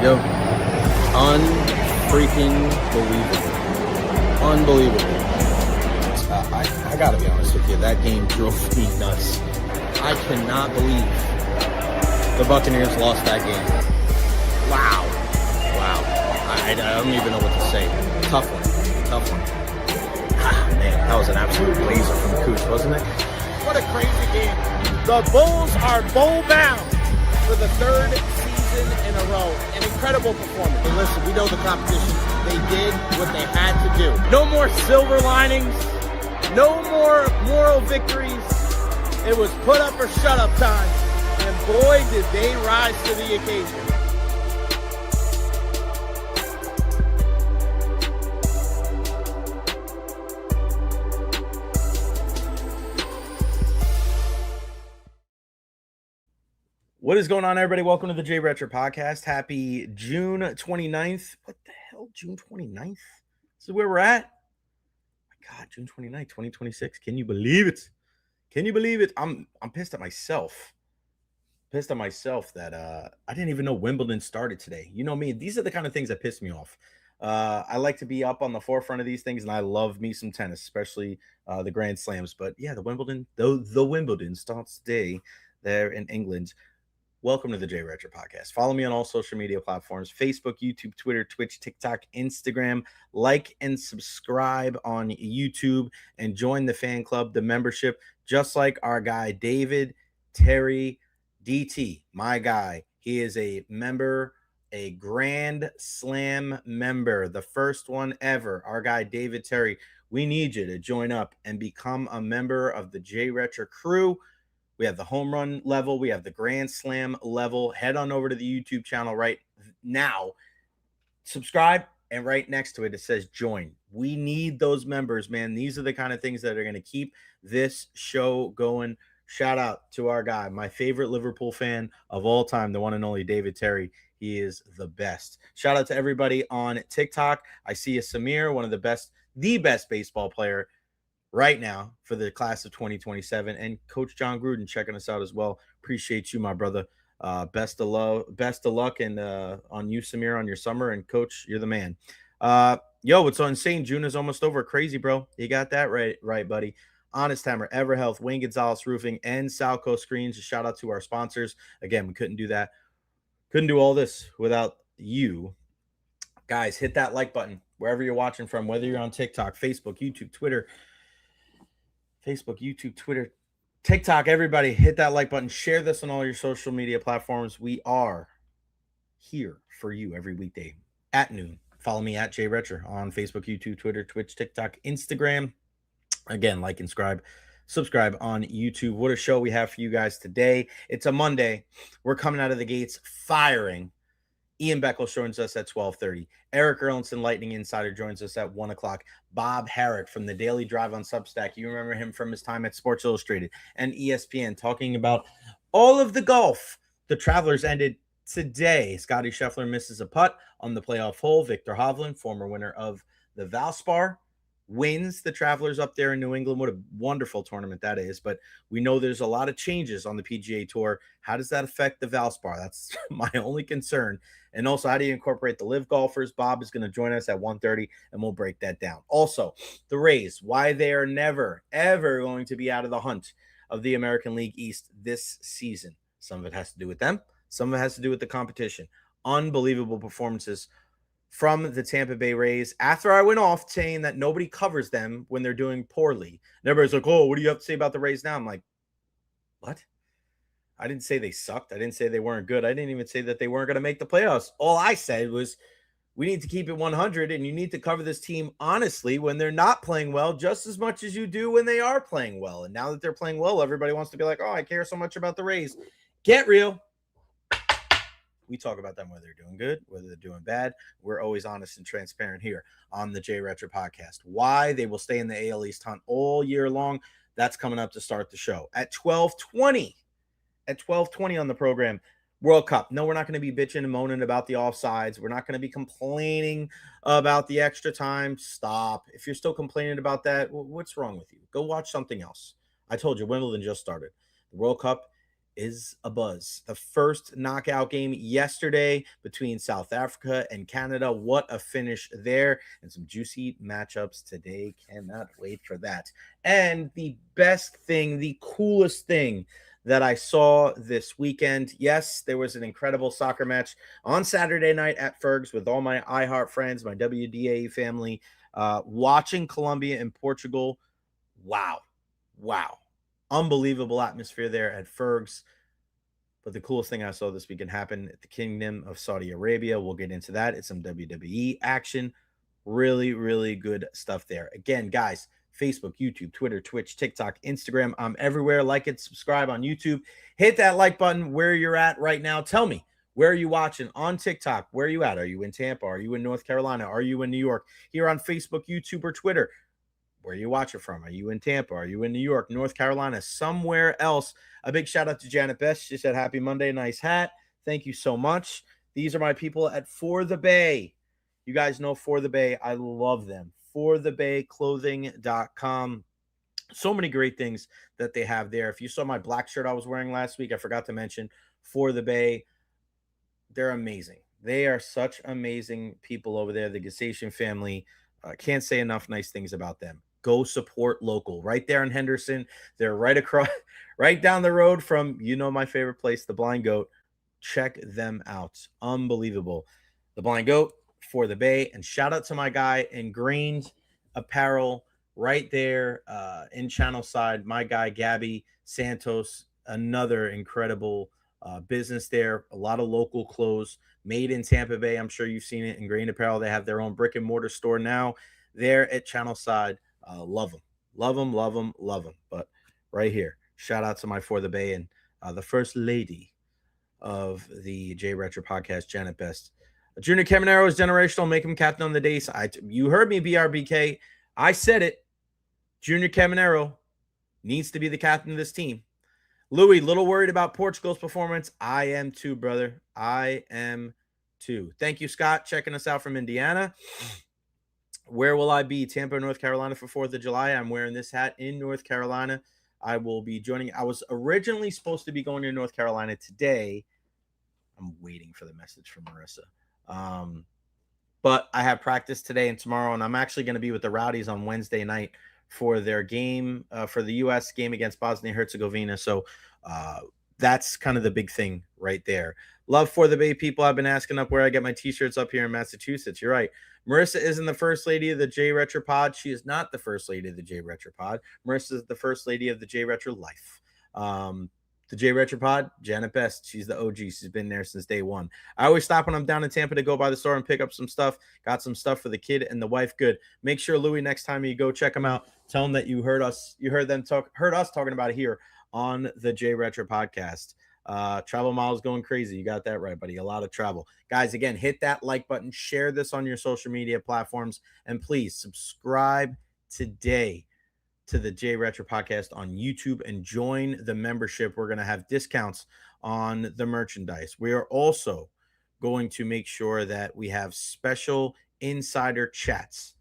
we go. Unfreaking believable. Unbelievable. I gotta be honest with you. That game drove me nuts. I cannot believe the Buccaneers lost that game. Wow. I don't even know what to say. Tough one. Man, that was an absolute blazer from Cooch, wasn't it? What a crazy game. The Bulls are bowl-bound for the third season in a row. An incredible performance. And listen, we know the competition. They did what they had to do. No more silver linings. No more moral victories. It was put up or shut up time. And boy, did they rise to the occasion. What is going on, everybody? Welcome to the Recher podcast. Happy June 29th. What the hell? June 29th? This is where we're at? My God, June 29th, 2026. Can you believe it? I'm pissed at myself. That I didn't even know Wimbledon started today. You know me. These are the kind of things that piss me off. I like to be up on the forefront of these things, and I love me some tennis, especially the Grand Slams. But yeah, the Wimbledon starts today there in England. Welcome to the Recher podcast. Follow me on all social media platforms: Facebook, YouTube, Twitter, Twitch, TikTok, Instagram. Like and subscribe on YouTube and join the fan club, the membership, just like our guy David Terry DT, my guy. He is a member, a Grand Slam member, the first one ever. Our guy David Terry. We need you to join up and become a member of the Recher crew. We have the home run level. We have the Grand Slam level. Head on over to the YouTube channel right now. Subscribe, and right next to it, it says join. We need those members, man. These are the kind of things that are going to keep this show going. Shout out to our guy, my favorite Liverpool fan of all time, the one and only David Terry. He is the best. Shout out to everybody on TikTok. I see a Samir, one of the best baseball player right now for the class of 2027, and Coach John Gruden checking us out as well. Appreciate you, my brother. Best of luck, and on you, Samir, on your summer, and Coach, you're the man. Yo, it's so insane. June is almost over. Crazy, bro. You got that right, buddy. Honest Hammer, EverHealth, Wayne Gonzalez Roofing, and Salco Screens. A shout out to our sponsors. Again, we couldn't do that. Couldn't do all this without you. Guys, hit that like button wherever you're watching from, whether you're on TikTok, Facebook, YouTube, Twitter, TikTok. Everybody hit that like button. Share this on all your social media platforms. We are here for you every weekday at noon. Follow me at Recher on Facebook, YouTube, Twitter, Twitch, TikTok, Instagram. Again, like and subscribe on YouTube. What a show we have for you guys today. It's a Monday. We're coming out of the gates firing. Ian Beckles joins us at 12:30. Erik Erlendsson, Lightning Insider, joins us at 1 o'clock. Bob Harig from the Daily Drive on Substack. You remember him from his time at Sports Illustrated and ESPN, talking about all of the golf. The Travelers ended today. Scotty Scheffler misses a putt on the playoff hole. Victor Hovland, former winner of the Valspar, wins the Travelers up there in New England. What a wonderful tournament that is. But we know there's a lot of changes on the PGA Tour. How does that affect the Valspar? That's my only concern. And also, how do you incorporate the live golfers? Bob is going to join us at 1:30, and we'll break that down. Also, the Rays, why they are never, ever going to be out of the hunt of the American League East this season. Some of it has to do with them. Some of it has to do with the competition. Unbelievable performances from the Tampa Bay Rays after I went off saying that nobody covers them when they're doing poorly. And everybody's like, oh, what do you have to say about the Rays now? I'm like, what? I didn't say they sucked. I didn't say they weren't good. I didn't even say that they weren't going to make the playoffs. All I said was we need to keep it 100, and you need to cover this team honestly when they're not playing well just as much as you do when they are playing well. And now that they're playing well, everybody wants to be like, oh, I care so much about the Rays. Get real. We talk about them whether they're doing good, whether they're doing bad. We're always honest and transparent here on the Recher podcast. Why they will stay in the AL East hunt all year long, that's coming up to start the show. At 12:20 on the program, World Cup. No, we're not going to be bitching and moaning about the offsides. We're not going to be complaining about the extra time. Stop. If you're still complaining about that, what's wrong with you? Go watch something else. I told you, Wimbledon just started. The World Cup is abuzz. The first knockout game yesterday between South Africa and Canada. What a finish there, and some juicy matchups today. Cannot wait for that. And the best thing, the coolest thing that I saw this weekend. Yes, there was an incredible soccer match on Saturday night at Ferg's with all my iHeart friends, my WDA family, watching Colombia and Portugal. Wow. Unbelievable atmosphere there at Ferg's. But the coolest thing I saw this weekend happen at the Kingdom of Saudi Arabia. We'll get into that. It's some WWE action. Really, really good stuff there. Again, guys, Facebook, YouTube, Twitter, Twitch, TikTok, Instagram. I'm everywhere. Like it, subscribe on YouTube. Hit that like button where you're at right now. Tell me, where are you watching on TikTok? Where are you at? Are you in Tampa? Are you in North Carolina? Are you in New York? Here on Facebook, YouTube, or Twitter. Where you watch it from? Are you in Tampa? Are you in New York, North Carolina, somewhere else? A big shout out to Janet Best. She said, happy Monday, nice hat. Thank you so much. These are my people at For the Bay. You guys know For the Bay. I love them. ForTheBayClothing.com. So many great things that they have there. If you saw my black shirt I was wearing last week, I forgot to mention For the Bay. They're amazing. They are such amazing people over there. The Gasation family. Can't say enough nice things about them. Go support local. Right there in Henderson. They're right across, right down the road from, my favorite place, the Blind Goat. Check them out. Unbelievable. The Blind Goat, For the Bay. And shout out to my guy, Ingrained Apparel, right there in Channel Side. My guy, Gabby Santos. Another incredible business there. A lot of local clothes made in Tampa Bay. I'm sure you've seen it. Ingrained Apparel. They have their own brick and mortar store now there at Channel Side. Love them. But right here, shout out to my For the Bay and the first lady of the J Recher podcast, Janet Best. Junior Caminero is generational. Make him captain on the days. You heard me, BRBK. I said it. Junior Caminero needs to be the captain of this team. Louis, little worried about Portugal's performance. I am too, brother. I am too. Thank you, Scott, checking us out from Indiana. Where will I be? Tampa, North Carolina for 4th of July. I'm wearing this hat in North Carolina. I will be joining. I was originally supposed to be going to North Carolina today. I'm waiting for the message from Marissa. But I have practice today and tomorrow, and I'm actually going to be with the Rowdies on Wednesday night for their game, for the U.S. game against Bosnia-Herzegovina. So that's kind of the big thing right there. Love For the Bay people. I've been asking up where I get my T-shirts up here in Massachusetts. You're right. Marissa isn't the first lady of the J Recher pod. She is not the first lady of the J Recher pod. Marissa is the first lady of the J Recher life. The J Recher pod, Janet Best. She's the OG. She's been there since day one. I always stop when I'm down in Tampa to go by the store and pick up some stuff. Got some stuff for the kid and the wife. Good. Make sure, Louis, next time you go check them out, tell them that you heard us. You heard us talking about it here on the J Recher podcast. Travel miles going crazy. You got that right, buddy. A lot of travel. Guys, again, hit that like button, share this on your social media platforms, and please subscribe today to the J Recher podcast on YouTube and join the membership. We're going to have discounts on the merchandise. We are also going to make sure that we have special insider chats.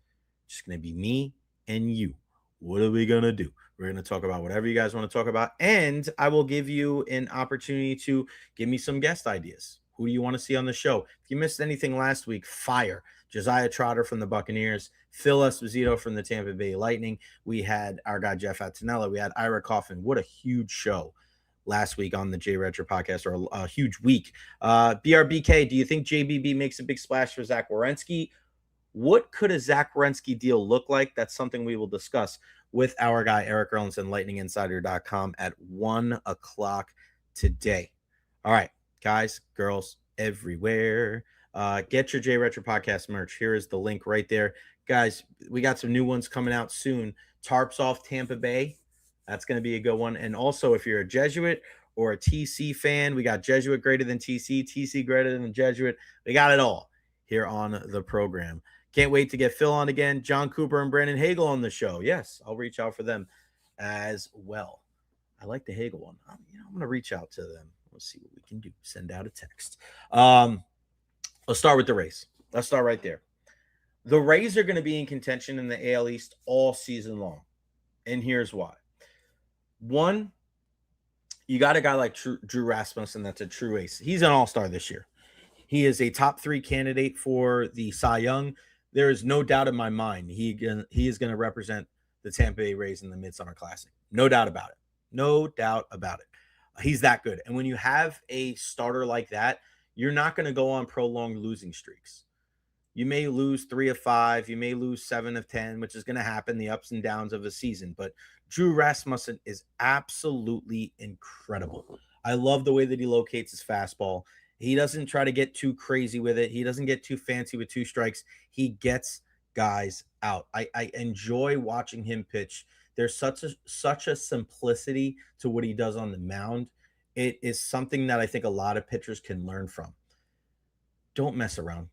It's just going to be me and you. What are we going to do? We're going to talk about whatever you guys want to talk about. And I will give you an opportunity to give me some guest ideas. Who do you want to see on the show? If you missed anything last week, fire. Josiah Trotter from the Buccaneers, Phil Esposito from the Tampa Bay Lightning. We had our guy, Jeff Attinella. We had Ira Coffin. What a huge show last week on the J Recher podcast, or a huge week. BRBK, do you think JBB makes a big splash for Zach Werenski? What could a Zach Werenski deal look like? That's something we will discuss with our guy, Erik Erlendsson, lightninginsider.com at 1 o'clock today. All right, guys, girls, everywhere. Get your J Recher podcast merch. Here is the link right there. Guys, we got some new ones coming out soon. Tarps Off Tampa Bay. That's going to be a good one. And also, if you're a Jesuit or a TC fan, we got Jesuit greater than TC, TC greater than Jesuit. We got it all here on the program. Can't wait to get Phil on again. John Cooper and Brandon Hagel on the show. Yes, I'll reach out for them as well. I like the Hagel one. I'm going to reach out to them. Let's see what we can do. Send out a text. Let's start with the Rays. Let's start right there. The Rays are going to be in contention in the AL East all season long. And here's why. One, You got a guy like Drew Rasmussen that's a true ace. He's an all-star this year. He is a top 3 candidate for the Cy Young. There is no doubt in my mind he is going to represent the Tampa Bay Rays in the Midsummer Classic. No doubt about it. No doubt about it. He's that good. And when you have a starter like that, you're not going to go on prolonged losing streaks. You may lose 3 of 5, you may lose 7 of 10, which is going to happen, the ups and downs of a season. But Drew Rasmussen is absolutely incredible. I love the way that he locates his fastball. He doesn't try to get too crazy with it. He doesn't get too fancy with 2 strikes. He gets guys out. I enjoy watching him pitch. There's such a simplicity to what he does on the mound. It is something that I think a lot of pitchers can learn from. Don't mess around.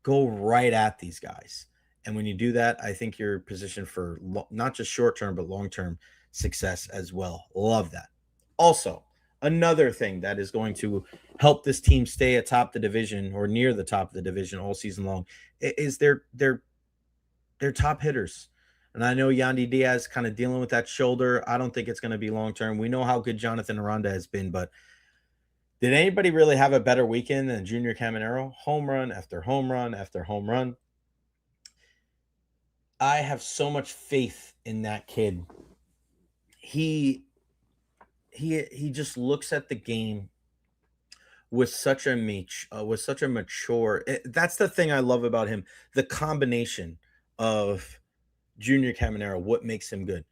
Go right at these guys. And when you do that, I think you're positioned for not just short-term, but long-term success as well. Love that. Also, another thing that is going to help this team stay atop the division or near the top of the division all season long is their top hitters. And I know Yandy Diaz kind of dealing with that shoulder. I don't think it's going to be long-term. We know how good Jonathan Aranda has been, but did anybody really have a better weekend than Junior Caminero? Home run after home run after home run. I have so much faith in that kid. He just looks at the game with such a mature. That's the thing I love about him. The combination of Junior Caminero, what makes him good.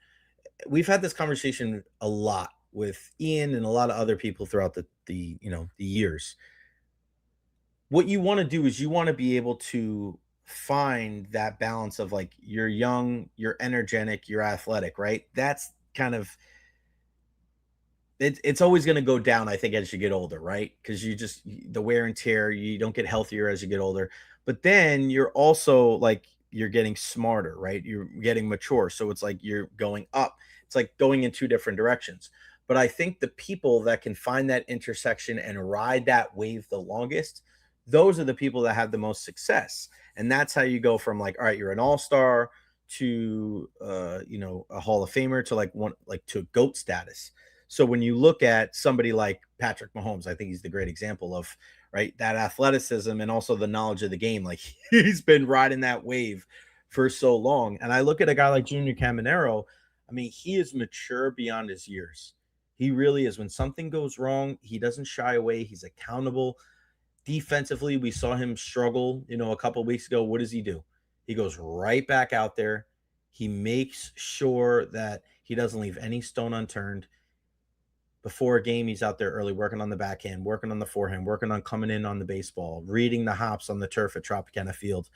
We've had this conversation a lot with Ian and a lot of other people throughout the years. What you want to do is you want to be able to find that balance of like you're young, you're energetic, you're athletic, right? That's kind of it's always going to go down, I think, as you get older, right? Because the wear and tear, you don't get healthier as you get older. But then you're also like you're getting smarter, right? You're getting mature. So it's like you're going up. It's like going in 2 different directions. But I think the people that can find that intersection and ride that wave the longest, those are the people that have the most success. And that's how you go from like, all right, you're an all-star to a Hall of Famer to to GOAT status. So when you look at somebody like Patrick Mahomes, I think he's the great example of right that athleticism and also the knowledge of the game. Like he's been riding that wave for so long. And I look at a guy like Junior Caminero. I mean, he is mature beyond his years. He really is. When something goes wrong, he doesn't shy away. He's accountable. Defensively, we saw him struggle, a couple of weeks ago. What does he do? He goes right back out there. He makes sure that he doesn't leave any stone unturned. Before a game, he's out there early working on the backhand, working on the forehand, working on coming in on the baseball, reading the hops on the turf at Tropicana Field.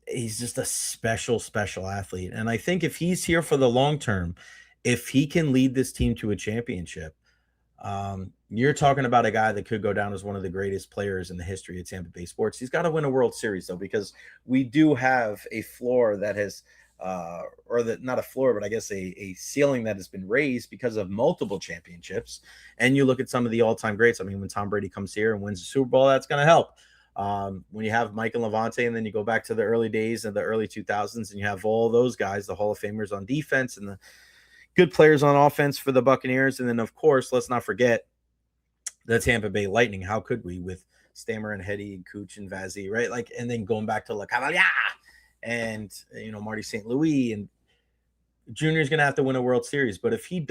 He's just a special, special athlete. And I think if he's here for the long term, if he can lead this team to a championship, you're talking about a guy that could go down as one of the greatest players in the history of Tampa Bay sports. He's got to win a World Series, though, because we do have a floor that has not a floor, but I guess a ceiling that has been raised because of multiple championships. And you look at some of the all-time greats. I mean, when Tom Brady comes here and wins the Super Bowl, that's going to help. When you have Mike and Levante, and then you go back to the early days of the early 2000s, and you have all those guys, the Hall of Famers on defense and the good players on offense for the Buccaneers. And then, of course, let's not forget the Tampa Bay Lightning. How could we, with Stammer and Hetty and Cooch and Vazzy, right? Like, and then going back to La Cavalier and, Marty St. Louis, and Junior's going to have to win a World Series. But if Junior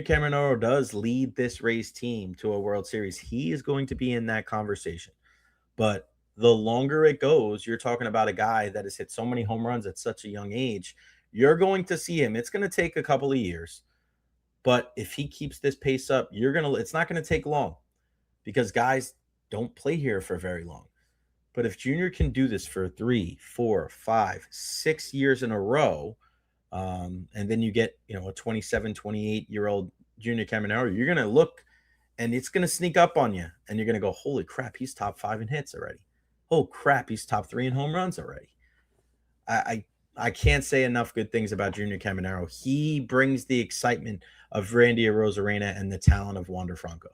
Caminero does lead this Rays team to a World Series, he is going to be in that conversation. But the longer it goes, you're talking about a guy that has hit so many home runs at such a young age. You're going to see him. It's going to take a couple of years. But if he keeps this pace up, it's not going to take long because guys don't play here for very long. But if Junior can do this for 3, 4, 5, 6 years in a row, and then you get, a 27, 28-year-old Junior Caminero, you're going to look and it's going to sneak up on you. And you're going to go, holy crap, he's top 5 in hits already. Oh, crap, he's top 3 in home runs already. I can't say enough good things about Junior Caminero. He brings the excitement of Randy Arozarena and the talent of Wander Franco.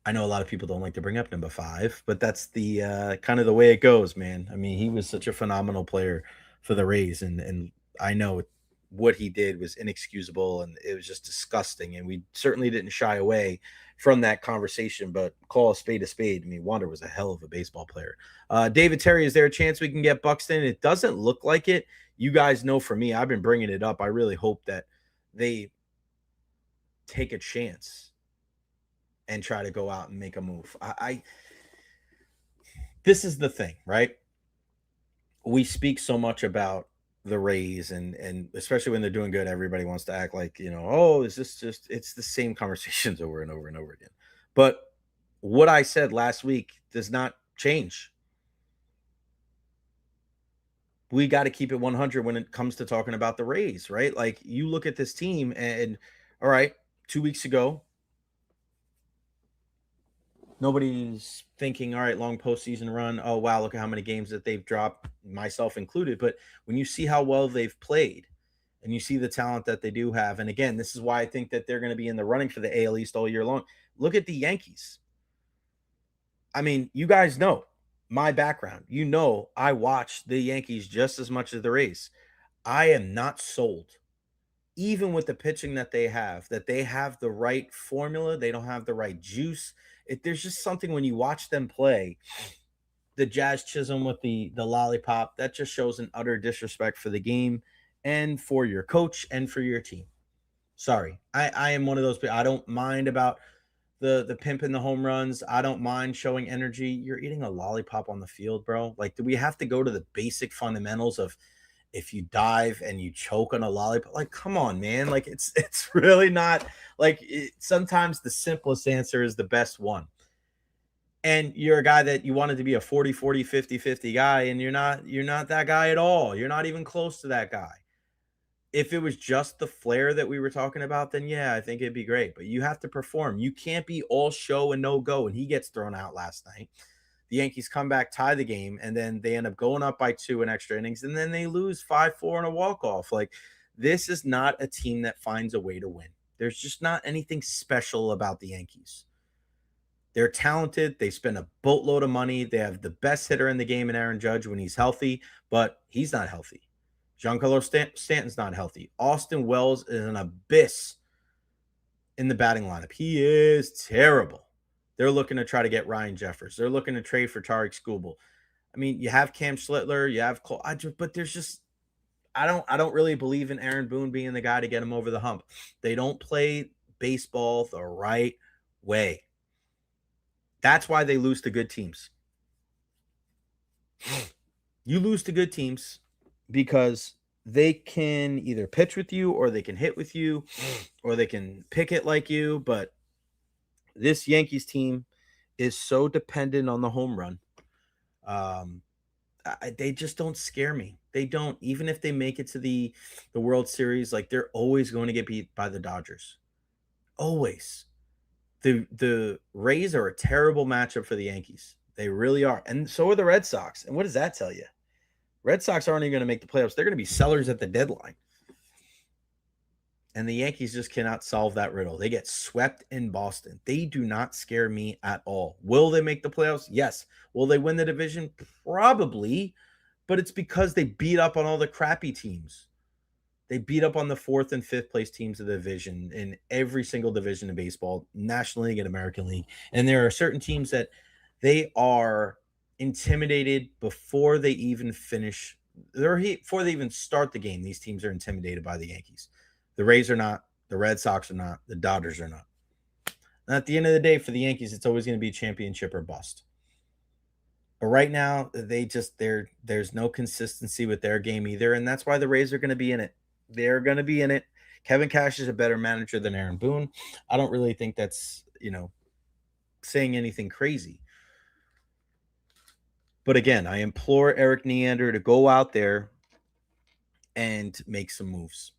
I know a lot of people don't like to bring up number 5, but that's the kind of the way it goes, man. I mean, he was such a phenomenal player for the Rays, and I know what he did was inexcusable and it was just disgusting. And we certainly didn't shy away from that conversation, but call a spade a spade. I mean, Wander was a hell of a baseball player. David Terry, is there a chance we can get Buxton? It doesn't look like it. You guys know for me, I've been bringing it up. I really hope that they take a chance and try to go out and make a move. This is the thing, right? We speak so much about the Rays and especially when they're doing good, everybody wants to act like, oh, is this just, it's the same conversations over and over and over again. But what I said last week does not change. We got to keep it 100 when it comes to talking about the Rays, right? Like you look at this team and all right, 2 weeks ago, nobody's thinking, all right, long postseason run. Oh, wow, look at how many games that they've dropped, myself included. But when you see how well they've played and you see the talent that they do have, and again, this is why I think that they're going to be in the running for the AL East all year long. Look at the Yankees. I mean, you guys know my background. You know, I watch the Yankees just as much as the Rays. I am not sold, even with the pitching that they have the right formula. They don't have the right juice. There's just something when you watch them play, the Jazz Chisholm with the lollipop, that just shows an utter disrespect for the game and for your coach and for your team. Sorry. I am one of those people. I don't mind about the pimp and the home runs. I don't mind showing energy. You're eating a lollipop on the field, bro. Like, do we have to go to the basic fundamentals of if you dive and you choke on a lollipop? Like, come on, man. Like, it's really not like sometimes the simplest answer is the best one. And you're a guy that you wanted to be a 40-40, 50-50 guy, and you're not that guy at all. You're not even close to that guy. If it was just the flair that we were talking about, then yeah, I think it'd be great. But you have to perform. You can't be all show and no go. And he gets thrown out last night. The Yankees come back, tie the game, and then they end up going up by 2 in extra innings, and then they lose 5-4 in a walk-off. Like, this is not a team that finds a way to win. There's just not anything special about the Yankees. They're talented. They spend a boatload of money. They have the best hitter in the game in Aaron Judge when he's healthy, but he's not healthy. Giancarlo Stanton's not healthy. Austin Wells is an abyss in the batting lineup. He is terrible. They're looking to try to get Ryan Jeffers. They're looking to trade for Tariq Skubal. I mean, you have Cam Schlittler, you have Cole, but there's just I don't really believe in Aaron Boone being the guy to get him over the hump. They don't play baseball the right way. That's why they lose to good teams. You lose to good teams because they can either pitch with you or they can hit with you or they can pick it like you. But this Yankees team is so dependent on the home run. They just don't scare me. They don't. Even if they make it to the World Series, like they're always going to get beat by the Dodgers. Always. The Rays are a terrible matchup for the Yankees. They really are. And so are the Red Sox. And what does that tell you? Red Sox aren't even going to make the playoffs. They're going to be sellers at the deadline. And the Yankees just cannot solve that riddle. They get swept in Boston. They do not scare me at all. Will they make the playoffs? Yes. Will they win the division? Probably. But it's because they beat up on all the crappy teams. They beat up on the 4th and 5th place teams of the division in every single division in baseball, National League and American League. And there are certain teams that they are intimidated before they even finish, before they even start the game. These teams are intimidated by the Yankees. The Rays are not. The Red Sox are not. The Dodgers are not. And at the end of the day, for the Yankees, it's always going to be championship or bust. But right now, there's no consistency with their game either, and that's why the Rays are going to be in it. They're going to be in it. Kevin Cash is a better manager than Aaron Boone. I don't really think that's, saying anything crazy. But again, I implore Eric Neander to go out there and make some moves.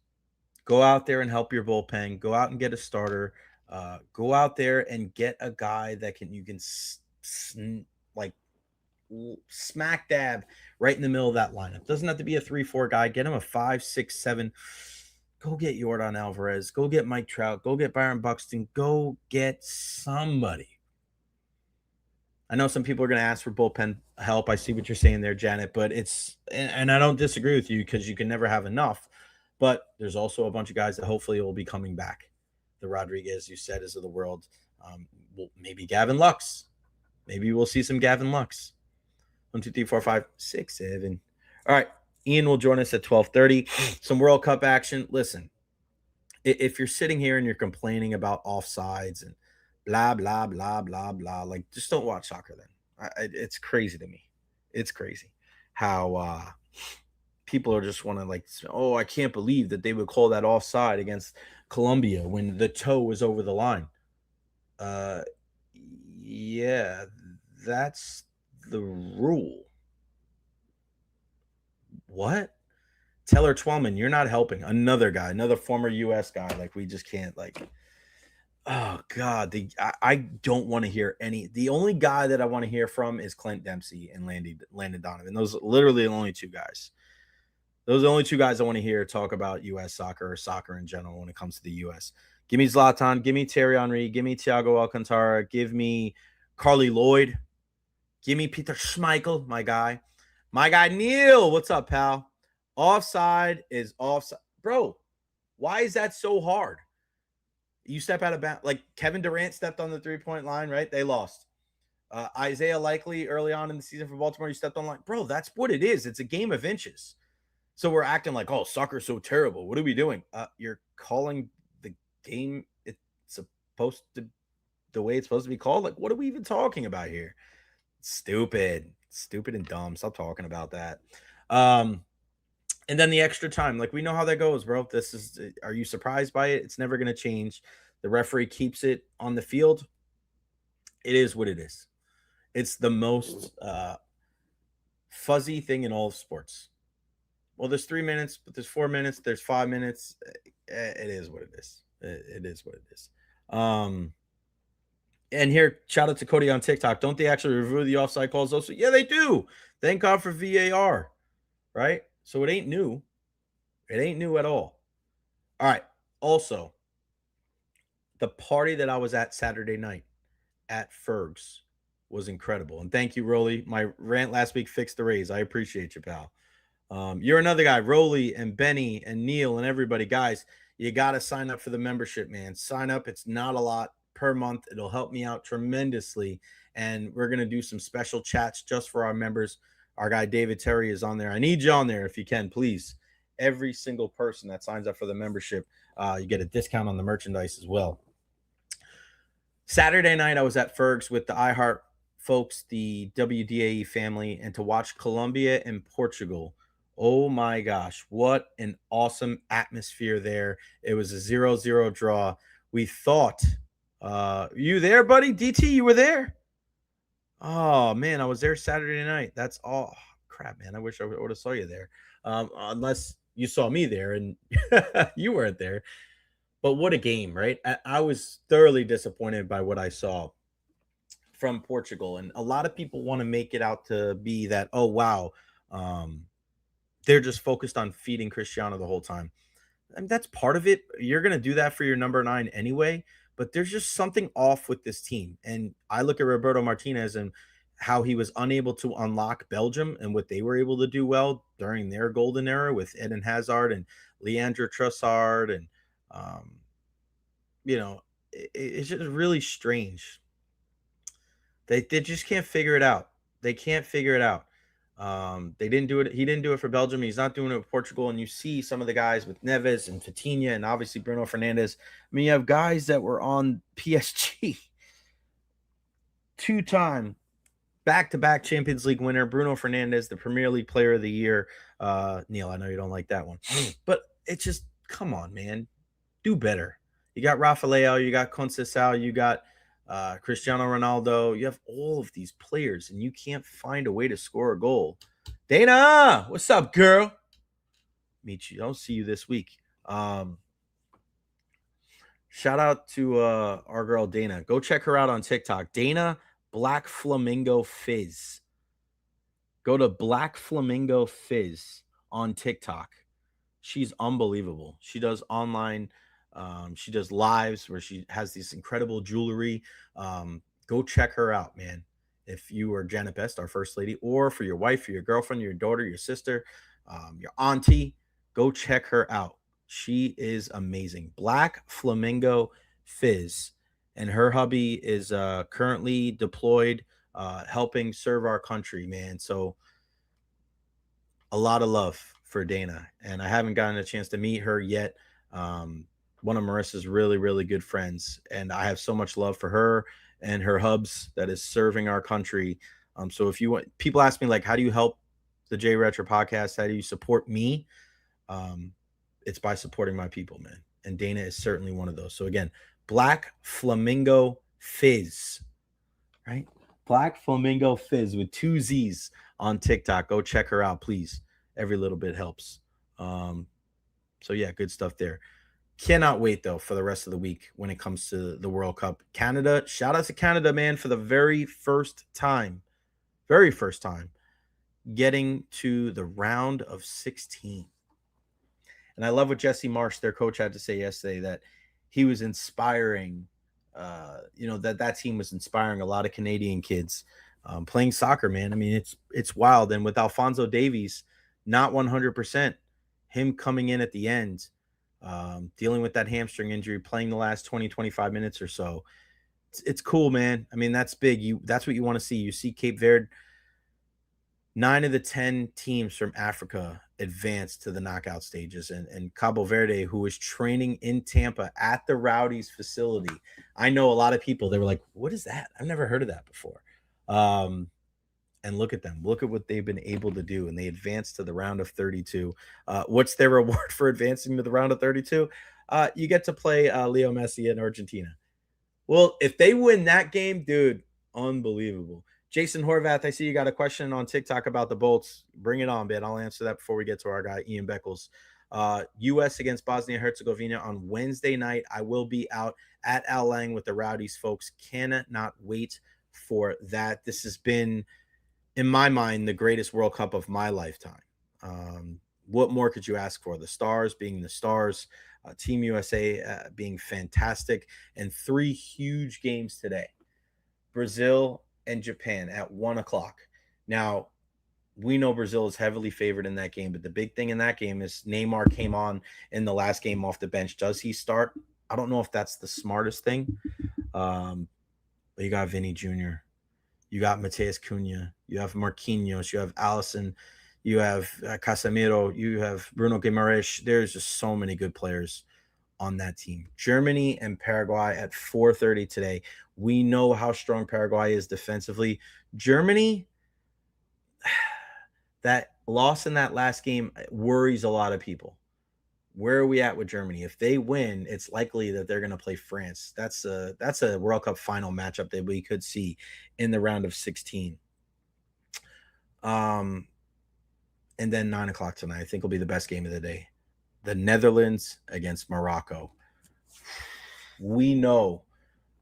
Go out there and help your bullpen. Go out and get a starter. Go out there and get a guy that you can smack dab right in the middle of that lineup. Doesn't have to be a 3-4 guy. Get him a 5, 6, 7. Go get Yordan Alvarez. Go get Mike Trout. Go get Byron Buxton. Go get somebody. I know some people are going to ask for bullpen help. I see what you're saying there, Janet, but and I don't disagree with you because you can never have enough. But there's also a bunch of guys that hopefully will be coming back. The Rodriguez, you said, is of the world. Well, maybe Gavin Lux. Maybe we'll see some Gavin Lux. 1, 2, 3, 4, 5, 6, 7. All right. Ian will join us at 12:30. Some World Cup action. Listen, if you're sitting here and you're complaining about offsides and blah, blah, blah, blah, blah, like just don't watch soccer then. It's crazy to me. It's crazy how people are just want to like, oh, I can't believe that they would call that offside against Colombia when the toe was over the line. Yeah, that's the rule. What? Taylor Twellman, you're not helping. Another guy, another former U.S. guy. Like, we just can't, like, oh, God. I don't want to hear any. The only guy that I want to hear from is Clint Dempsey and Landon Donovan. Those are literally the only two guys. Those are the only two guys I want to hear talk about U.S. soccer or soccer in general when it comes to the U.S. Give me Zlatan. Give me Thierry Henry. Give me Thiago Alcantara. Give me Carly Lloyd. Give me Peter Schmeichel, my guy. My guy Neil. What's up, pal? Offside is offside. Bro, why is that so hard? You step out of bounds. Like Kevin Durant stepped on the 3-point line, right? They lost. Isaiah Likely early on in the season for Baltimore, you stepped on the line. Bro, that's what it is. It's a game of inches. So we're acting like, oh, soccer's so terrible. What are we doing? You're calling the game it's supposed to the way it's supposed to be called. Like, what are we even talking about here? Stupid and dumb. Stop talking about that. And then the extra time, like we know how that goes, bro. Are you surprised by it? It's never going to change. The referee keeps it on the field. It is what it is. It's the most fuzzy thing in all of sports. Well, there's 3 minutes, but there's 4 minutes, there's 5 minutes. It is what it is. It is what it is. And here, shout out to Cody on TikTok. Don't they actually review the offside calls also? Yeah, they do. Thank God for VAR, right? So it ain't new. It ain't new at all. All right. Also, the party that I was at Saturday night at Ferg's was incredible. And thank you, Rolly. My rant last week fixed the raise. I appreciate you, pal. You're another guy, Rolly and Benny and Neil and everybody. Guys, you got to sign up for the membership, man. Sign up. It's not a lot per month. It'll help me out tremendously. And we're going to do some special chats just for our members. Our guy, David Terry, is on there. I need you on there if you can, please. Every single person that signs up for the membership, you get a discount on the merchandise as well. Saturday night, I was at Ferg's with the iHeart folks, the WDAE family, and to watch Colombia and Portugal. Oh my gosh, what an awesome atmosphere there. It was a 0-0 draw. We thought, you there, buddy? DT, you were there? Oh, man, I was there Saturday night. That's all. Oh, crap, man. I wish I would have saw you there. Unless you saw me there and you weren't there. But what a game, right? I was thoroughly disappointed by what I saw from Portugal. And a lot of people want to make it out to be that, oh, wow, they're just focused on feeding Cristiano the whole time. I mean, that's part of it. You're going to do that for your number 9 anyway. But there's just something off with this team. And I look at Roberto Martinez and how he was unable to unlock Belgium and what they were able to do well during their golden era with Eden Hazard and Leandro Trossard. And, it's just really strange. They just can't figure it out. They can't figure it out. They didn't do it. He didn't do it for Belgium. He's not doing it with Portugal. And you see some of the guys with Neves and Vitinha and obviously Bruno Fernandes. I mean, you have guys that were on PSG, 2-time back-to-back Champions League winner, Bruno Fernandes, the Premier League Player of the Year. Neil, I know you don't like that one, but it's just, come on, man, do better. You got Rafael, you got Conceição, you got Cristiano Ronaldo. You have all of these players, and you can't find a way to score a goal. Dana, what's up, girl? Meet you. I'll see you this week. Shout out to our girl Dana. Go check her out on TikTok. Dana Black Flamingo Fizz. Go to Black Flamingo Fizz on TikTok. She's unbelievable. She does online. She does lives where she has this incredible jewelry. Go check her out, man. If you are Janet Best, our first lady, or for your wife, for your girlfriend, your daughter, your sister, your auntie, go check her out. She is amazing. Black Flamingo Fizz. And her hubby is currently deployed, helping serve our country, man. So a lot of love for Dana. And I haven't gotten a chance to meet her yet. One of Marissa's really, really good friends. And I have so much love for her and her hubs that is serving our country. So if you want, people ask me, like, how do you help the J Retro podcast? How do you support me? It's by supporting my people, man. And Dana is certainly one of those. So again, Black Flamingo Fizz, right? Black Flamingo Fizz with 2 Z's on TikTok. Go check her out, please. Every little bit helps. So yeah, good stuff there. Cannot wait though for the rest of the week when it comes to the World Cup. Canada, shout out to Canada, man, for the very first time getting to the round of 16. And I love what Jesse Marsh, their coach, had to say yesterday, that he was inspiring, that team was inspiring a lot of Canadian kids playing soccer, man. I mean, it's wild. And with Alphonso Davies not 100%, him coming in at the end, dealing with that hamstring injury, playing the last 20, 25 minutes or so, it's cool, man. I mean, that's big. That's what you want to see. You see Cape Verde, 9 of the 10 teams from Africa advanced to the knockout stages. And Cabo Verde, who was training in Tampa at the Rowdies facility. I know a lot of people, they were like, what is that? I've never heard of that before. And look at them. Look at what they've been able to do. And they advanced to the round of 32. What's their reward for advancing to the round of 32? You get to play Leo Messi in Argentina. Well, if they win that game, dude, unbelievable. Jason Horvath, I see you got a question on TikTok about the Bolts. Bring it on, man. I'll answer that before we get to our guy, Ian Beckles. U.S. against Bosnia-Herzegovina on Wednesday night. I will be out at Al Lang with the Rowdies, folks. Cannot wait for that. This has been, in my mind, the greatest World Cup of my lifetime. What more could you ask for? The stars being the stars, Team USA being fantastic, and 3 huge games today. Brazil and Japan at 1:00. Now, we know Brazil is heavily favored in that game, but the big thing in that game is Neymar came on in the last game off the bench. Does he start? I don't know if that's the smartest thing. But you got Vinny Jr., you got Mateus Cunha, you have Marquinhos, you have Alisson, you have Casemiro, you have Bruno Guimaraes. There's just so many good players on that team. Germany and Paraguay at 4:30 today. We know how strong Paraguay is defensively. Germany, that loss in that last game worries a lot of people. Where are we at with Germany? If they win, it's likely that they're going to play France. That's a World Cup final matchup that we could see in the round of 16. And then 9:00 tonight, I think will be the best game of the day. The Netherlands against Morocco. We know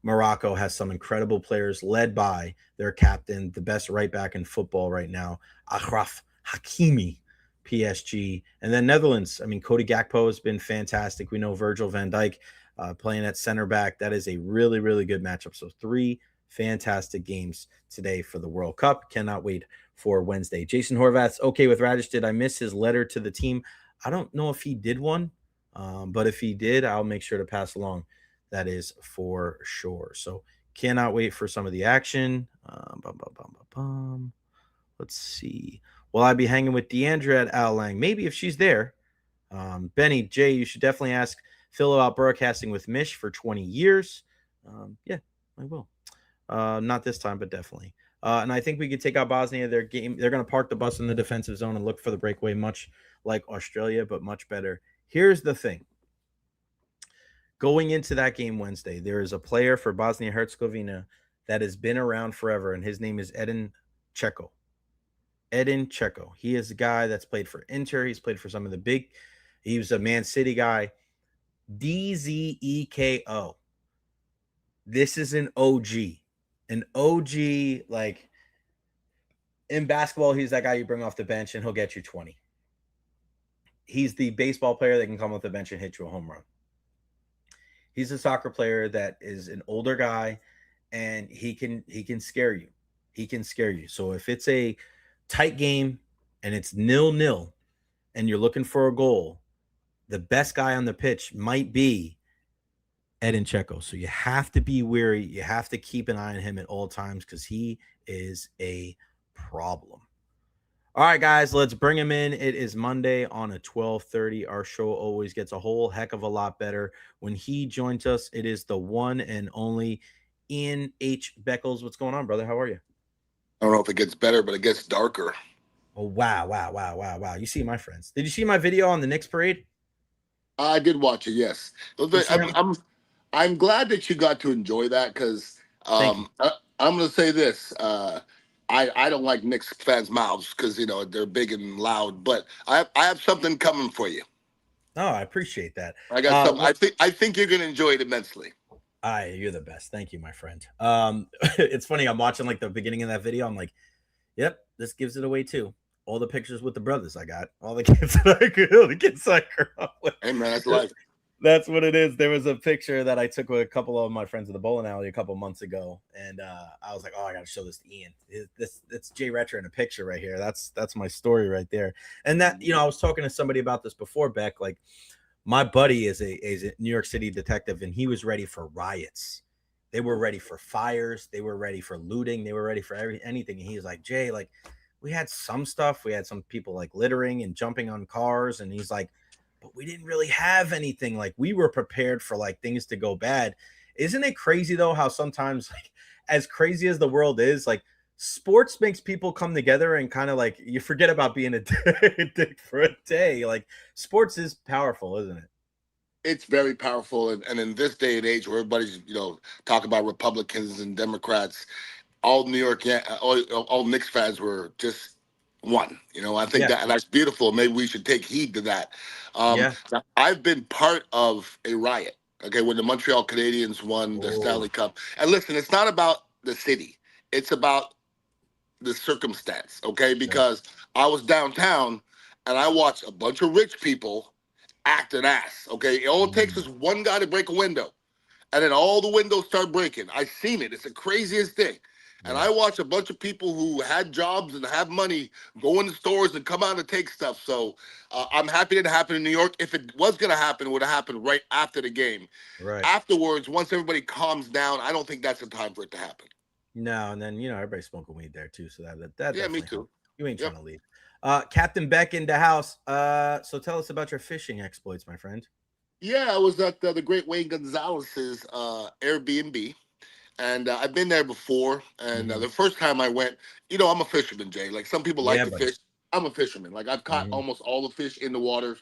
Morocco has some incredible players led by their captain, the best right back in football right now, Achraf Hakimi, PSG. And then Netherlands, I mean, Cody Gakpo has been fantastic. We know Virgil van Dijk playing at center back. That is a really, really good matchup. So 3 fantastic games today for the World Cup. Cannot wait for Wednesday. Jason Horvath's okay with Radish. Did I miss his letter to the team? I don't know if he did one, but if he did, I'll make sure to pass along. That is for sure. So cannot wait for some of the action. Let's see. Will I be hanging with Deandra at Al Lang? Maybe if she's there. Benny, Jay, you should definitely ask Phil about broadcasting with Mish for 20 years. Yeah, I will. Not this time, but definitely. And I think we could take out Bosnia. Their game, they're going to park the bus in the defensive zone and look for the breakaway, much like Australia, but much better. Here's the thing. Going into that game Wednesday, there is a player for Bosnia-Herzegovina that has been around forever, and his name is Edin Dzeko. Edin Dzeko. He is a guy that's played for Inter. He's played for some of the big. He was a Man City guy. DZEKO. This is an OG. An OG, like in basketball, he's that guy you bring off the bench and he'll get you 20. He's the baseball player that can come off the bench and hit you a home run. He's a soccer player that is an older guy, and he can scare you. He can scare you. So if it's a tight game and it's 0-0 and you're looking for a goal, the best guy on the pitch might be Edin Dzeko. So you have to be wary. You have to keep an eye on him at all times because he is a problem. All right, guys, let's bring him in. It is Monday on a 12:30. Our show always gets a whole heck of a lot better when he joins us. It is the one and only Ian H. Beckles. What's going on, brother? How are you? I don't know if it gets better, but it gets darker. Oh, wow. You see my friends. Did you see my video on the Knicks parade? I did watch it. Yes, You see I'm him? I'm, I'm glad that you got to enjoy that because Thank you. I'm going to say this. I don't like Knicks fans' mouths because they're big and loud, but I have something coming for you. Oh, I appreciate that. I got something. I think you're going to enjoy it immensely. You're the best. Thank you, my friend. It's funny. I'm watching like the beginning of that video. I'm like, yep, this gives it away too. All the pictures with the brothers I got, all the kids that I could, all the kids I grew up with. Hey man, that's life. That's what it is. There was a picture that I took with a couple of my friends at the bowling alley a couple months ago, and I was like, "Oh, I got to show this to Ian. It's Jay Recher in a picture right here. That's my story right there." And that I was talking to somebody about this before, Beck. Like, my buddy is a New York City detective, and he was ready for riots. They were ready for fires. They were ready for looting. They were ready for anything. And he was like, Jay, like, we had some stuff. We had some people like littering and jumping on cars. And he's like, but we didn't really have anything. Like, we were prepared for like things to go bad. Isn't it crazy though how sometimes, like, as crazy as the world is, like, sports makes people come together and kind of like you forget about being a dick for a day. Like, sports is powerful, isn't it? It's very powerful, and in this day and age where everybody's talking about Republicans and Democrats, all New York, all Knicks fans were just one. I think Yeah. that's beautiful. Maybe we should take heed to that. Yeah. I've been part of a riot. Okay, when the Montreal Canadiens won the Oh, Stanley Cup, and listen, it's not about the city; it's about the circumstance. Okay, yeah. because I was downtown and I watched a bunch of rich people act an ass. Okay, all it takes Mm, is one guy to break a window and then all the windows start breaking. I've seen it. It's the craziest thing. And yeah. I watch a bunch of people who had jobs and have money go into stores and come out and take stuff. So I'm happy that it happened in New York. If it was going to happen, it would have happened right after the game. Right. Afterwards, once everybody calms down, I don't think that's the time for it to happen. No, and then everybody's smoking weed there too, so that Yeah, me definitely too. helps. You ain't trying Yep. to leave. Captain Beck in the house. So tell us about your fishing exploits, my friend. Yeah, I was at the Great Wayne Gonzalez's Airbnb. And I've been there before. And Hmm. the first time I went, I'm a fisherman, Jay. Like some people like Yeah, to buddy. fish. I'm a fisherman. Like I've caught Hmm. almost all the fish in the water,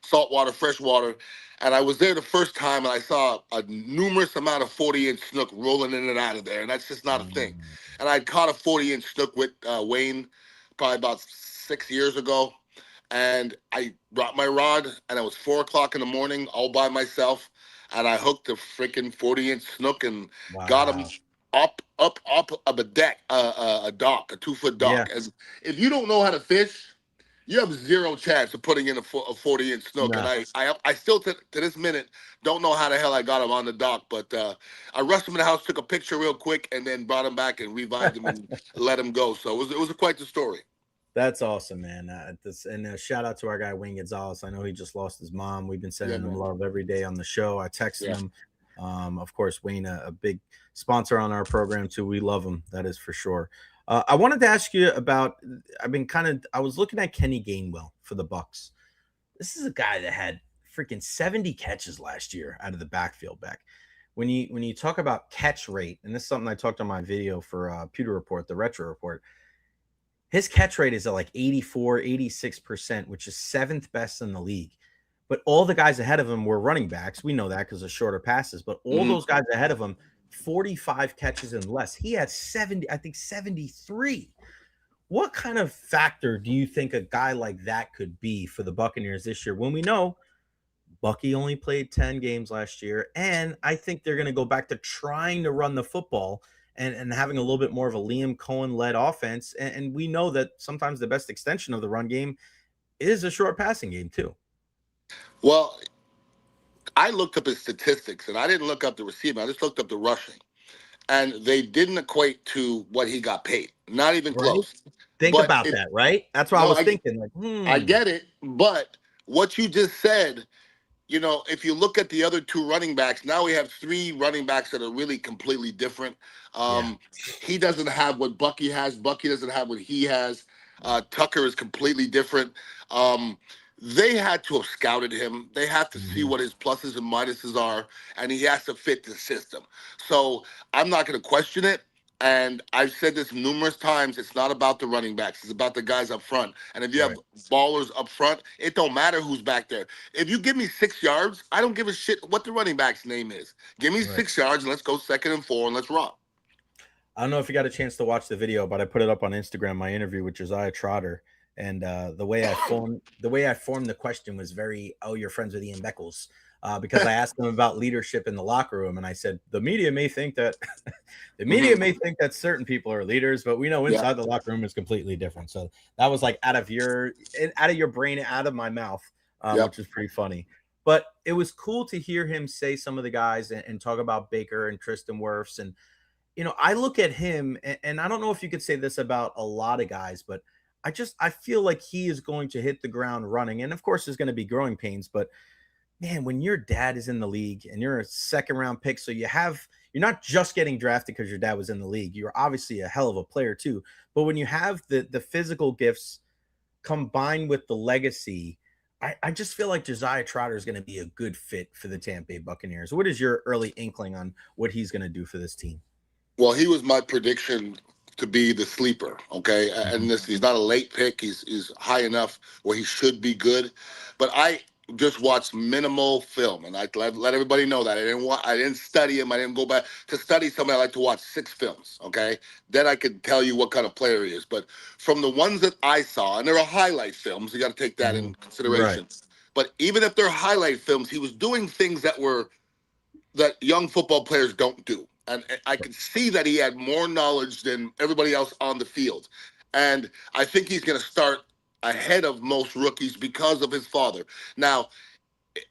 salt water, fresh water. And I was there the first time and I saw a numerous amount of 40-inch snook rolling in and out of there. And that's just not a thing. Mm. And I'd caught a 40-inch snook with Wayne probably about 6 years ago. And I brought my rod and it was 4 o'clock in the morning all by myself. And I hooked a freaking 40-inch snook and got him Wow. up of a deck, a dock, a 2-foot Yeah. dock. As if you don't know how to fish, you have zero chance of putting in a 40-inch snook. And No. I still to this minute don't know how the hell I got him on the dock, but I rushed him in the house, took a picture real quick, and then brought him back and revived him and let him go. So it was quite the story. That's awesome, man. Shout out to our guy Wayne Gonzalez. I know he just lost his mom. We've been Yeah, sending him man. love every day on the show. I texted Yeah. him. Of course, Wayne, a big sponsor on our program too. We love him. That is for sure. I wanted to ask you about. I was looking at Kenny Gainwell for the Bucks. This is a guy that had freaking 70 catches last year out of the backfield back. When you talk about catch rate, and this is something I talked on my video for Pewter Report, the Retro Report, his catch rate is at like 84, 86%, which is seventh best in the league. But all the guys ahead of him were running backs. We know that because of shorter passes. But all Mhm. those guys ahead of him, 45 catches and less. He had 70, I think 73. What kind of factor do you think a guy like that could be for the Buccaneers this year when we know Bucky only played 10 games last year? And I think they're going to go back to trying to run the football and having a little bit more of a Liam Cohen led offense. And we know that sometimes the best extension of the run game is a short passing game, too. Well, I looked up his statistics and I didn't look up the receiving. I just looked up the rushing. And they didn't equate to what he got paid. Not even Right? close. Think But about if that, right? That's what I no, was I thinking. Like, I get it. But what you just said if you look at the other two running backs, now we have three running backs that are really completely different. Yeah. He doesn't have what Bucky has. Bucky doesn't have what he has. Tucker is completely different. They had to have scouted him. They have to see what his pluses and minuses are, and he has to fit the system. So I'm not going to question it. And I've said this numerous times. It's not about the running backs. It's about the guys up front. And if you have ballers up front, it don't matter who's back there. If you give me 6 yards, I don't give a shit what the running back's name is. Give me 6 yards and let's go 2nd and 4 and let's rock. I don't know if you got a chance to watch the video, but I put it up on Instagram, my interview with Josiah Trotter. And the way I formed the question was very, oh, you're friends with Ian Beckles. Because I asked him about leadership in the locker room, and I said the media may think that certain people are leaders, but we know inside the locker room is completely different. So that was like out of your brain, out of my mouth, which is pretty funny. But it was cool to hear him say some of the guys and talk about Baker and Tristan Wirfs. And I look at him, and I don't know if you could say this about a lot of guys, but I feel like he is going to hit the ground running, and of course there's going to be growing pains, but man, when your dad is in the league and you're a 2nd round pick, so you're not just getting drafted because your dad was in the league. You're obviously a hell of a player too. But when you have the physical gifts combined with the legacy, I just feel like Josiah Trotter is going to be a good fit for the Tampa Bay Buccaneers. What is your early inkling on what he's going to do for this team? Well, he was my prediction to be the sleeper, okay? And he's not a late pick. He's high enough where he should be good. But I just watched minimal film, and I let everybody know that I didn't study him. I didn't go back to study somebody. I like to watch 6 films, okay? Then I could tell you what kind of player he is. But from the ones that I saw, and there are highlight films, you got to take that in consideration. Right. But even if they're highlight films, he was doing things that young football players don't do. And I could see that he had more knowledge than everybody else on the field. And I think he's going to start ahead of most rookies because of his father. Now,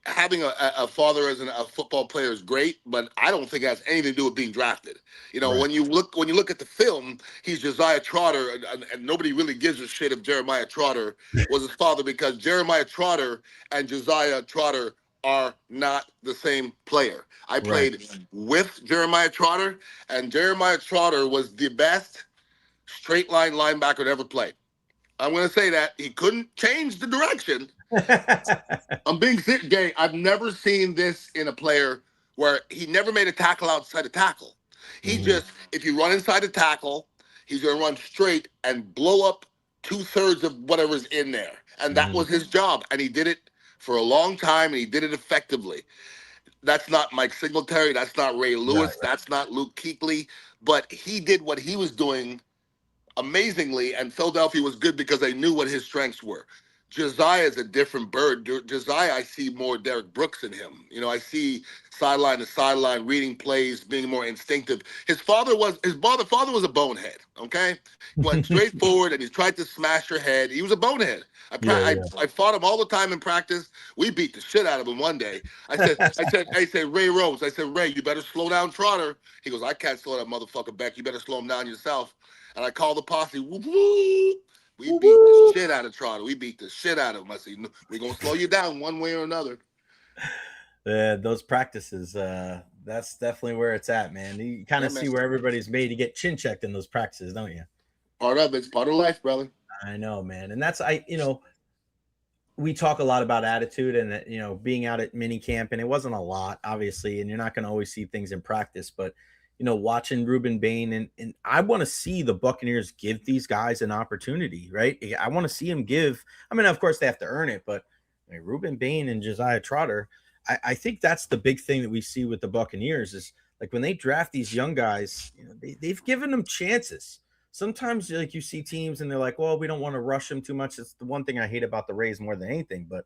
having a father as a football player is great, but I don't think it has anything to do with being drafted. When you look at the film, he's Josiah Trotter, and nobody really gives a shit if Jeremiah Trotter was his father, because Jeremiah Trotter and Josiah Trotter are not the same player. I played with Jeremiah Trotter, and Jeremiah Trotter was the best straight line linebacker that ever played. I'm going to say that. He couldn't change the direction. I'm being gay. I've never seen this in a player where he never made a tackle outside a tackle. He just, if you run inside a tackle, he's going to run straight and blow up 2/3 of whatever's in there. And that was his job. And he did it for a long time, and he did it effectively. That's not Mike Singletary. That's not Ray Lewis. That's not Luke Kuechly. But he did what he was doing amazingly, and Philadelphia was good because they knew what his strengths were. Josiah is a different bird. Josiah, I see more Derek Brooks in him. I see sideline to sideline, reading plays, being more instinctive. His father was a bonehead, okay? He went straight forward, and he tried to smash your head. He was a bonehead. I fought him all the time in practice. We beat the shit out of him one day. I said, Ray Rose, Ray, you better slow down Trotter. He goes, I can't slow that motherfucker back. You better slow him down yourself. And I called the posse. Whoop, whoop. We beat the shit out of Trotter. We beat the shit out of him. I said, we're going to slow you down one way or another. Those practices, that's definitely where it's at, man. You kind of see where everybody's made to get chin checked in those practices, don't you? Part of it's part of life, brother. I know, man. And that's, we talk a lot about attitude and, being out at mini camp, and it wasn't a lot, obviously, and you're not going to always see things in practice, but watching Ruben Bain, and I want to see the Buccaneers give these guys an opportunity, right? I want to see them give. I mean, of course, they have to earn it, but Ruben Bain and Josiah Trotter, I think that's the big thing that we see with the Buccaneers is like when they draft these young guys, they've given them chances. Sometimes, like you see teams and they're like, well, we don't want to rush them too much. It's the one thing I hate about the Rays more than anything. But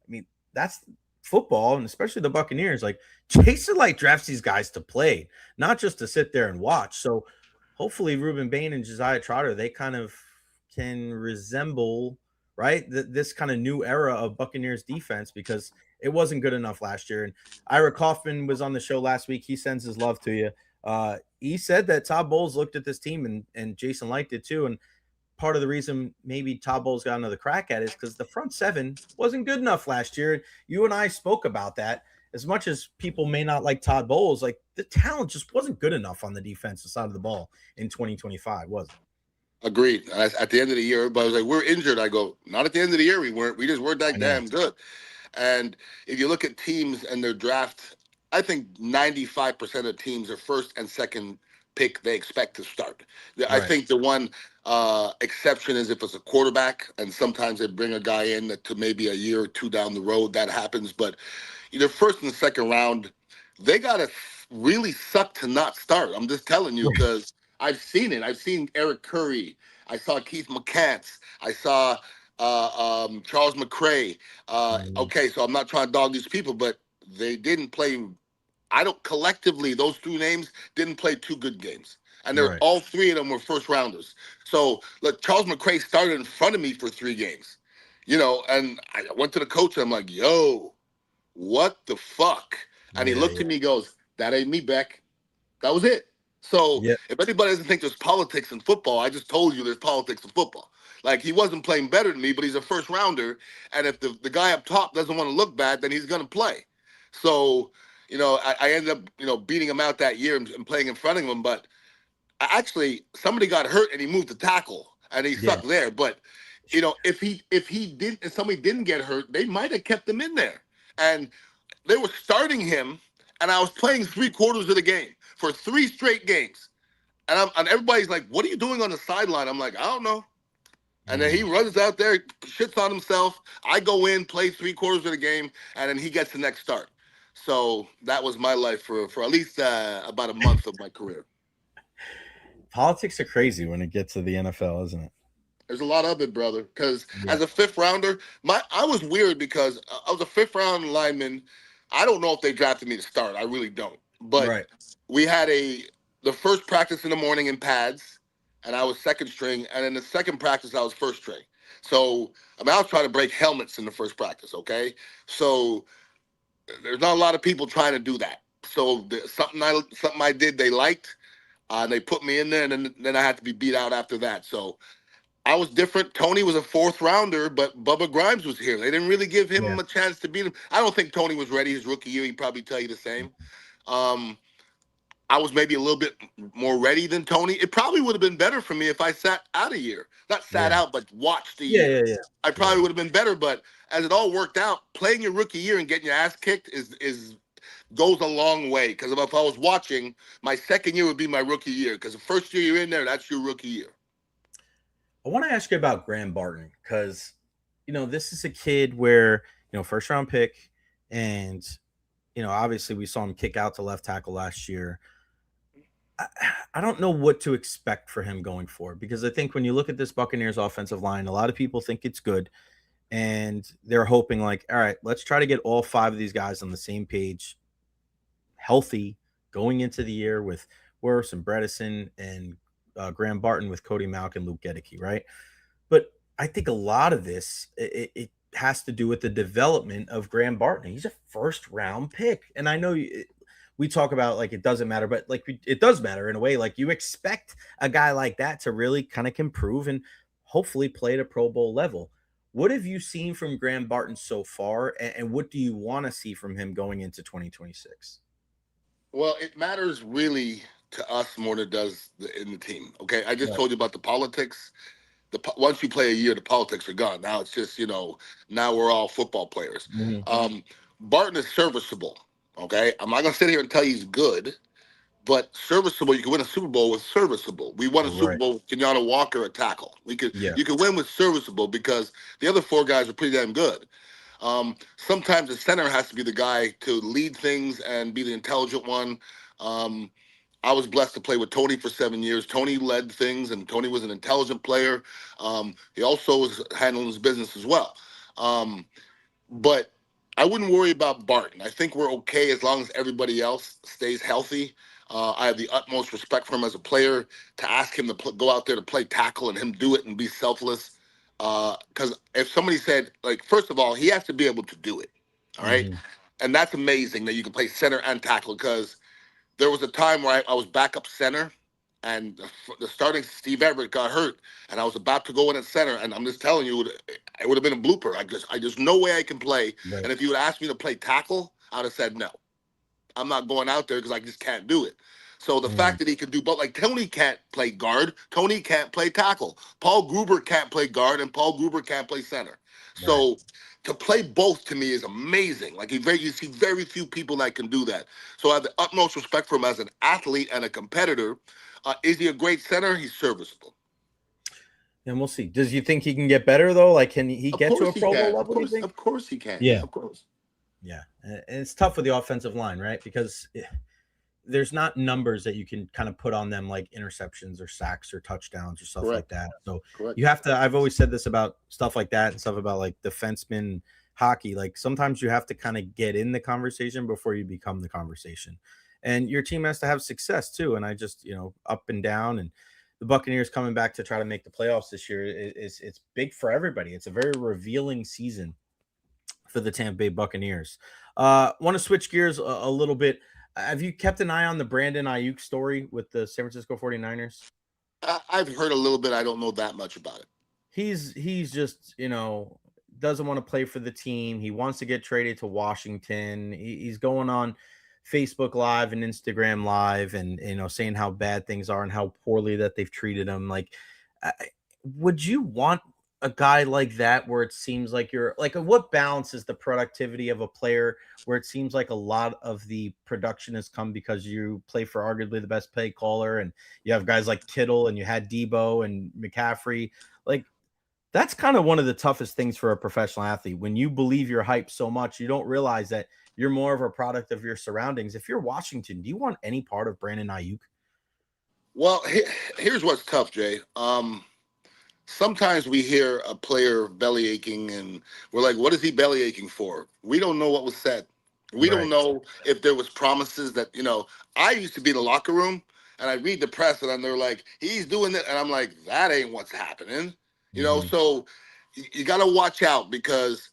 I mean, that's football, and especially the Buccaneers, like Jason Light drafts these guys to play, not just to sit there and watch. So hopefully Ruben Bain and Josiah Trotter, they kind of can resemble, right, this kind of new era of Buccaneers defense, because it wasn't good enough last year. And Ira Kaufman was on the show last week. He sends his love to you. He said that Todd Bowles looked at this team, and Jason Light did too, and part of the reason maybe Todd Bowles got another crack at it is because the front seven wasn't good enough last year. You and I spoke about that. As much as people may not like Todd Bowles, like the talent just wasn't good enough on the defensive side of the ball in 2025, was it? Agreed. At the end of the year, everybody was like, "We're injured." I go, "Not at the end of the year. We weren't. We just weren't that damn good." And if you look at teams and their draft, I think 95% of teams are first and second pick they expect to start. I Right. think the one exception is if it's a quarterback, and sometimes they bring a guy in to maybe a year or two down the road that happens. But either first and second round, they gotta really suck to not start. I'm just telling you because I've seen it. I've seen Eric Curry. I saw Keith McCants. I saw Charles McCray. Okay, so I'm not trying to dog these people, but they didn't play. I don't collectively, those two names didn't play two good games. And they're Right. all three of them were first rounders. So look, Charles McCray started in front of me for 3 games. And I went to the coach and I'm like, yo, what the fuck? And he Yeah. looked Yeah. at me, goes, that ain't me, Beck. That was it. So Yeah. if anybody doesn't think there's politics in football, I just told you there's politics in football. Like he wasn't playing better than me, but he's a first rounder. And if the guy up top doesn't want to look bad, then he's gonna play. So, I ended up, beating him out that year and playing in front of him. But actually somebody got hurt and he moved to tackle and he Yeah. stuck there. But if somebody didn't get hurt, they might have kept him in there. And they were starting him, and I was playing 3/4 of the game for 3 straight games. And everybody's like, "What are you doing on the sideline?" I'm like, "I don't know." And then he runs out there, shits on himself. I go in, play 3/4 of the game, and then he gets the next start. So that was my life for at least about a month of my career. Politics are crazy when it gets to the NFL, isn't it? There's a lot of it, brother. Because Yeah. as a fifth rounder, I was weird because I was a fifth round lineman. I don't know if they drafted me to start. I really don't. But Right. we had the first practice in the morning in pads, and I was second string. And in the second practice, I was first string. So I was trying to break helmets in the first practice. Okay, so there's not a lot of people trying to do that. So something I did they liked, and they put me in there, and then I had to be beat out after that. So I was different. Tony was a fourth rounder, but Bubba Grimes was here. They didn't really give Yeah. him a chance to beat him. I don't think Tony was ready his rookie year. He'd probably tell you the same. I was maybe a little bit more ready than Tony. It probably would have been better for me if I sat out a year. Not sat Yeah. out, but watched a Yeah. year. Yeah. I probably would have been better, but as it all worked out, playing your rookie year and getting your ass kicked is goes a long way. Because if I was watching, my second year would be my rookie year. Because the first year you're in there, that's your rookie year. I want to ask you about Graham Barton because, this is a kid where, first round pick. And, obviously we saw him kick out to left tackle last year. I don't know what to expect for him going forward because I think when you look at this Buccaneers offensive line, a lot of people think it's good. And they're hoping, like, all right, let's try to get all 5 of these guys on the same page, healthy, going into the year with Wirfs and Bredesen and Graham Barton with Cody Mauch and Luke Gedeke, right? But I think a lot of this it has to do with the development of Graham Barton. He's a first round pick, and I know we talk about like it doesn't matter, but like it does matter in a way. Like you expect a guy like that to really kind of improve and hopefully play at a Pro Bowl level. What have you seen from Graham Barton so far, and what do you want to see from him going into 2026? Well, it matters really to us more than it does in the team. Okay, I just Right. told you about the politics. Once you play a year, the politics are gone. Now it's just now we're all football players. Mhm. Barton is serviceable. Okay, I'm not gonna sit here and tell you he's good, but serviceable. You can win a Super Bowl with serviceable. We won a Super Right. Bowl with Kenyatta Walker at tackle. Yeah. You can win with serviceable because the other 4 guys are pretty damn good. Sometimes the center has to be the guy to lead things and be the intelligent one. Um, I was blessed to play with Tony for 7 years. Tony led things, and Tony was an intelligent player. He also was handling his business as well. But I wouldn't worry about Barton. I think we're okay as long as everybody else stays healthy. I have the utmost respect for him as a player. To ask him to go out there to play tackle and him do it and be selfless. Because if somebody said, like, first of all, he has to be able to do it. All right. Hmm. And that's amazing that you can play center and tackle because there was a time where I was backup center and the starting Steve Everett got hurt, and I was about to go in at center, and I'm just telling you, it would have been a blooper. There's no way I can play. Right. And if you would ask me to play tackle, I'd have said no. I'm not going out there because I just can't do it. So the fact that he can do both, like Tony can't play guard, Tony can't play tackle, Paul Gruber can't play guard, and Paul Gruber can't play center. Right. So to play both to me is amazing. Like you see very few people that can do that. So I have the utmost respect for him as an athlete and a competitor. Is he a great center? He's serviceable. And we'll see. Does you think he can get better though? Like, can he get to a Pro Bowl level? Of course he can. Yeah, of course. Yeah, and it's tough with the offensive line, right? Because there's not numbers that you can kind of put on them like interceptions or sacks or touchdowns or stuff like that. So you have to. I've always said this about stuff like that and stuff about like defenseman hockey. Like sometimes you have to kind of get in the conversation before you become the conversation, and your team has to have success too. And I just up and down and. The Buccaneers coming back to try to make the playoffs this year it's big for everybody. It's a very revealing season for the Tampa Bay Buccaneers. Want to switch gears a little bit. Have you kept an eye on the Brandon Ayuk story with the San Francisco 49ers? I've heard a little bit. I don't know that much about it. He's just, doesn't want to play for the team. He wants to get traded to Washington. He's going on Facebook Live and Instagram Live and, saying how bad things are and how poorly that they've treated him. Like, would you want a guy like that where it seems like you're like, what balances the productivity of a player where it seems like a lot of the production has come because you play for arguably the best play caller and you have guys like Kittle and you had Debo and McCaffrey? Like, that's kind of one of the toughest things for a professional athlete. When you believe your hype so much, you don't realize that you're more of a product of your surroundings. If you're Washington, do you want any part of Brandon Ayuk? Well, here's what's tough, Jay. Sometimes we hear a player belly aching and we're like, what is he belly aching for? We don't know what was said. We don't know if there was promises that, I used to be in the locker room and I read the press and they're like, he's doing it. And I'm like, that ain't what's happening. So you got to watch out because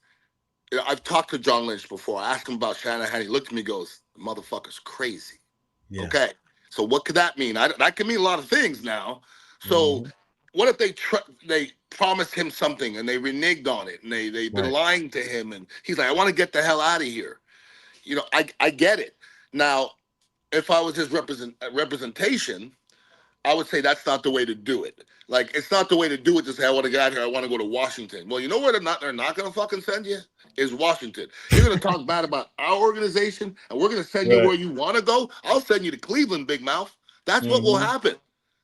I've talked to John Lynch before. I asked him about Shanahan. He looked at me and goes, the motherfucker's crazy. Yeah. Okay. So what could that mean? That can mean a lot of things now. So what if they promised him something and they reneged on it and they've been lying to him and he's like, I want to get the hell out of here. I get it. Now, if I was his representation, I would say that's not the way to do it. Like, it's not the way to do it to say, I want to get out here. I want to go to Washington. Well, you know where they're not going to fucking send you? Is Washington. You're going to talk bad about our organization, and we're going to send you where you want to go? I'll send you to Cleveland, big mouth. That's what will happen.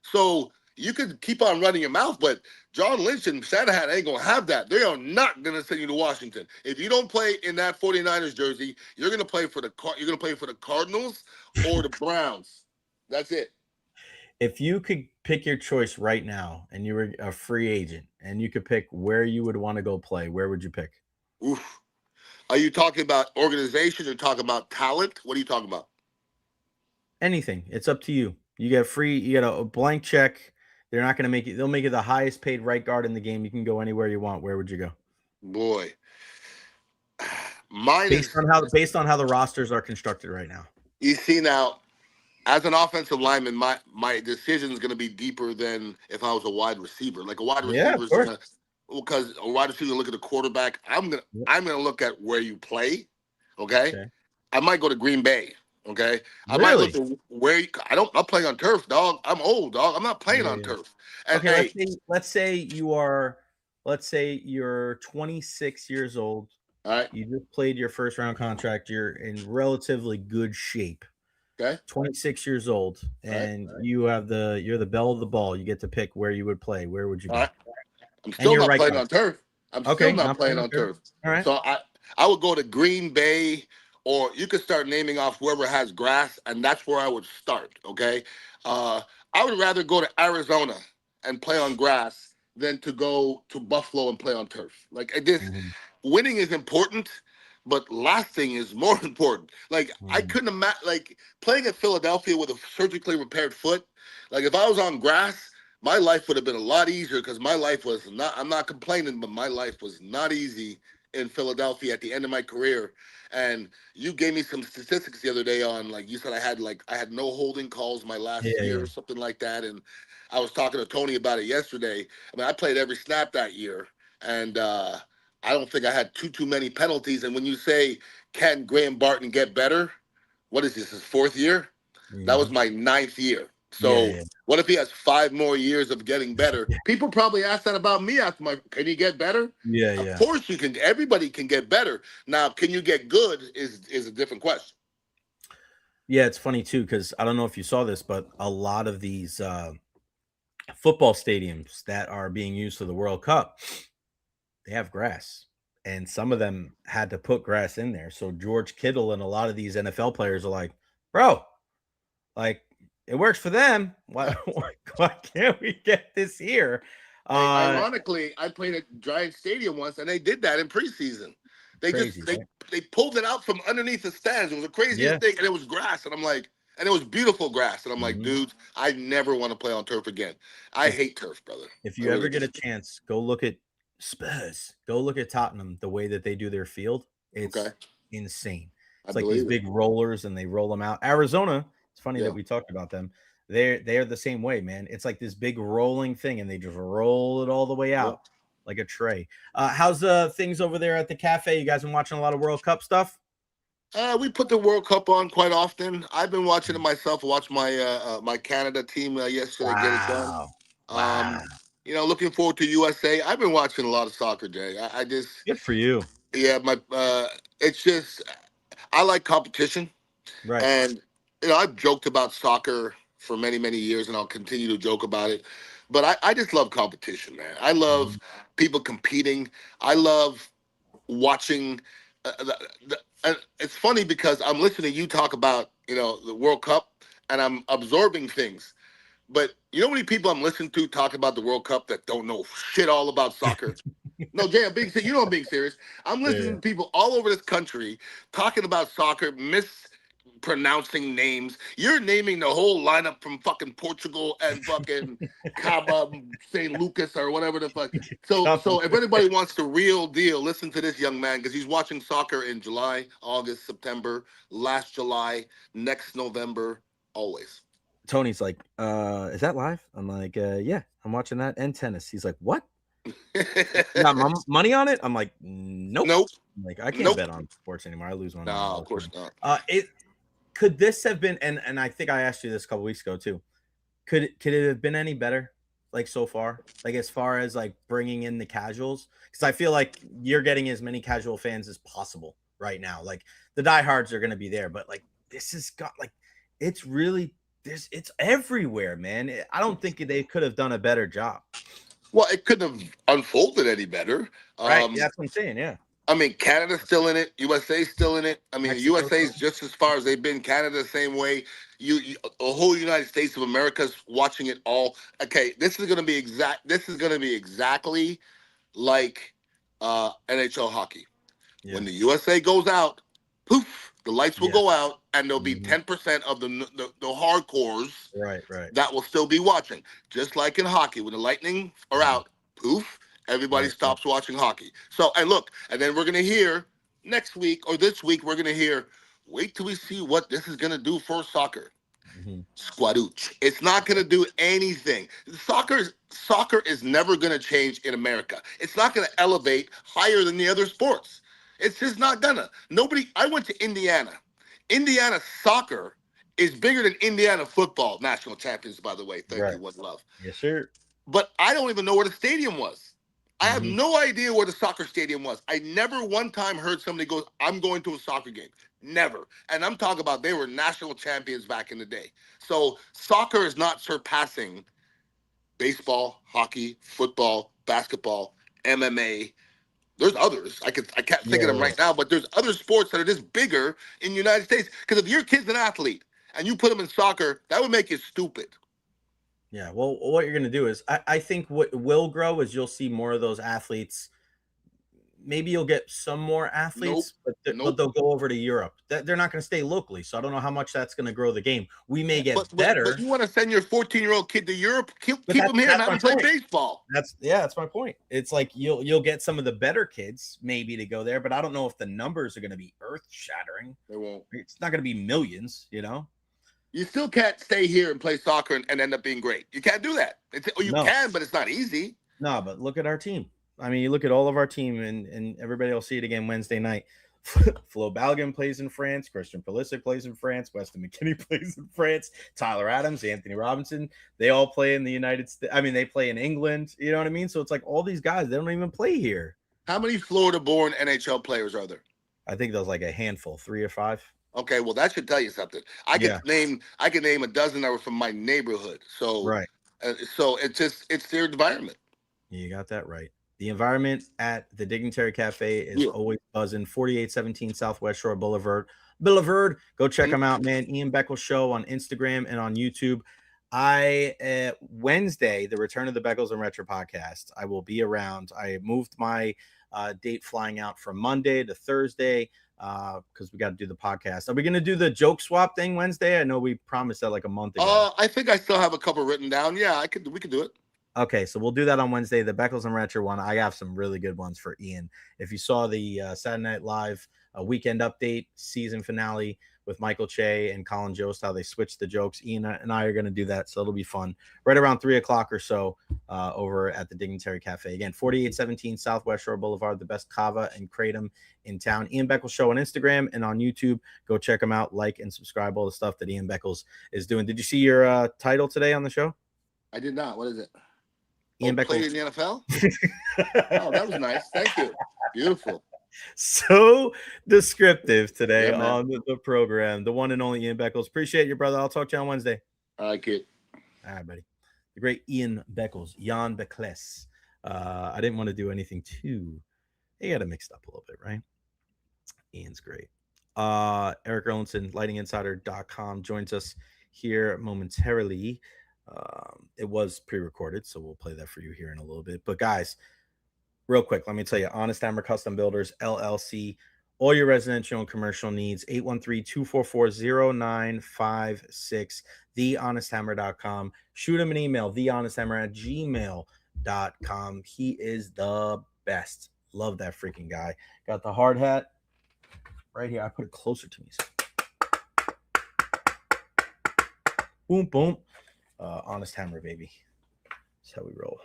So you could keep on running your mouth, but John Lynch and Shanahan ain't going to have that. They are not going to send you to Washington. If you don't play in that 49ers jersey, you're going to play for the Cardinals or the Browns. That's it. If you could pick your choice right now and you were a free agent and you could pick where you would want to go play, where would you pick? Oof. Are you talking about organization or talking about talent? What are you talking about? Anything. It's up to you. You get a blank check. They're not going to make it. They'll make it the highest paid right guard in the game. You can go anywhere you want. Where would you go? Boy. Based on how the rosters are constructed right now. You see now, as an offensive lineman, my decision is going to be deeper than if I was a wide receiver. Like a wide receiver, because a wide receiver look at the quarterback. I'm gonna look at where you play. Okay, I might go to Green Bay. Okay, I might look at where I'm playing on turf, dog. I'm old, dog. I'm not playing on turf. And, okay, let's say you're 26 years old. All right, you just played your first round contract. You're in relatively good shape. Okay. 26 years old, and you're the belle of the ball. You get to pick where you would play. Where would you go? Right. I'm still not playing on turf. I'm still not playing on turf. All right. So I would go to Green Bay, or you could start naming off whoever has grass, and that's where I would start. Okay. I would rather go to Arizona and play on grass than to go to Buffalo and play on turf. Like this, winning is important. But lasting is more important. Like, I couldn't imagine, like, playing at Philadelphia with a surgically repaired foot. Like, if I was on grass, my life would have been a lot easier because my life was not, I'm not complaining, but my life was not easy in Philadelphia at the end of my career. And you gave me some statistics the other day on, like, you said I had no holding calls my last Yeah, year yeah, or something like that. And I was talking to Tony about it yesterday. I mean, I played every snap that year, and I don't think I had too many penalties. And when you say, can Graham Barton get better? What is this, his fourth year? That was mhm. my ninth year. Yeah, So yeah, what if he has 5 more years of getting better? People probably ask that about me after my. Can he get better? yeah, Of yeah. course you can. Everybody can get better. Now, can you get good? Is a different question. Yeah, it's funny too because I don't know if you saw this, but a lot of these football stadiums that are being used for the World Cup, they have grass, and some of them had to put grass in there. So George Kittle and a lot of these NFL players are like, "Bro, like it works for them. Why why can't we get this here?" Hey, Uh, ironically, I played at Giant Stadium once, and they did that in preseason. They crazy, just right? they pulled it out from underneath the stands. It was the craziest Yeah. thing, and it was grass. And I'm like, and it was beautiful grass. And I'm like, Mhm. dude, I never want to play on turf again. I If hate turf, brother. if I you really ever do. get a chance, go look at Spurs. Go look at Tottenham, the way that they do their field. Okay, It's insane. I It's like these believe it. big rollers and they roll them out. Arizona, it's funny that Yeah. we talked about them. They're the same way, man. It's like this big rolling thing and they just roll it all the way Yep. out like a tray. How's things over there at the cafe? You guys been watching a lot of World Cup stuff? We put the World Cup on quite often. I've been watching it myself. Watched my my Canada team yesterday get it done. Wow. Wow. Um, looking forward to USA. I've been watching a lot of soccer, Jay. I just, Good for you. yeah, my it's just I like competition, Right. and I've joked about soccer for many years, and I'll continue to joke about it. But I just love competition, man. I love Mhm. people competing. I love watching. And it's funny because I'm listening to you talk about the World Cup, and I'm absorbing things. But you know how many people I'm listening to talk about the World Cup that don't know shit all about soccer? No, Jay, I'm being serious. I'm being serious. I'm Yeah, listening yeah. to people all over this country talking about soccer, mispronouncing names. You're naming the whole lineup from fucking Portugal and fucking Cabo St. Lucas or whatever the fuck. So if anybody wants the real deal, listen to this young man because he's watching soccer in July, August, September, last July, next November, always. Tony's like, is that live? I'm like, yeah, I'm watching that and tennis. He's like, what? You got money on it? I'm like, nope. Nope. I'm like, I can't Nope. bet on sports anymore. I lose money No, on it of all the course time. not. It could this have been, and I think I asked you this a couple weeks ago too. Could it have been any better, like so far, like as far as like bringing in the casuals? Because I feel like you're getting as many casual fans as possible right now. Like the diehards are going to be there, but like this has got like it's really it's everywhere, man. I don't think they could have done a better job. Well, it couldn't have unfolded any better. Right. Um, Yeah, that's what I'm saying. Yeah. I mean, Canada's still in it. USA's still in it. I mean, the Mexico. USA's just as far as they've been. Canada, the same way. The whole United States of America's watching it all. Okay, this is going to be exact. This is going to be exactly like NHL hockey. Yeah. When the USA goes out, poof, the lights will Yeah. go out, and there'll be Mhm. 10% of the hardcores Right. Right. that will still be watching. Just like in hockey, when the Lightning are Mhm. out, poof, everybody Right. Right. stops watching hockey. So, and look, and then we're going to hear next week or this week, we're going to hear, wait till we see what this is going to do for soccer. Mhm. Squadooch. It's not going to do anything. Soccer is never going to change in America. It's not going to elevate higher than the other sports. It's just not gonna. Nobody. I went to Indiana. Indiana soccer is bigger than Indiana football. National champions, by the way. Thank Right. you. One love. Yes, sir. But I don't even know where the stadium was. I have Mhm. no idea where the soccer stadium was. I never one time heard somebody go, I'm going to a soccer game. Never. And I'm talking about they were national champions back in the day. So soccer is not surpassing baseball, hockey, football, basketball, MMA. There's others. I can't think of Yeah. them Yeah. right now, but there's other sports that are just bigger in the United States. Because if your kid's an athlete and you put him in soccer, that would make you stupid. Yeah. Well, what you're going to do is, I think what will grow is you'll see more of those athletes maybe you'll get some more athletes, but they'll go over to Europe. They're not going to stay locally, so I don't know how much that's going to grow the game. We may get better. But you want to send your 14-year-old kid to Europe? Keep him here and have him play baseball. That's my point. It's like you'll get some of the better kids maybe to go there, but I don't know if the numbers are going to be earth-shattering. They won't. It's not going to be millions, you know? You still can't stay here and play soccer and end up being great. You can't do that. You can, but it's not easy. No, but look at our team. I mean, you look at all of our team, and everybody will see it again Wednesday night. Flo Balogun plays in France. Christian Pulisic plays in France. Weston McKennie plays in France. Tyler Adams, Anthony Robinson, they all play in the United States. I mean, they play in England. You know what I mean? So it's like all these guys, they don't even play here. How many Florida-born NHL players are there? I think there's like a handful, 3 or 5. Okay, well, that should tell you something. I can name a dozen that were from my neighborhood. So right. So it's their environment. You got that right. The environment at the Dignitary Cafe is always buzzing. 4817 Southwest Shore Boulevard. Go check them out, man. Ian Beckles Show on Instagram and on YouTube. Wednesday, the return of the Beckles and Recher podcast. I will be around. I moved my date flying out from Monday to Thursday because we got to do the podcast. Are we going to do the joke swap thing Wednesday? I know we promised that like a month ago. I think I still have a couple written down. Yeah, we could do it. Okay, so we'll do that on Wednesday. The Beckles and Recher one. I have some really good ones for Ian. If you saw the Saturday Night Live weekend update season finale with Michael Che and Colin Jost, how they switched the jokes, Ian and I are going to do that, so it'll be fun. Right around 3 o'clock or so over at the Dignitary Cafe. Again, 4817 Southwest Shore Boulevard, the best kava and kratom in town. Ian Beckles Show on Instagram and on YouTube. Go check them out, like and subscribe, all the stuff that Ian Beckles is doing. Did you see your title today on the show? I did not. What is it? Ian Beckles played in the NFL? Oh, that was nice. Thank you. Beautiful. So descriptive today on the program. The one and only Ian Beckles. Appreciate you, brother. I'll talk to you on Wednesday. All right, kid. All right, buddy. The great Ian Beckles, Ian Beckles. I didn't want to do anything too. You got it mixed up a little bit, right? Ian's great. Erik Erlendsson, lightinginsider.com, joins us here momentarily. It was pre-recorded, so we'll play that for you here in a little bit. But guys, real quick, let me tell you, Honest Hammer Custom Builders, LLC, all your residential and commercial needs, 813-244-0956, thehonesthammer.com. Shoot him an email, thehonesthammer@gmail.com. He is the best. Love that freaking guy. Got the hard hat right here. I put it closer to me. Boom, boom. Honest Hammer, baby. That's how we roll.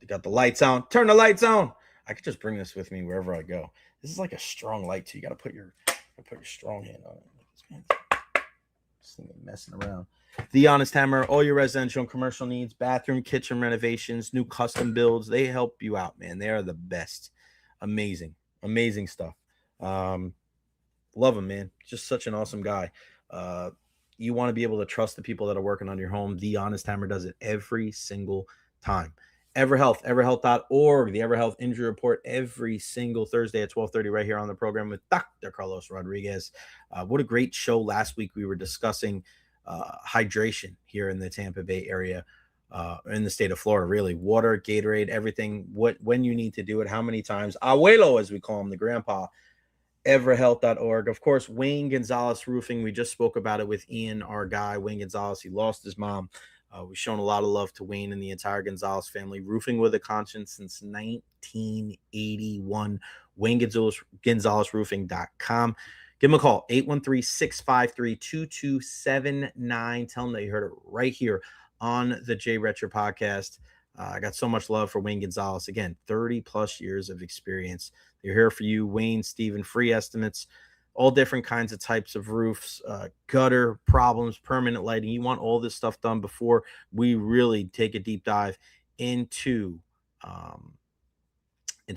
They got the lights on. Turn the lights on. I could just bring this with me wherever I go. This is like a strong light too. You got to put your strong hand on it. This thing is messing around. The Honest Hammer, all your residential and commercial needs, bathroom, kitchen renovations, new custom builds. They help you out, man. They are the best. Amazing stuff. Love him, man. Just such an awesome guy. You want to be able to trust the people that are working on your home. The Honest Hammer does it every single time. EverHealth, everhealth.org, the EverHealth Injury Report every single Thursday at 12:30 right here on the program with Dr. Carlos Rodriguez. What a great show last week. We were discussing hydration here in the Tampa Bay area, in the state of Florida, really. Water, Gatorade, everything, when you need to do it, how many times. Abuelo, as we call him, the grandpa. everhealth.org. Of course, Wayne Gonzalez Roofing. We just spoke about it with Ian, our guy, Wayne Gonzalez. He lost his mom. We've shown a lot of love to Wayne and the entire Gonzalez family. Roofing with a conscience since 1981. WayneGonzalezRoofing.com. Give him a call, 813-653-2279. Tell him that you heard it right here on the Jay Recher podcast. I got so much love for Wayne Gonzalez. Again, 30-plus years of experience. They're here for you, Wayne, Steven, free estimates, all different kinds of types of roofs, gutter problems, permanent lighting. You want all this stuff done before we really take a deep dive into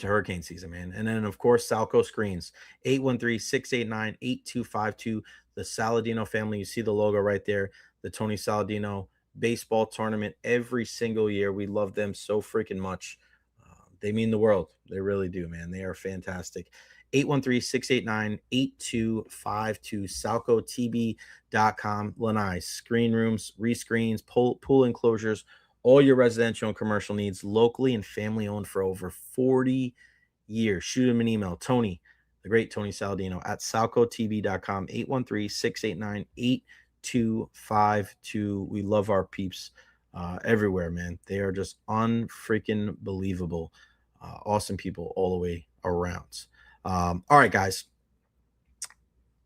hurricane season, man. And then, of course, Salco Screens, 813-689-8252. The Saladino family, you see the logo right there, the Tony Saladino baseball tournament every single year. We love them so freaking much. They mean the world. They really do, man. They are fantastic. 813-689-8252, salcotb.com. Lanai, screen rooms, rescreens, pool enclosures, all your residential and commercial needs, locally and family owned for over 40 years. Shoot him an email, Tony, the great Tony Saladino, at salcotv.com, 813-689-8252. We love our peeps everywhere, man. They are just unfreaking believable. Awesome people all the way around. All right, guys.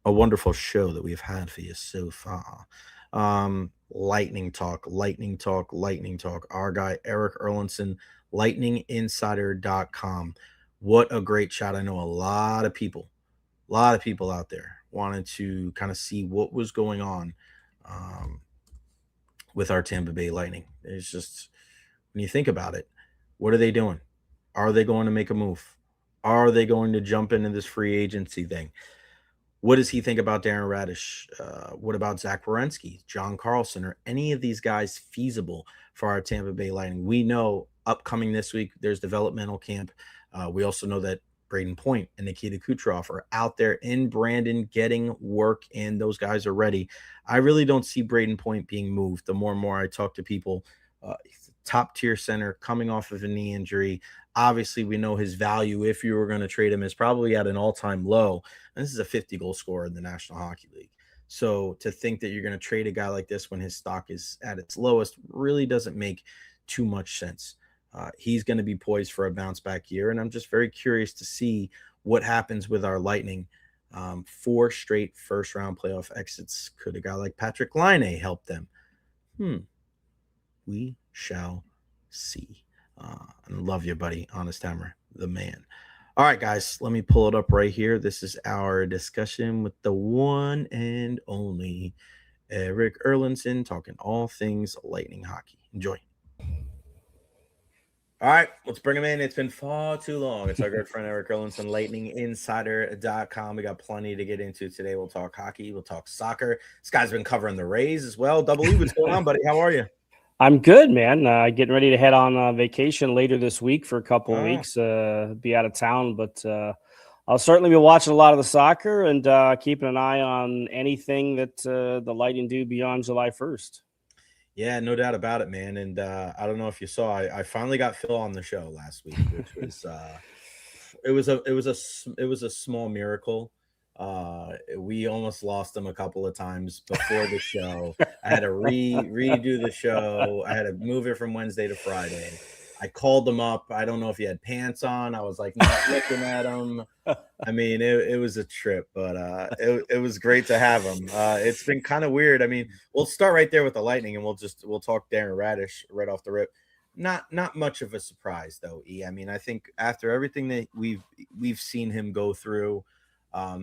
A wonderful show that we've had for you so far. Lightning talk. Our guy, Erik Erlendsson, lightninginsider.com. What a great shot. I know a lot of people out there wanted to kind of see what was going on with our Tampa Bay Lightning. It's just, when you think about it, what are they doing? Are they going to make a move? Are they going to jump into this free agency thing? What does he think about Darren Radish? What about Zach Werenski, John Carlson? Are any of these guys feasible for our Tampa Bay Lightning? We know upcoming this week, there's developmental camp. We also know that Braden Point and Nikita Kucherov are out there in Brandon getting work, and those guys are ready. I really don't see Braden Point being moved. The more and more I talk to people, he's a top-tier center coming off of a knee injury. Obviously, we know his value, if you were going to trade him, is probably at an all-time low. And this is a 50-goal scorer in the National Hockey League. So to think that you're going to trade a guy like this when his stock is at its lowest really doesn't make too much sense. He's going to be poised for a bounce-back year, and I'm just very curious to see what happens with our Lightning. 4 straight first-round playoff exits. Could a guy like Patrick Laine help them? We shall see. And love you, buddy. Honest Hammer, the man. All right, guys, let me pull it up right here. This is our discussion with the one and only Erik Erlendsson, talking all things Lightning hockey. Enjoy. All right, let's bring him in. It's been far too long. It's our good friend Erik Erlendsson, lightninginsider.com. We got plenty to get into today. We'll talk hockey. We'll talk soccer. This guy's been covering the Rays as well. Double E, what's going on, buddy? How are you? I'm good, man. Getting ready to head on vacation later this week for a couple of weeks, be out of town. But I'll certainly be watching a lot of the soccer and keeping an eye on anything that the Lightning do beyond July 1st. Yeah, no doubt about it, man. And I don't know if you saw, I finally got Phil on the show last week, which was it was a small miracle. We almost lost him a couple of times before the show. I had to redo the show. I had to move it from Wednesday to Friday. I called him up. I don't know if he had pants on. I was like not looking at him. I mean, it was a trip, but it was great to have him. It's been kind of weird. I mean, we'll start right there with the Lightning, and we'll talk Darren Radish right off the rip. Not much of a surprise though, E. I mean, I think after everything that we've seen him go through,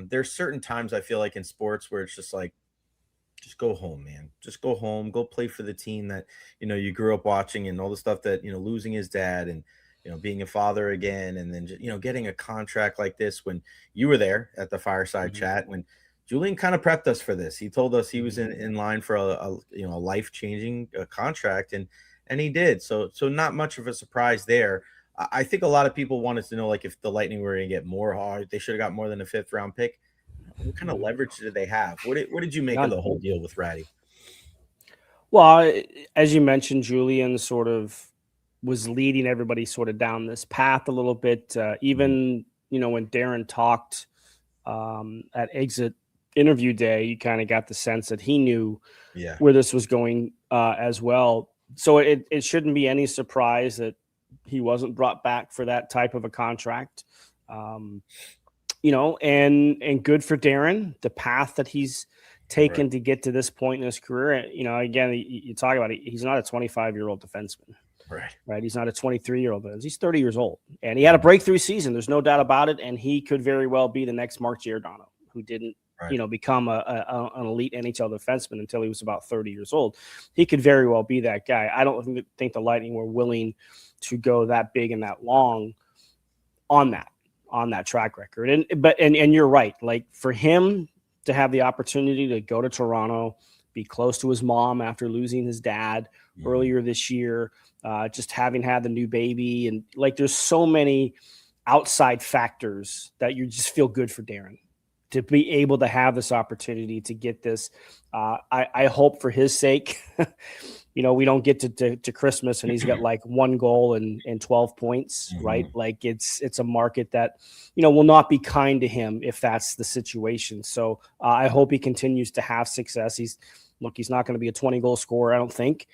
there's certain times I feel like in sports where it's just like, just go home, man. Just go home, go play for the team that, you grew up watching, and all the stuff that, losing his dad and, being a father again. And then, getting a contract like this when you were there at the fireside chat, when Julian kind of prepped us for this. He told us he was in line for a life-changing contract, and he did. So not much of a surprise there. I think a lot of people wanted to know, like, if the Lightning were going to get more, they should have got more than a 5th round pick. What kind of leverage did they have? What did you make of the whole deal with Ratty? Well, as you mentioned, Julian sort of was leading everybody sort of down this path a little bit. Even, when Darren talked at exit interview day, you kind of got the sense that he knew where this was going as well. So it shouldn't be any surprise that he wasn't brought back for that type of a contract. And good for Darren, the path that he's taken to get to this point in his career. Again, you talk about it, he's not a 25-year-old defenseman, right? He's not a 23-year-old defenseman. He's 30 years old, and he had a breakthrough season. There's no doubt about it. And he could very well be the next Mark Giordano, who didn't, become an elite NHL defenseman until he was about 30 years old. He could very well be that guy. I don't think the Lightning were willing to go that big and that long on that track record. And you're right. Like, for him to have the opportunity to go to Toronto, be close to his mom after losing his dad earlier this year, just having had the new baby, and like, there's so many outside factors that you just feel good for Darren to be able to have this opportunity to get this. I hope for his sake, we don't get to Christmas and he's got like 1 goal and 12 points, right? Like it's a market that, will not be kind to him if that's the situation. So I hope he continues to have success. He's not going to be a 20-goal scorer, I don't think.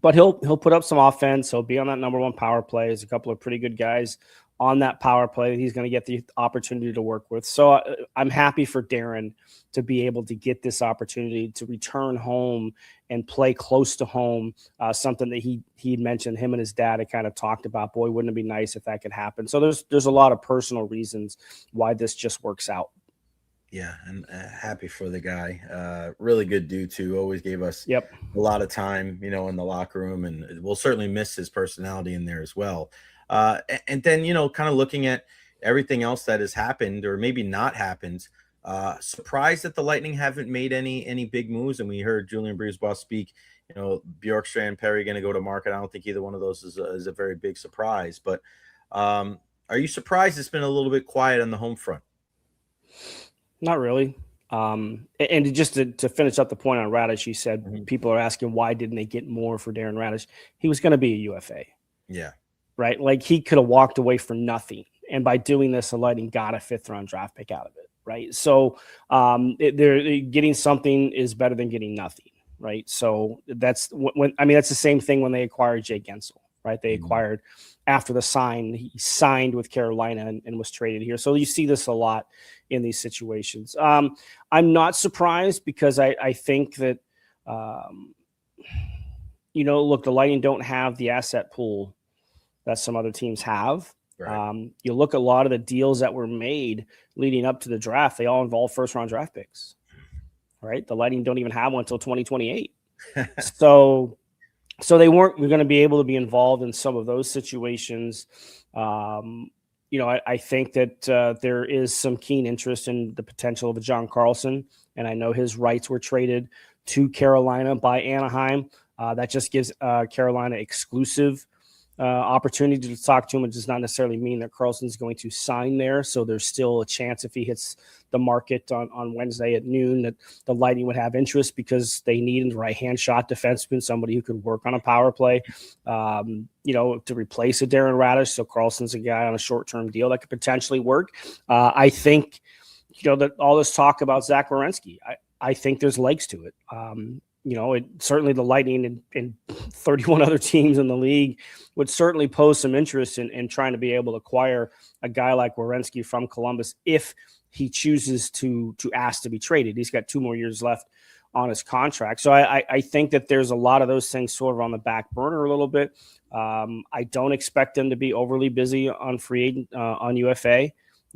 But he'll put up some offense. He'll be on that number 1 power play. There's a couple of pretty good guys on that power play that he's going to get the opportunity to work with. So I'm happy for Darren to be able to get this opportunity to return home and play close to home, something that he mentioned him and his dad had kind of talked about. Boy, wouldn't it be nice if that could happen? So there's a lot of personal reasons why this just works out. Yeah, and happy for the guy. Really good dude too. Always gave us a lot of time, in the locker room, and we'll certainly miss his personality in there as well. And then, kind of looking at everything else that has happened or maybe not happened, surprised that the Lightning haven't made any big moves. And we heard Julian Brisebois speak, Bjorkstrand, Perry going to go to market. I don't think either one of those is a very big surprise. But are you surprised it's been a little bit quiet on the home front? Not really. And just to finish up the point on Radish, you said people are asking why didn't they get more for Darren Radish? He was going to be a UFA. Yeah. Right. Like he could have walked away for nothing. And by doing this, the Lightning got a 5th-round draft pick out of it. Right. So they're getting something is better than getting nothing. Right. So that's that's the same thing when they acquired Jake Gensel. Right. They acquired after the sign. He signed with Carolina and was traded here. So you see this a lot in these situations. I'm not surprised because I think that, look, the Lightning don't have the asset pool that some other teams have. Right. You look at a lot of the deals that were made leading up to the draft, they all involve 1st-round draft picks. Right. The Lightning don't even have one until 2028. So they weren't going to be able to be involved in some of those situations. I think that there is some keen interest in the potential of a John Carlson, and I know his rights were traded to Carolina by Anaheim. That just gives Carolina exclusive opportunity to talk to him. It does not necessarily mean that Carlson's going to sign there. So there's still a chance if he hits the market on Wednesday at noon that the Lightning would have interest because they need a right-hand shot defenseman, somebody who could work on a power play, to replace a Darren Radish. So Carlson's a guy on a short-term deal that could potentially work. I think, that all this talk about Zach Werenski, I think there's legs to it. Certainly the Lightning and 31 other teams in the league would certainly pose some interest in trying to be able to acquire a guy like Werenski from Columbus if he chooses to ask to be traded. He's got 2 more years left on his contract. So I think that there's a lot of those things sort of on the back burner a little bit. I don't expect them to be overly busy on free agent, on UFA.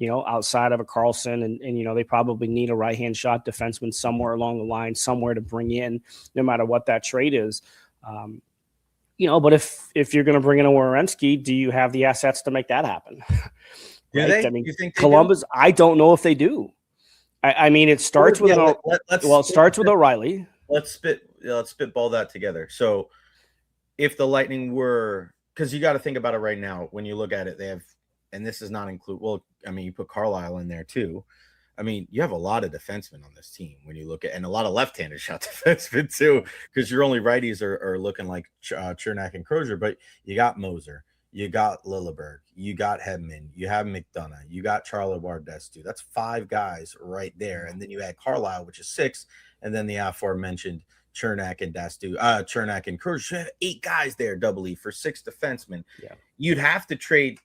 Outside of a Carlson and they probably need a right-hand shot defenseman somewhere along the line, somewhere to bring in, no matter what that trade is. But if you're going to bring in a Werenski, do you have the assets to make that happen? Right? You think Columbus, I don't know if they do. It starts with it starts with O'Reilly. Let's spitball that together. So if the Lightning were, because you got to think about it right now, when you look at it, they have, and this is not include, you put Carlisle in there too. You have a lot of defensemen on this team when you look at, and a lot of left-handed shot defensemen too, because your only righties are looking like Chernak and Crozier, but you got Moser, you got Lilleberg, you got Hedman, you have McDonough, you got Charlie Bardestu. That's 5 guys right there. And then you add Carlisle, which is 6, and then the aforementioned Chernak and Dastu, Chernak and Crozier. You have 8 guys there, double E, for 6 defensemen. Yeah. You'd have to trade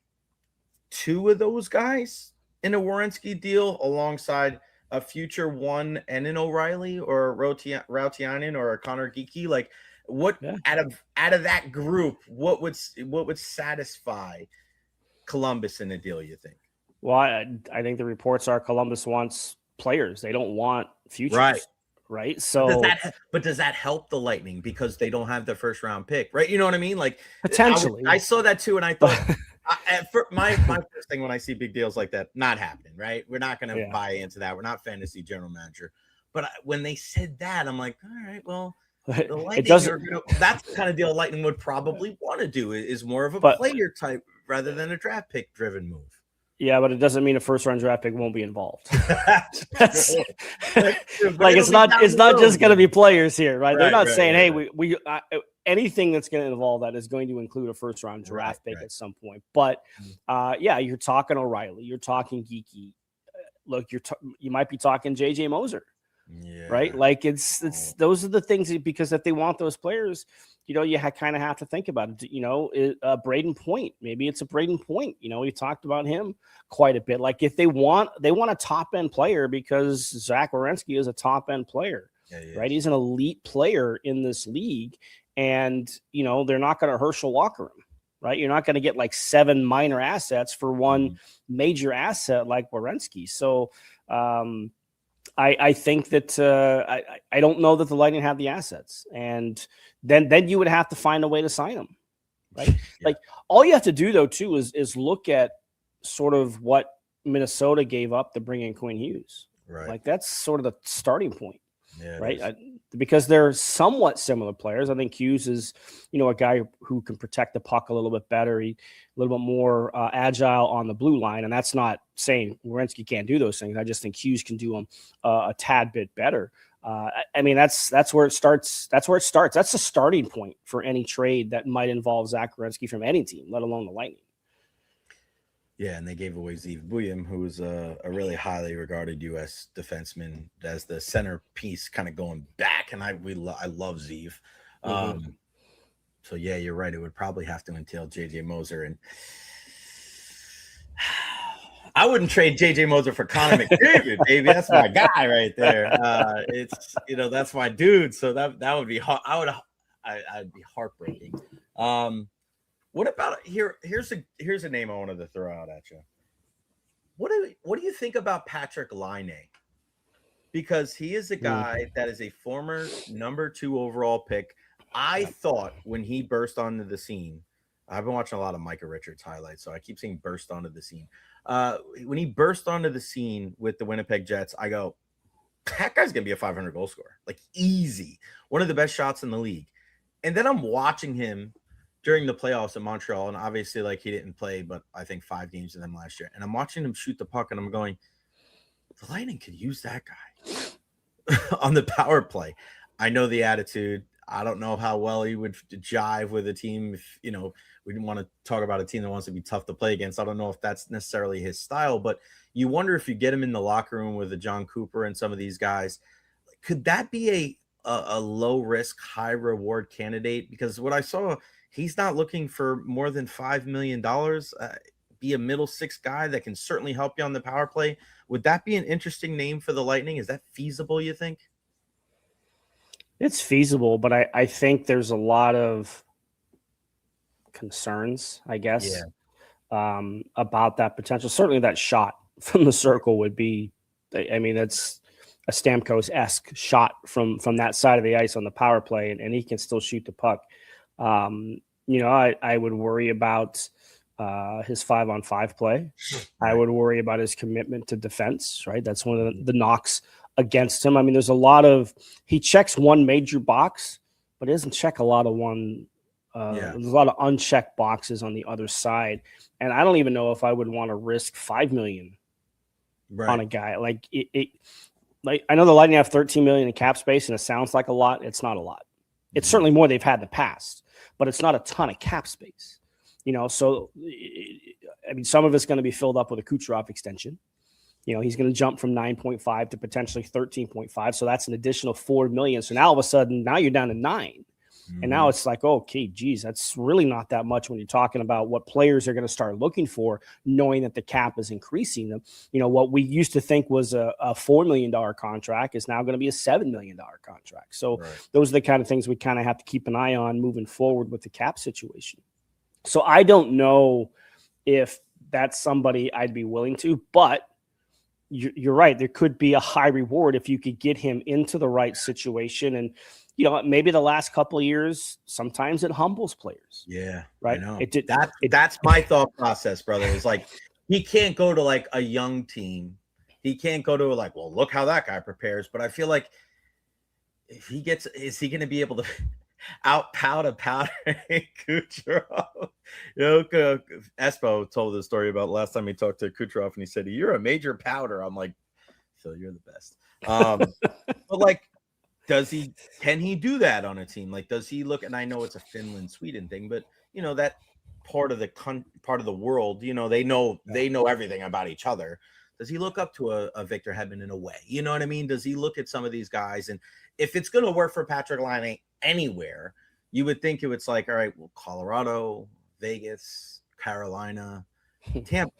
2 of those guys in a Werenski deal alongside a future one and an O'Reilly or a Rautiainen or a Connor Geekie. Like what out of that group, what would satisfy Columbus in a deal, you think? Well, I think the reports are Columbus wants players. They don't want futures. Right. So does that help the Lightning because they don't have the 1st-round pick? Right. You know what I mean? Like potentially. I saw that too. And I thought my first thing when I see big deals like that, not happening. Right. We're not going to buy into that. We're not fantasy general manager. But when they said that, I'm like, all right, well, the Lightning that's the kind of deal Lightning would probably want to do is more of a player type rather than a draft pick driven move. Yeah, but it doesn't mean a first-round draft pick won't be involved. That's like it's not just going to be players here, right? They're not saying, "Hey, we anything that's going to involve that is going to include a first-round draft pick at some point." But yeah, you're talking O'Reilly, you're talking Geeky. Look, you might be talking JJ Moser. Yeah. Right. Like it's those are the things, because if they want those players, you kind of have to think about it. Braden Point, maybe it's a Braden Point. We talked about him quite a bit. Like if they want a top end player, because Zach Werenski is a top end player, right? He's an elite player in this league, and they're not going to Herschel Walker him. Right. You're not going to get like 7 minor assets for one major asset like Werenski. So, I think that I don't know that the Lightning have the assets, and then you would have to find a way to sign them, right? Like all you have to do though too is look at sort of what Minnesota gave up to bring in Quinn Hughes, right? Like that's sort of the starting point, right? Because they're somewhat similar players. I think Hughes is a guy who can protect the puck a little bit better. He's a little bit more agile on the blue line, and that's not saying Werenski can't do those things. I just think Hughes can do them a tad bit better. I mean, that's where it starts. That's where it starts. That's the starting point for any trade that might involve Zach Werenski from any team, let alone the Lightning. Yeah, and they gave away Zeev Buium, who's a really highly regarded U.S. defenseman, as the centerpiece, kind of going back. And I love Zeev. So yeah, you're right. It would probably have to entail JJ Moser, and I wouldn't trade JJ Moser for Connor McDavid, baby. That's my guy right there. It's that's my dude. So that would be I'd be heartbreaking. What about here's a name I wanted to throw out at you. What do you think about Patrick Laine? Because he is a guy that is a former number 2 overall pick. I thought when he burst onto the scene, I've been watching a lot of Micah Richards highlights, so I keep saying burst onto the scene. When he burst onto the scene with the Winnipeg Jets, I go, that guy's gonna be a 500 goal scorer, like easy, one of the best shots in the league. And then I'm watching him during the playoffs in Montreal, and obviously, like, he didn't play, but I think 5 games of them last year. And I'm watching him shoot the puck, and I'm going, the Lightning could use that guy on the power play. I know the attitude. I don't know how well he would jive with a team. If we didn't want to talk about a team that wants to be tough to play against. I don't know if that's necessarily his style, but you wonder if you get him in the locker room with a John Cooper and some of these guys, could that be a low risk, high reward candidate? Because what I saw, he's not looking for more than $5 million. Be a middle 6 guy that can certainly help you on the power play. Would that be an interesting name for the Lightning? Is that feasible, you think? It's feasible, but I think there's a lot of concerns, I guess, about that potential. Certainly that shot from the circle would be, I mean, that's a Stamkos-esque shot from that side of the ice on the power play, and he can still shoot the puck. I would worry about his 5-on-5 play. I would worry about his commitment to defense, right? That's one of the knocks against him. I mean, there's a lot of, he checks one major box, but he doesn't check a lot of there's a lot of unchecked boxes on the other side. And I don't even know if I would want to risk $5 million on a guy. Like like I know the Lightning have $13 million in cap space, and it sounds like a lot. It's not a lot. It's certainly more they've had in the past, but it's not a ton of cap space. So I mean, some of it's going to be filled up with a Kucherov extension. He's going to jump from 9.5 to potentially 13.5. So that's an additional $4 million. So now all of a sudden, now you're down to 9. And now it's like, okay, geez, that's really not that much when you're talking about what players are going to start looking for, knowing that the cap is increasing them. What we used to think was a $4 million contract is now going to be a $7 million contract. So those are the kind of things we kind of have to keep an eye on moving forward with the cap situation. So I don't know if that's somebody I'd be willing to, but you're right. There could be a high reward if you could get him into the right situation. And, maybe the last couple of years, sometimes it humbles players. Yeah. Right. I know. That's my thought process, brother. It's like, he can't go to like a young team. He can't go to like, well, look how that guy prepares. But I feel like if he gets, is he going to be able to, out powder Kucherov. Espo told the story about last time he talked to Kucherov, and he said, "You're a major powder." I'm like, Phil, you're the best. But like, can he do that on a team? Like, does he look? And I know it's a Finland Sweden thing, but that part of the world, they know everything about each other. Does he look up to a Victor Hedman in a way? You know what I mean? Does he look at some of these guys? And if it's going to work for Patrick Laine anywhere, you would think it's like, all right, well, Colorado, Vegas, Carolina, Tampa,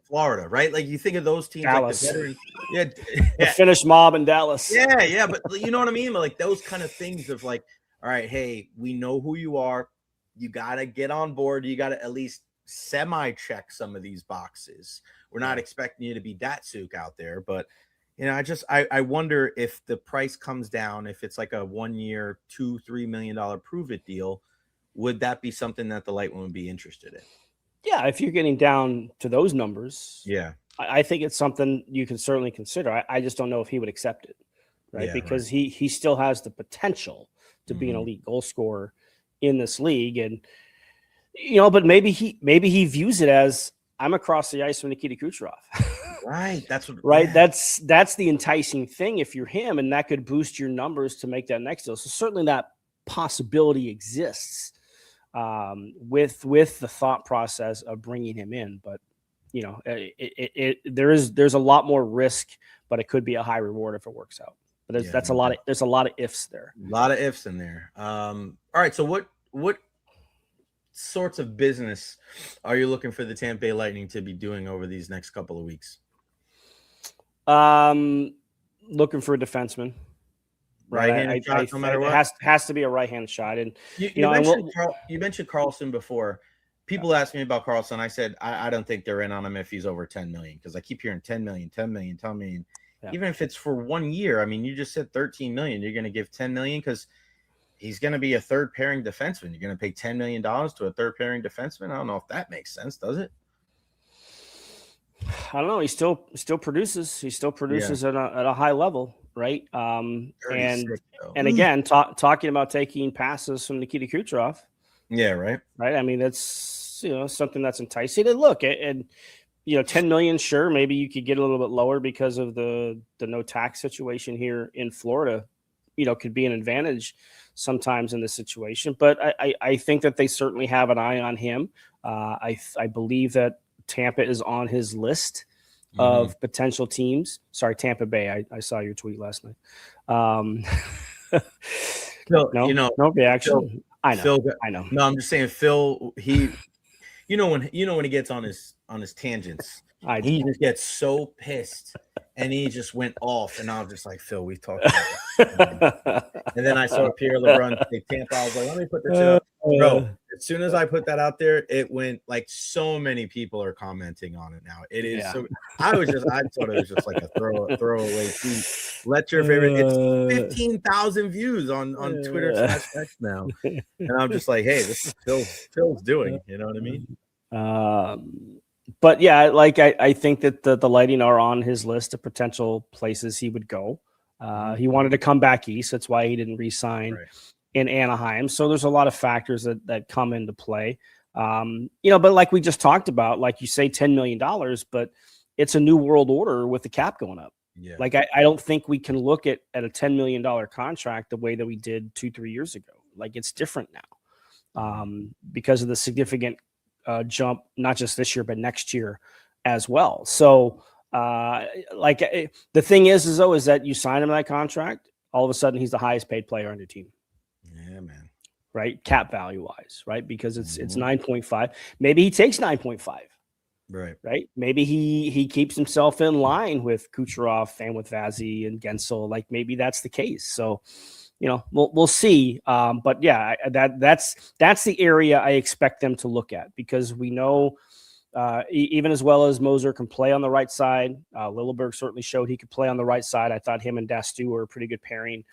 Florida, right? Like you think of those teams, Dallas. like the veteran, the Finnish mob in Dallas. Yeah, but you know what I mean? Like those kind of things of like, all right, hey, we know who you are. You got to get on board. You got to at least semi-check some of these boxes. We're not expecting you to be Datsuk out there, but I wonder if the price comes down, if it's like a 1 year, $2-3 million prove it deal, would that be something that the Lightning would be interested in? Yeah, if you're getting down to those numbers, yeah, I think it's something you can certainly consider. I just don't know if he would accept it, right? Yeah, because he still has the potential to be an elite goal scorer in this league, and but maybe he views it as I'm across the ice from Nikita Kucherov. Right. That's what. Right. Yeah. That's the enticing thing if you're him, and that could boost your numbers to make that next deal. So certainly that possibility exists with the thought process of bringing him in. But there's a lot more risk, but it could be a high reward if it works out. But there's a lot of ifs there. A lot of ifs in there. All right. So what sorts of business are you looking for the Tampa Bay Lightning to be doing over these next couple of weeks? Looking for a defenseman. Right-handed shot, no matter what. It has to be a right-handed shot. And you mentioned Carlson before. People asked me about Carlson. I said I don't think they're in on him if he's over 10 million, because I keep hearing 10 million, 10 million, 10 million. Yeah. Even if it's for 1 year, I mean, you just said 13 million. You're going to give 10 million because he's going to be a third pairing defenseman. You're going to pay $10 million to a third pairing defenseman. I don't know if that makes sense, does it? I don't know. He still produces. He still produces at a high level, right? And again, talking about taking passes from Nikita Kucherov. Yeah, right. I mean, that's something that's enticing. And look, and 10 million, sure, maybe you could get a little bit lower because of the no tax situation here in Florida. Could be an advantage sometimes in this situation. But I think that they certainly have an eye on him. I believe that Tampa is on his list of potential teams. Sorry, Tampa Bay. I saw your tweet last night. No reaction. Phil, I know. Phil, I know. No, I'm just saying, Phil. When he gets on his tangents, he just gets so pissed, and he just went off. And I was just like, Phil, we've talked about this. And then I saw Pierre LeBrun say Tampa. I was like, let me put this up. Bro, as soon as I put that out there, it went like so many people are commenting on it now. It is so. I thought it was just like a throwaway tweet. Let your favorite. It's 15,000 views on Twitter /X now, and I'm just like, hey, this is Phil's doing. You know what I mean? But yeah, like I think that the Lightning are on his list of potential places he would go. He wanted to come back east. That's why he didn't re-sign in Anaheim. So there's a lot of factors that come into play. But like we just talked about, like you say, $10 million, but it's a new world order with the cap going up. Yeah. Like I don't think we can look at a $10 million contract the way that we did 2-3 years ago. Like it's different now because of the significant jump, not just this year, but next year as well. So the thing is that you sign him that contract, all of a sudden he's the highest paid player on your team. Yeah, man. Right. Cap value wise, right? Because it's 9.5. Maybe he takes 9.5. Right. Maybe he keeps himself in line with Kucherov and with Vazzy and Gensel. Like maybe that's the case. So, we'll see. But yeah, that's the area I expect them to look at, because we know even as well as Moser can play on the right side. Lilleberg certainly showed he could play on the right side. I thought him and Dastu were a pretty good pairing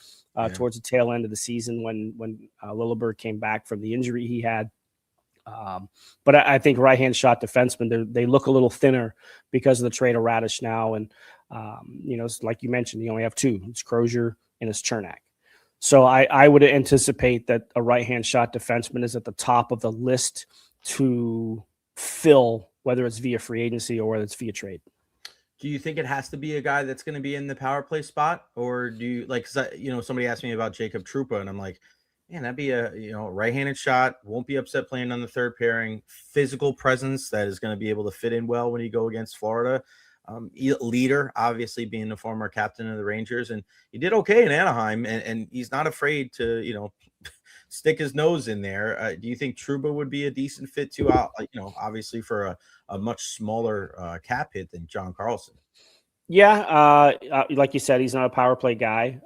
towards the tail end of the season when Lilleberg came back from the injury he had. But I think right-hand shot defensemen, they look a little thinner because of the trade of Radish now. And, like you mentioned, you only have two. It's Crozier and it's Chernak. So I would anticipate that a right-hand shot defenseman is at the top of the list to fill, whether it's via free agency or whether it's via trade. Do you think it has to be a guy that's going to be in the power play spot, or do you like? Cause somebody asked me about Jacob Trouba, and I'm like, man, that'd be a right-handed shot. Won't be upset playing on the third pairing. Physical presence that is going to be able to fit in well when you go against Florida. Leader, obviously being the former captain of the Rangers, and he did okay in Anaheim, and he's not afraid to stick his nose in there. Do you think Trouba would be a decent fit too? Obviously for a much smaller cap hit than John Carlson. Yeah, like you said, he's not a power play guy,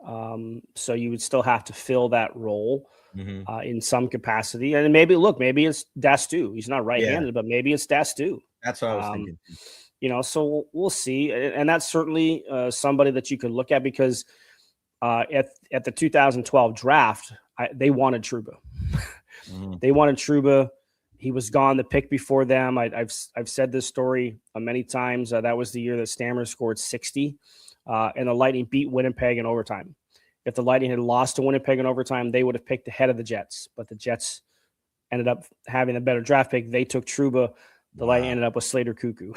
so you would still have to fill that role in some capacity. And maybe it's Dastu. He's not right-handed, but maybe it's Dastu. That's what I was thinking. So we'll see, and that's certainly somebody that you could look at, because at the 2012 draft, they wanted Trouba. They wanted Trouba. He was gone the pick before them. I've said this story many times. That was the year that Stammer scored 60, and the Lightning beat Winnipeg in overtime. If the Lightning had lost to Winnipeg in overtime, they would have picked ahead of the Jets, but the Jets ended up having a better draft pick. They took Trouba. The Lightning ended up with Slater Cuckoo.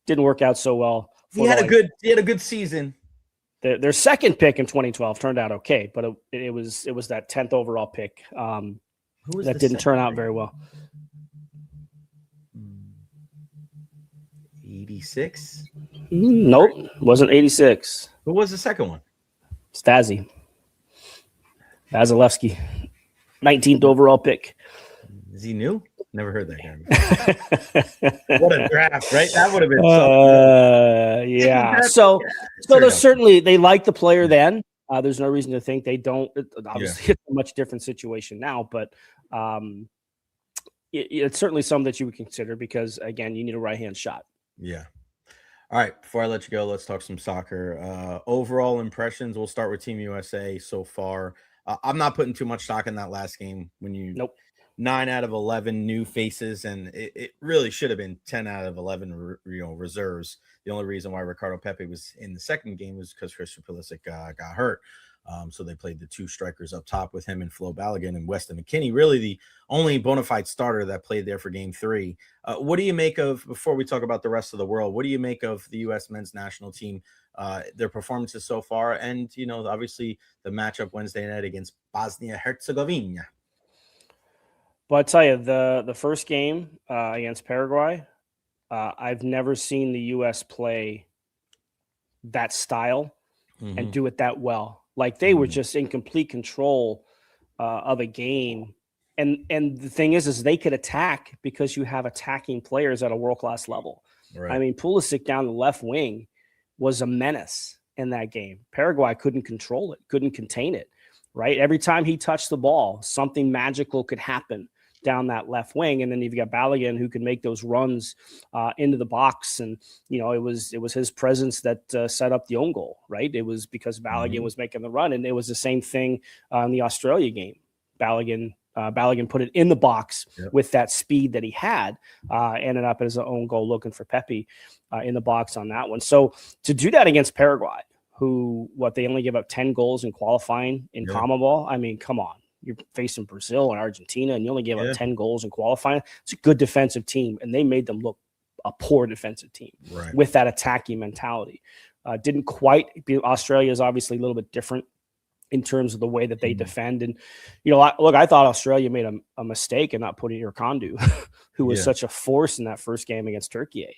Didn't work out so well. He had a good season. Their second pick in 2012 turned out okay, but it was that 10th overall pick that didn't turn out very well. 86? Nope, wasn't 86. Who was the second one? Stasi. Vasilevsky, 19th overall pick. Is he new? Never heard that guy. What a draft, right? That would have been yeah. So there's certainly, they like the player then. There's no reason to think they don't. Obviously, it's a much different situation now, but it's certainly something that you would consider, because again, you need a right-hand shot. Yeah. All right. Before I let you go, let's talk some soccer. Overall impressions. We'll start with Team USA so far. I'm not putting too much stock in that last game when you. Nope. 9 out of 11 new faces, and it really should have been 10 out of 11 reserves. The only reason why Ricardo Pepi was in the second game was because Christian Pulisic got hurt. So they played the two strikers up top with him and Flo Balogun and Weston McKennie, really the only bona fide starter that played there for game 3. What do you make of, before we talk about the rest of the world, what do you make of the U.S. men's national team, their performances so far, and, obviously the matchup Wednesday night against Bosnia-Herzegovina? Well, I tell you, the first game against Paraguay, I've never seen the U.S. play that style and do it that well. Like, they were just in complete control of a game. And the thing is they could attack because you have attacking players at a world-class level. Right. I mean, Pulisic down the left wing was a menace in that game. Paraguay couldn't control it, couldn't contain it, right? Every time he touched the ball, something magical could happen down that left wing. And then you've got Balogun, who could make those runs into the box. And, it was his presence that set up the own goal, right? It was because Balogun was making the run. And it was the same thing in the Australia game. Balogun put it in the box with that speed that he had, ended up as an own goal, looking for Pepi in the box on that one. So to do that against Paraguay, who, they only give up 10 goals in qualifying in CONMEBOL. I mean, come on. You're facing Brazil and Argentina, and you only gave up 10 goals in qualifying. It's a good defensive team, and they made them look a poor defensive team with that attacking mentality. Didn't quite be. Australia is obviously a little bit different in terms of the way that they defend. And, I thought Australia made a mistake in not putting Erkandu, who was such a force in that first game against Turkey,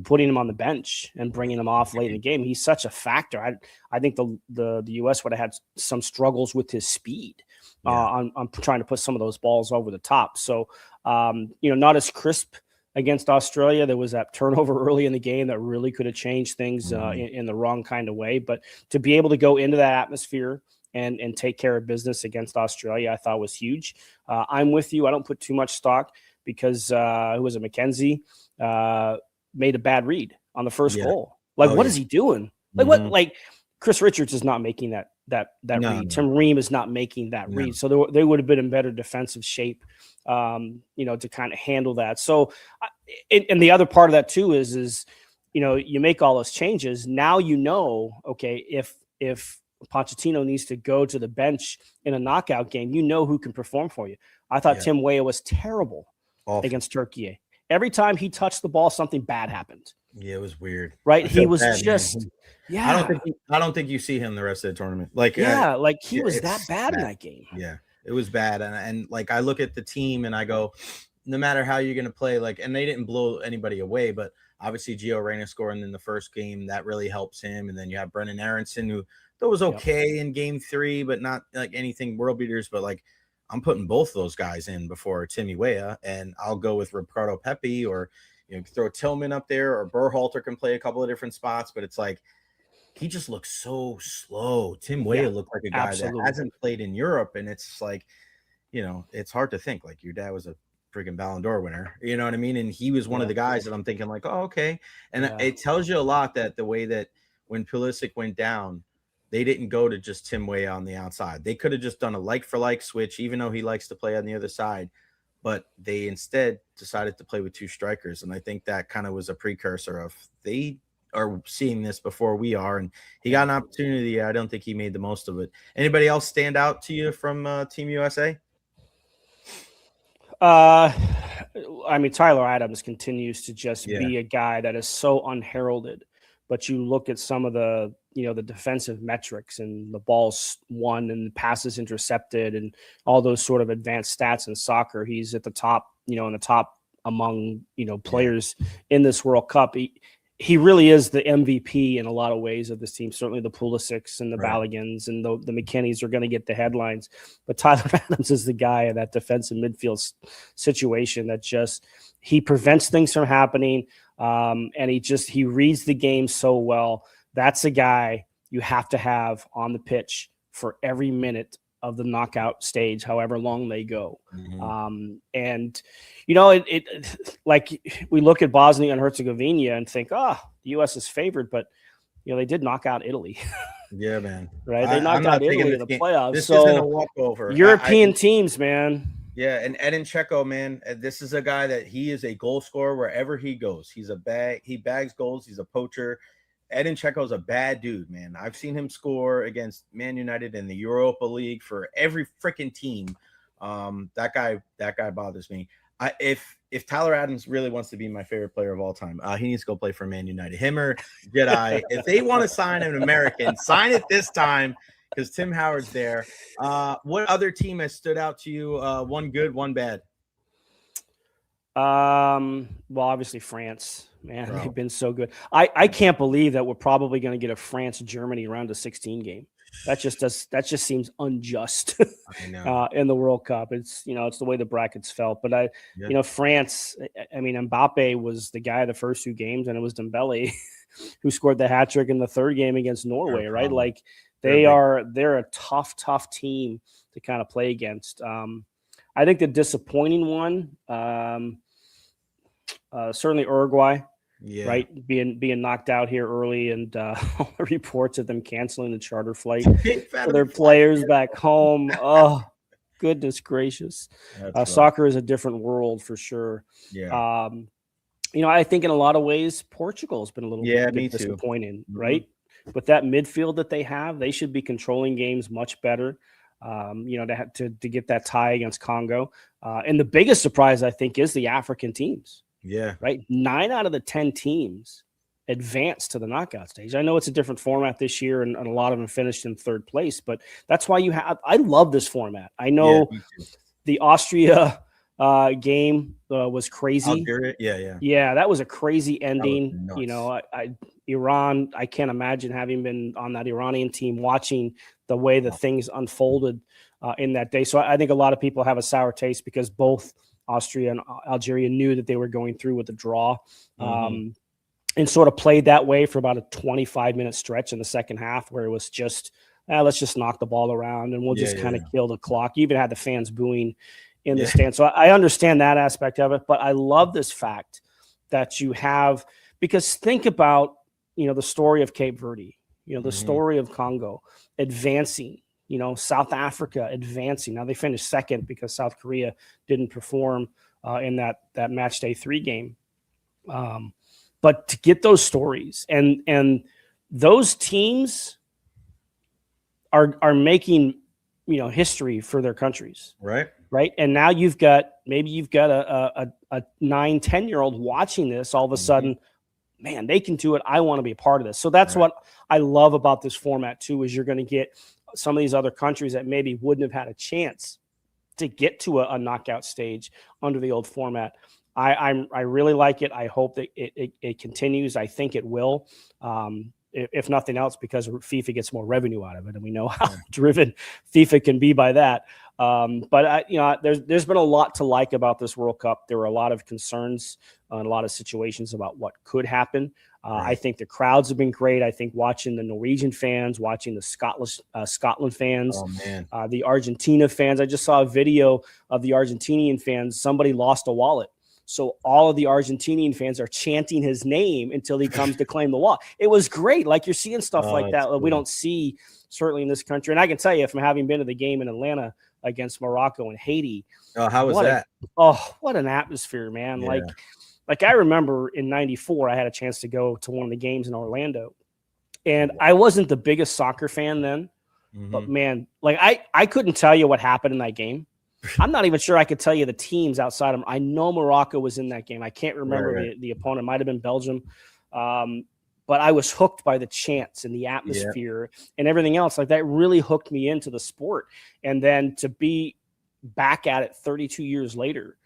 putting him on the bench and bringing him off late in the game. He's such a factor. I think the U.S. would have had some struggles with his speed on trying to put some of those balls over the top. So, not as crisp against Australia. There was that turnover early in the game that really could have changed things in the wrong kind of way. But to be able to go into that atmosphere and take care of business against Australia, I thought was huge. I'm with you. I don't put too much stock because who was it? McKenzie made a bad read on the first goal. What is he doing? What Chris Richards is not making that read. Tim Ream is not making that read. So they would have been in better defensive shape, to kind of handle that. So, and the other part of that too is you make all those changes. Now, okay, if Pochettino needs to go to the bench in a knockout game, you know who can perform for you. I thought Tim Weah was terrible against Turkey. Every time he touched the ball, something bad happened. Yeah, it was weird. Right? He was just man. I don't think you see him the rest of the tournament. He was that bad in that game. Yeah, it was bad. And like, I look at the team and I go, no matter how you're going to play, like, and they didn't blow anybody away, but obviously Gio Reyna scoring in the first game, that really helps him. And then you have Brennan Aronson, who was okay in game 3, but not like anything world beaters. But like, I'm putting both of those guys in before Timmy Weah, and I'll go with Ricardo Pepi, or throw Tillman up there, or Berhalter can play a couple of different spots. But it's like, he just looks so slow. Tim Weah looked like a guy that hasn't played in Europe, and it's like, it's hard to think. Like, your dad was a freaking Ballon d'Or winner, you know what I mean? And he was one of the guys that I'm thinking like, oh, okay. And it tells you a lot that the way that when Pulisic went down, they didn't go to just Tim Weah on the outside. They could have just done a like-for-like switch, even though he likes to play on the other side. But they instead decided to play with 2 strikers. And I think that kind of was a precursor of they are seeing this before we are. And he got an opportunity. I don't think he made the most of it. Anybody else stand out to you from Team USA? I mean, Tyler Adams continues to just be a guy that is so unheralded. But you look at some of the, the defensive metrics and the balls won and the passes intercepted and all those sort of advanced stats in soccer. He's at the top, in the top among, players in this World Cup. He really is the MVP in a lot of ways of this team. Certainly the Pulisics and the Ballagans and the McKennies are going to get the headlines. But Tyler Adams is the guy in that defensive midfield situation that he prevents things from happening. And he reads the game so well. That's a guy you have to have on the pitch for every minute of the knockout stage, however long they go. And like we look at Bosnia and Herzegovina and think, the U.S. is favored, but they did knock out Italy. Yeah, man. Right? They knocked out Italy in the playoffs. This isn't a walkover. European teams, man. Yeah, and Edin Dzeko, man, this is a guy that he is a goal scorer wherever he goes. He bags goals. He's a poacher. Edin Dzeko is a bad dude, man. I've seen him score against Man United in the Europa League for every freaking team. That guy bothers me. If Tyler Adams really wants to be my favorite player of all time, he needs to go play for Man United. Him or Jedi. If they want to sign an American, sign it this time, because Tim Howard's there. What other team has stood out to you? One good, one bad. Well, obviously France, man. They've been so good. I can't believe that we're probably going to get a France-Germany round of 16 game. That just seems unjust in the World Cup. It's it's the way the brackets felt. But France. I mean, Mbappe was the guy the first 2 games, and it was Dembele who scored the hat trick in the 3rd game against Norway. Right, like they're a tough team to kind of play against. I think the disappointing one, certainly Uruguay. Yeah. Right, being knocked out here early, and all the reports of them canceling the charter flight for their players back home. Oh, goodness gracious! Soccer is a different world for sure. Yeah. I think in a lot of ways Portugal has been a little bit disappointing. Right, with that midfield that they have, they should be controlling games much better. To get that tie against Congo, and the biggest surprise I think is the African teams. Yeah. Right. 9 out of the 10 teams advanced to the knockout stage. I know it's a different format this year, and a lot of them finished in 3rd place, but that's why I love this format. I know the Austria game was crazy. Yeah. That was a crazy ending. Iran, I can't imagine having been on that Iranian team, watching the way that things unfolded in that day. So I think a lot of people have a sour taste because both Austria and Algeria knew that they were going through with a draw, and sort of played that way for about a 25-minute stretch in the second half, where it was just, let's just knock the ball around and we'll just kind of kill the clock. You even had the fans booing in the stand. So I understand that aspect of it, but I love this fact that you have, because think about, the story of Cape Verde, the story of Congo advancing, South Africa advancing. Now they finished 2nd because South Korea didn't perform in that match day 3 game. But to get those stories and those teams are making, history for their countries. Right. And now you've got a 9-10-year-old watching this. All of a sudden, man, they can do it. I want to be a part of this. So that's what I love about this format too, is you're going to get some of these other countries that maybe wouldn't have had a chance to get to a knockout stage under the old format. I really like it. I hope that it continues. I think it will. If nothing else, because FIFA gets more revenue out of it, and we know how driven FIFA can be by that. But there's been a lot to like about this World Cup. There were a lot of concerns and a lot of situations about what could happen. I think the crowds have been great. I think watching the Norwegian fans, watching the Scotland fans, the Argentina fans. I just saw a video of the Argentinian fans. Somebody lost a wallet. So all of the Argentinian fans are chanting his name until he comes to claim the wall. It was great. Like, you're seeing stuff like that. Cool. We don't see certainly in this country. And I can tell you, from having been to the game in Atlanta against Morocco and Haiti. Oh, how was that? What an atmosphere, man. Yeah. Like I remember in 94, I had a chance to go to one of the games in Orlando. And I wasn't the biggest soccer fan then. But man, I couldn't tell you what happened in that game. I'm not even sure I could tell you the teams outside of them. I know Morocco was in that game. I can't remember the opponent. It might have been Belgium. But I was hooked by the chants and the atmosphere and everything else. Like, that really hooked me into the sport. And then to be back at it 32 years later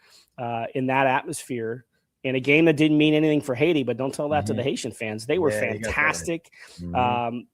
in that atmosphere, in a game that didn't mean anything for Haiti, but don't tell that to the Haitian fans. They were fantastic. Going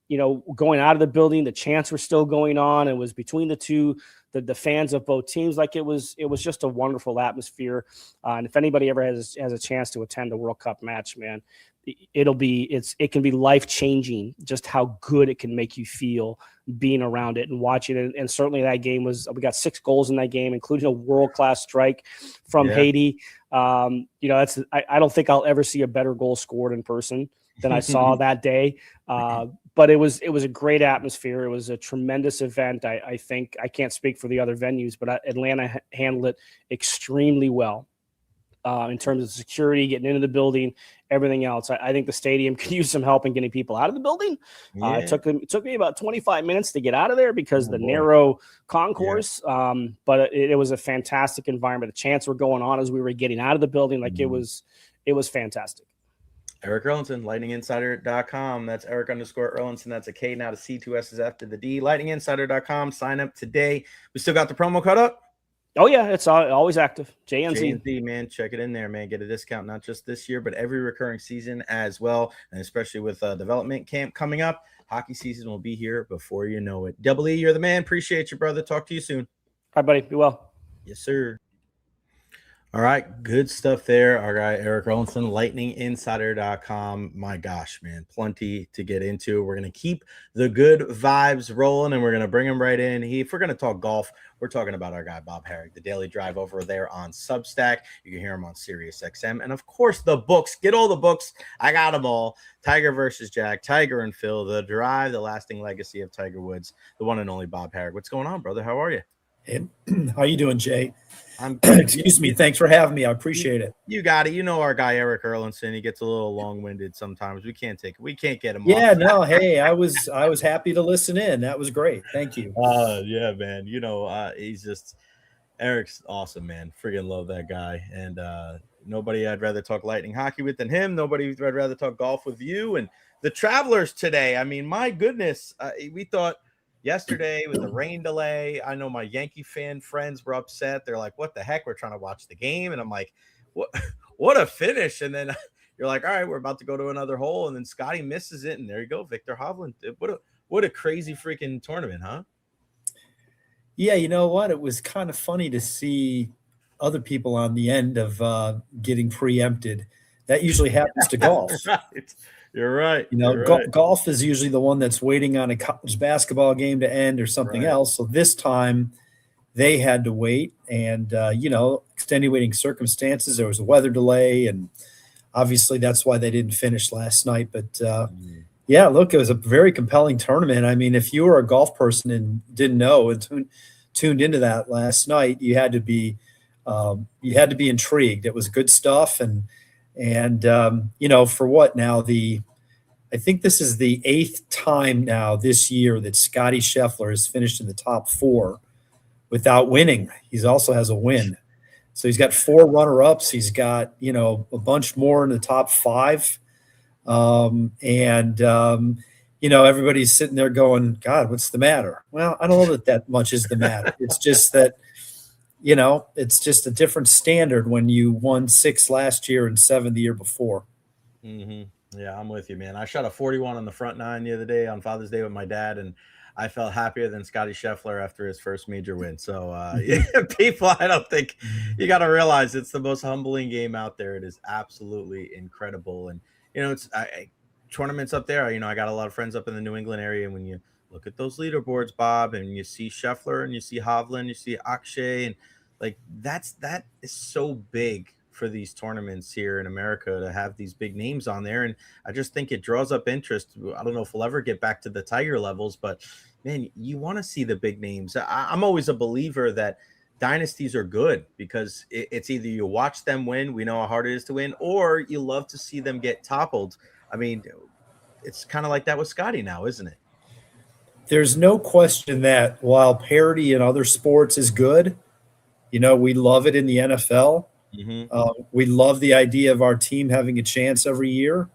out of the building, the chants were still going on. It was between the two, the fans of both teams. Like, it was just a wonderful atmosphere. And if anybody ever has a chance to attend a World Cup match, man, it can be life-changing just how good it can make you feel being around it and watching it. And certainly that game we got 6 goals in that game, including a world-class strike from Haiti. I don't think I'll ever see a better goal scored in person than I saw that day. But it was a great atmosphere. It was a tremendous event. I think I can't speak for the other venues, but Atlanta handled it extremely well. In terms of security, getting into the building, everything else. I think the stadium could use some help in getting people out of the building. It took me about 25 minutes to get out of there because the narrow concourse. But it was a fantastic environment. The chants were going on as we were getting out of the building. Like, it was fantastic. Erik Erlendsson, lightninginsider.com. That's Erik_Erlendsson. That's a K, not a C, 2 S's after the D. Lightninginsider.com. Sign up today. We still got the promo code up? Oh, yeah, it's always active. JNZ, man, check it in there, man. Get a discount, not just this year, but every recurring season as well, and especially with development camp coming up. Hockey season will be here before you know it. Double E, you're the man. Appreciate you, brother. Talk to you soon. All right, buddy. Be well. Yes, sir. All right, good stuff there. Our guy, Erik Erlendsson, lightninginsider.com. My gosh, man, plenty to get into. We're going to keep the good vibes rolling, and we're going to bring him right in. If we're going to talk golf, we're talking about our guy, Bob Harig, the Daily Drive over there on Substack. You can hear him on SiriusXM. And, of course, the books. Get all the books. I got them all. Tiger versus Jack, Tiger and Phil, The Drive, The Lasting Legacy of Tiger Woods, the one and only Bob Harig. What's going on, brother? How are you? Hey, how you doing, Jay? Excuse me. Thanks for having me. I appreciate it. You got it. You know our guy Erik Erlendsson. He gets a little long-winded sometimes. We can't get him. Yeah, no. Hey, I was happy to listen in. That was great. Thank you. Yeah, man. He's just Eric's awesome, man. Friggin' love that guy. And nobody I'd rather talk Lightning hockey with than him. Nobody I'd rather talk golf with you. And the Travelers today. I mean, my goodness, we thought. Yesterday with the rain delay, I know my Yankee fan friends were upset. They're like, what the heck? We're trying to watch the game. And I'm like, what a finish. And then you're like, all right, we're about to go to another hole. And then Scotty misses it. And there you go. Victor Hovland. What a crazy freaking tournament, huh? Yeah, you know what? It was kind of funny to see other people on the end of getting preempted. That usually happens to golf. Right. You're right. Golf is usually the one that's waiting on a college basketball game to end or something else. So this time they had to wait and, extenuating circumstances. There was a weather delay, and obviously that's why they didn't finish last night. But, it was a very compelling tournament. I mean, if you were a golf person and didn't know and tuned into that last night, you had to be intrigued. It was good stuff. And for what now, the I think this is the 8th time now this year that Scotty Scheffler has finished in the top 4 without winning. He also has a win. So he's got 4 runner-ups. He's got, a bunch more in the top 5. Everybody's sitting there going, God, what's the matter? Well, I don't know that much is the matter. It's just that, it's just a different standard when you won 6 last year and 7 the year before. Mm-hmm. Yeah, I'm with you, man. I shot a 41 on the front 9 the other day on Father's Day with my dad, and I felt happier than Scotty Scheffler after his first major win. So people, I don't think you got to realize it's the most humbling game out there. It is absolutely incredible. And, it's tournaments up there. I got a lot of friends up in the New England area. And when you look at those leaderboards, Bob, and you see Scheffler and you see Hovland, you see Akshay, and like that is so big for these tournaments here in America to have these big names on there. And I just think it draws up interest. I don't know if we'll ever get back to the Tiger levels, but man, you want to see the big names. I'm always a believer that dynasties are good because it's either you watch them win, we know how hard it is to win, or you love to see them get toppled. I mean, it's kind of like that with Scotty now, isn't it? There's no question that while parity in other sports is good, we love it in the NFL. Mm-hmm. We love the idea of our team having a chance every year.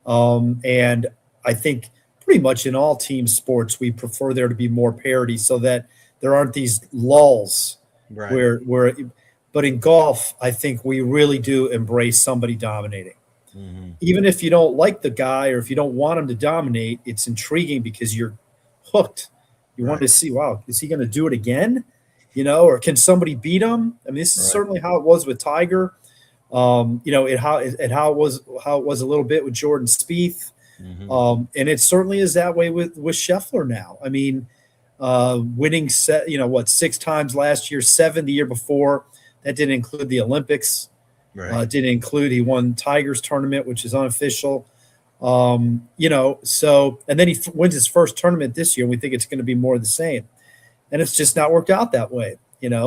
And I think pretty much in all team sports, we prefer there to be more parity so that there aren't these lulls but in golf, I think we really do embrace somebody dominating. Mm-hmm. Even if you don't like the guy or if you don't want him to dominate, it's intriguing because you're hooked. You want to see, wow, is he going to do it again? Or can somebody beat him? I mean, this is certainly how it was with Tiger. How it was a little bit with Jordan Spieth. Mm-hmm. And it certainly is that way with Scheffler now. I mean, winning 6 times last year, 7 the year before. That didn't include the Olympics. Right. Didn't include he won Tiger's tournament, which is unofficial. And then he wins his first tournament this year, and we think it's going to be more of the same. And it's just not worked out that way,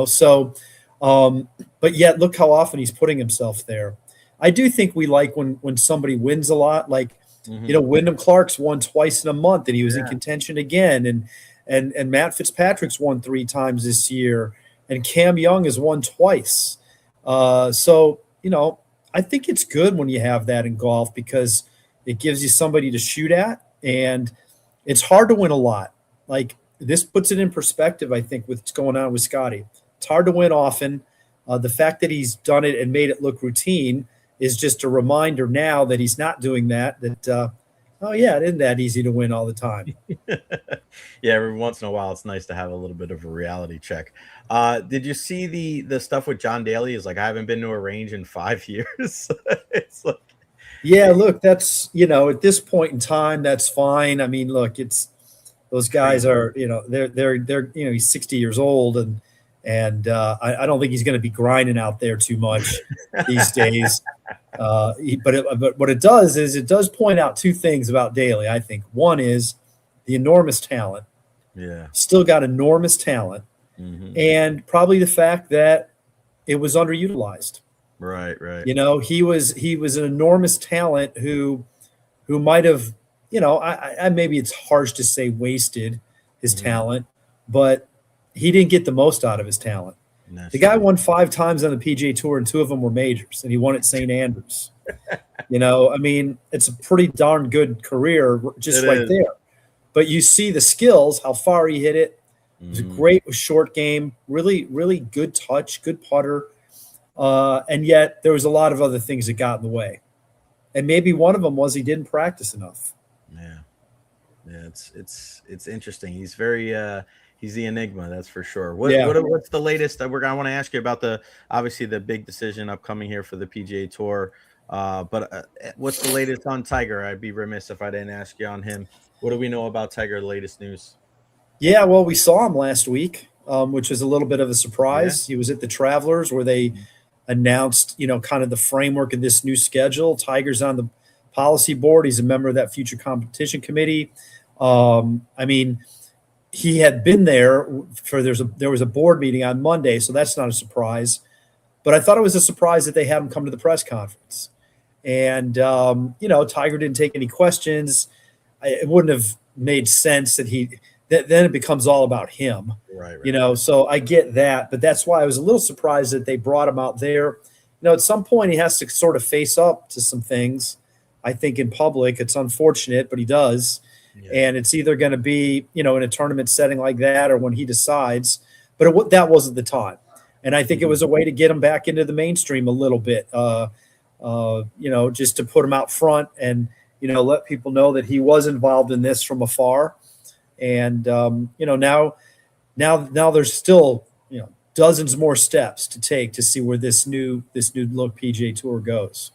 So, but yet look how often he's putting himself there. I do think we like when somebody wins a lot, like, Wyndham Clark's won twice in a month and he was in contention again. And Matt Fitzpatrick's won 3 times this year and Cam Young has won twice. I think it's good when you have that in golf because it gives you somebody to shoot at, and it's hard to win a lot. Like, this puts it in perspective, I think, with what's going on with Scotty. It's hard to win often. The fact that he's done it and made it look routine is just a reminder now that he's not doing that, it isn't that easy to win all the time. Yeah, every once in a while, it's nice to have a little bit of a reality check. Did you see the stuff with John Daly? Is like, I haven't been to a range in 5 years. It's like, yeah, look, that's, at this point in time, that's fine. I mean, look, it's those guys are, they're he's 60 years old and I don't think he's going to be grinding out there too much these days. But what it does is it does point out 2 things about Daly, I think. One is the enormous talent. Yeah. Still got enormous talent. Mm-hmm. And probably the fact that it was underutilized. Right. He was an enormous talent who might have, I maybe it's harsh to say wasted his talent, but he didn't get the most out of his talent. The guy won 5 times on the PGA Tour, and 2 of them were majors, and he won at St. Andrews. I mean, it's a pretty darn good career just there. But you see the skills, how far he hit it. It was great with short game, really, really good touch, good putter. And yet there was a lot of other things that got in the way. And maybe one of them was he didn't practice enough. Yeah, it's interesting. He's very he's the enigma, that's for sure. What's the latest? I want to ask you about obviously the big decision upcoming here for the PGA Tour. But what's the latest on Tiger? I'd be remiss if I didn't ask you on him. What do we know about Tiger? The latest news? Yeah, well, we saw him last week, which was a little bit of a surprise. Yeah. He was at the Travelers where they announced, kind of the framework of this new schedule. Tiger's on the policy board. He's a member of that future competition committee. I mean, he had been there there was a board meeting on Monday, so that's not a surprise. But I thought it was a surprise that they had him come to the press conference. And, Tiger didn't take any questions. It wouldn't have made sense that then it becomes all about him. Right. So I get that. But that's why I was a little surprised that they brought him out there. At some point he has to sort of face up to some things. I think in public, it's unfortunate, but he does. Yeah. And it's either going to be, in a tournament setting like that or when he decides. But that wasn't the time. And I think it was a way to get him back into the mainstream a little bit, just to put him out front and, let people know that he was involved in this from afar. And, now there's still, dozens more steps to take to see where this new look PGA Tour goes.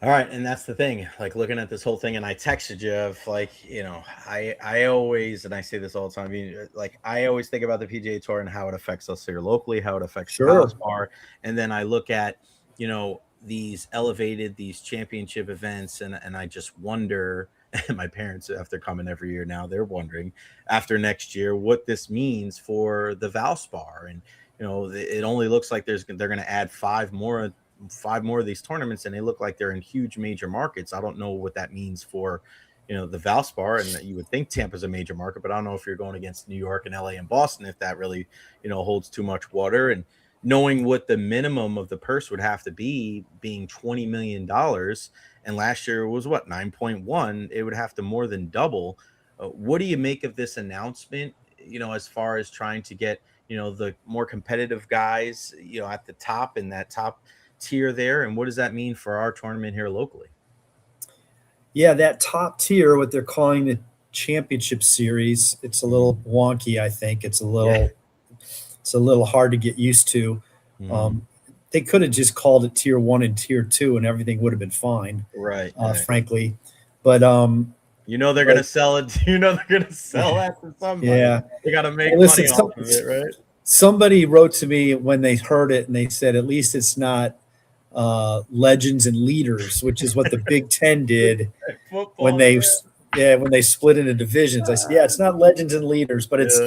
All right. And that's the thing, like looking at this whole thing, and I texted you of I always, and I say this all the time, I always think about the PGA Tour and how it affects us here locally, how it affects the Valspar. And then I look at, these championship events, and I just wonder, and my parents, after coming every year now, they're wondering after next year what this means for the Valspar. And, it only looks like they're going to add five more of these tournaments, and they look like they're in huge major markets. I don't know what that means for, the Valspar, and you would think Tampa's a major market, but I don't know if you're going against New York and LA and Boston, if that really, holds too much water. And knowing what the minimum of the purse would have to be, being $20 million, and last year was 9.1, it would have to more than double. What do you make of this announcement, as far as trying to get, the more competitive guys, at the top, in that top tier there, and what does that mean for our tournament here locally? Yeah, that top tier, what they're calling the championship series, it's a little wonky. I think it's a little hard to get used to. They could have just called it tier 1 and tier 2 and everything would have been fine, right. Frankly. But they're going to sell it. They're going to sell that to somebody. Yeah, they got to make money off of it, right? Somebody wrote to me when they heard it, and they said, at least it's not legends and leaders, which is what the Big Ten did when they split into divisions. I said, yeah, it's not legends and leaders, but it's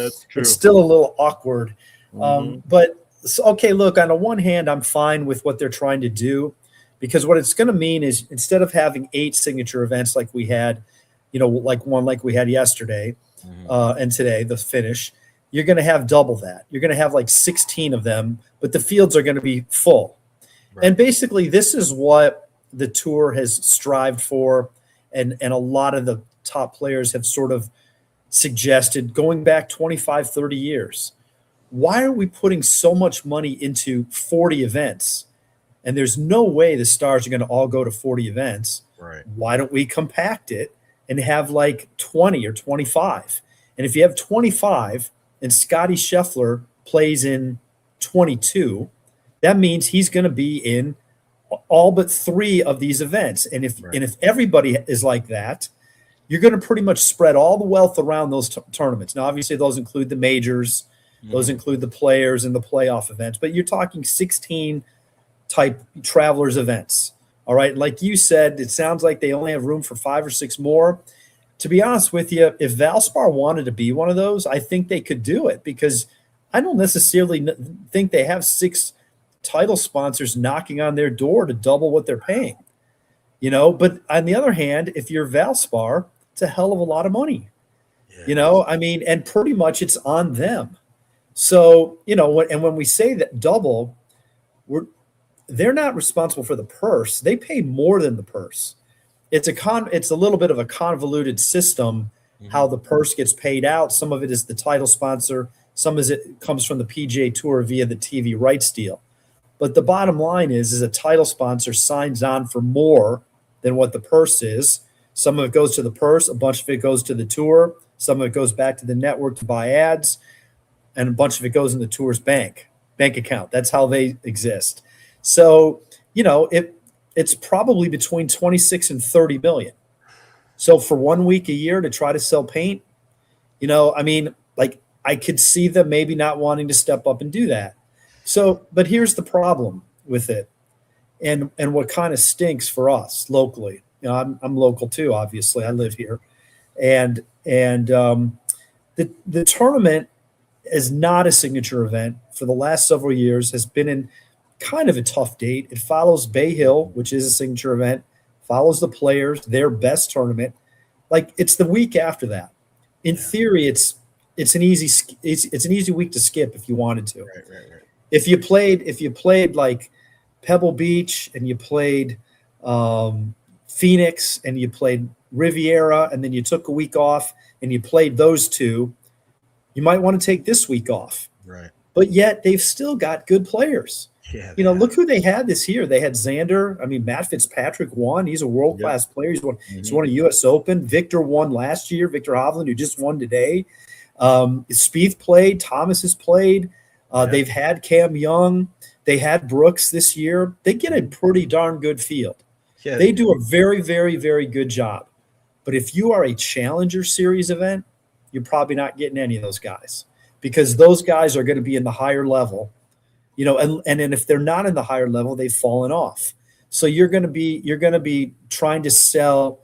still a little awkward. But okay, look, on the one hand, I'm fine with what they're trying to do, because what it's going to mean is, instead of having 8 signature events like we had, like we had yesterday and today, the finish, you're going to have double that. You're going to have like 16 of them, but the fields are going to be full. Right. And basically, this is what the tour has strived for, and a lot of the top players have sort of suggested going back 25, 30 years. Why are we putting so much money into 40 events? And there's no way the stars are going to all go to 40 events. Right. Why don't we compact it and have like 20 or 25? And if you have 25 and Scotty Scheffler plays in 22, that means he's going to be in all but 3 of these events. And if everybody is like that, you're going to pretty much spread all the wealth around those tournaments. Now, obviously, those include the majors, those include the players and the playoff events, but you're talking 16 type travelers events. All right. Like you said, it sounds like they only have room for 5 or 6 more. To be honest with you, if Valspar wanted to be one of those, I think they could do it, because I don't necessarily think they have 6 title sponsors knocking on their door to double what they're paying. But on the other hand, if you're Valspar, it's a hell of a lot of money. And pretty much it's on them. So, when we say that double, they're not responsible for the purse. They pay more than the purse. It's a little bit of a convoluted system, how the purse gets paid out. Some of it is the title sponsor. Some of it comes from the PGA Tour via the TV rights deal. But the bottom line is a title sponsor signs on for more than what the purse is. Some of it goes to the purse. A bunch of it goes to the tour. Some of it goes back to the network to buy ads. And a bunch of it goes in the tour's bank account. That's how they exist. So, it's probably between 26 and 30 million. So for 1 week a year to try to sell paint, I could see them maybe not wanting to step up and do that. So, but here's the problem with it, and what kind of stinks for us locally. I'm local too, obviously. I live here, and the tournament is not a signature event for the last several years. Has been in kind of a tough date. It follows Bay Hill, which is a signature event, follows the Players, their best tournament. Like, it's the week after that. In theory, it's an easy week to skip if you wanted to. Right. If you played like Pebble Beach and you played Phoenix and you played Riviera and then you took a week off and you played those two, you might want to take this week off. Right. But yet they've still got good players. Yeah. Look who they had this year. They had Xander. I mean, Matt Fitzpatrick won. He's a world-class player. He's won a U.S. Open. Victor won last year. Victor Hovland, who just won today. Spieth played. Thomas has played. They've had Cam Young. They had Brooks this year. They get a pretty darn good field. Yeah, they do a very, very, very good job. But if you are a Challenger Series event, you're probably not getting any of those guys, because those guys are going to be in the higher level. And then if they're not in the higher level, they've fallen off. So you're going to be trying to sell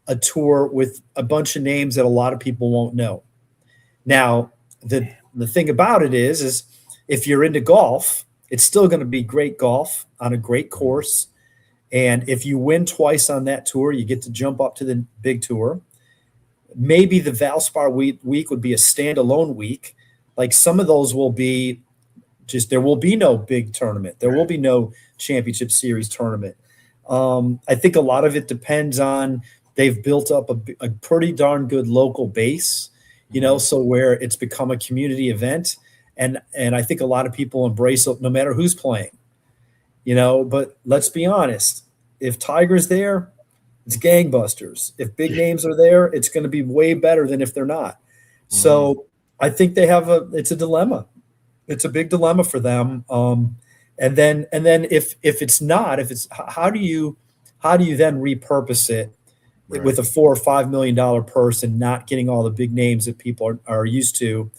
a tour with a bunch of names that a lot of people won't know. Now, the thing about it is if you're into golf, it's still going to be great golf on a great course. And if you win twice on that tour, you get to jump up to the big tour. Maybe the Valspar week would be a standalone week. Like, some of those will be there will be no big tournament. There will be no championship series tournament. I think a lot of it depends on, they've built up a pretty darn good local base, so where it's become a community event. And I think a lot of people embrace it no matter who's playing, but let's be honest. If Tiger's there, it's gangbusters. If big names are there, it's going to be way better than if they're not. So I think they have it's a dilemma. It's a big dilemma for them. And then if it's not, how do you then repurpose it with a $4 or $5 million purse and not getting all the big names that people are used to?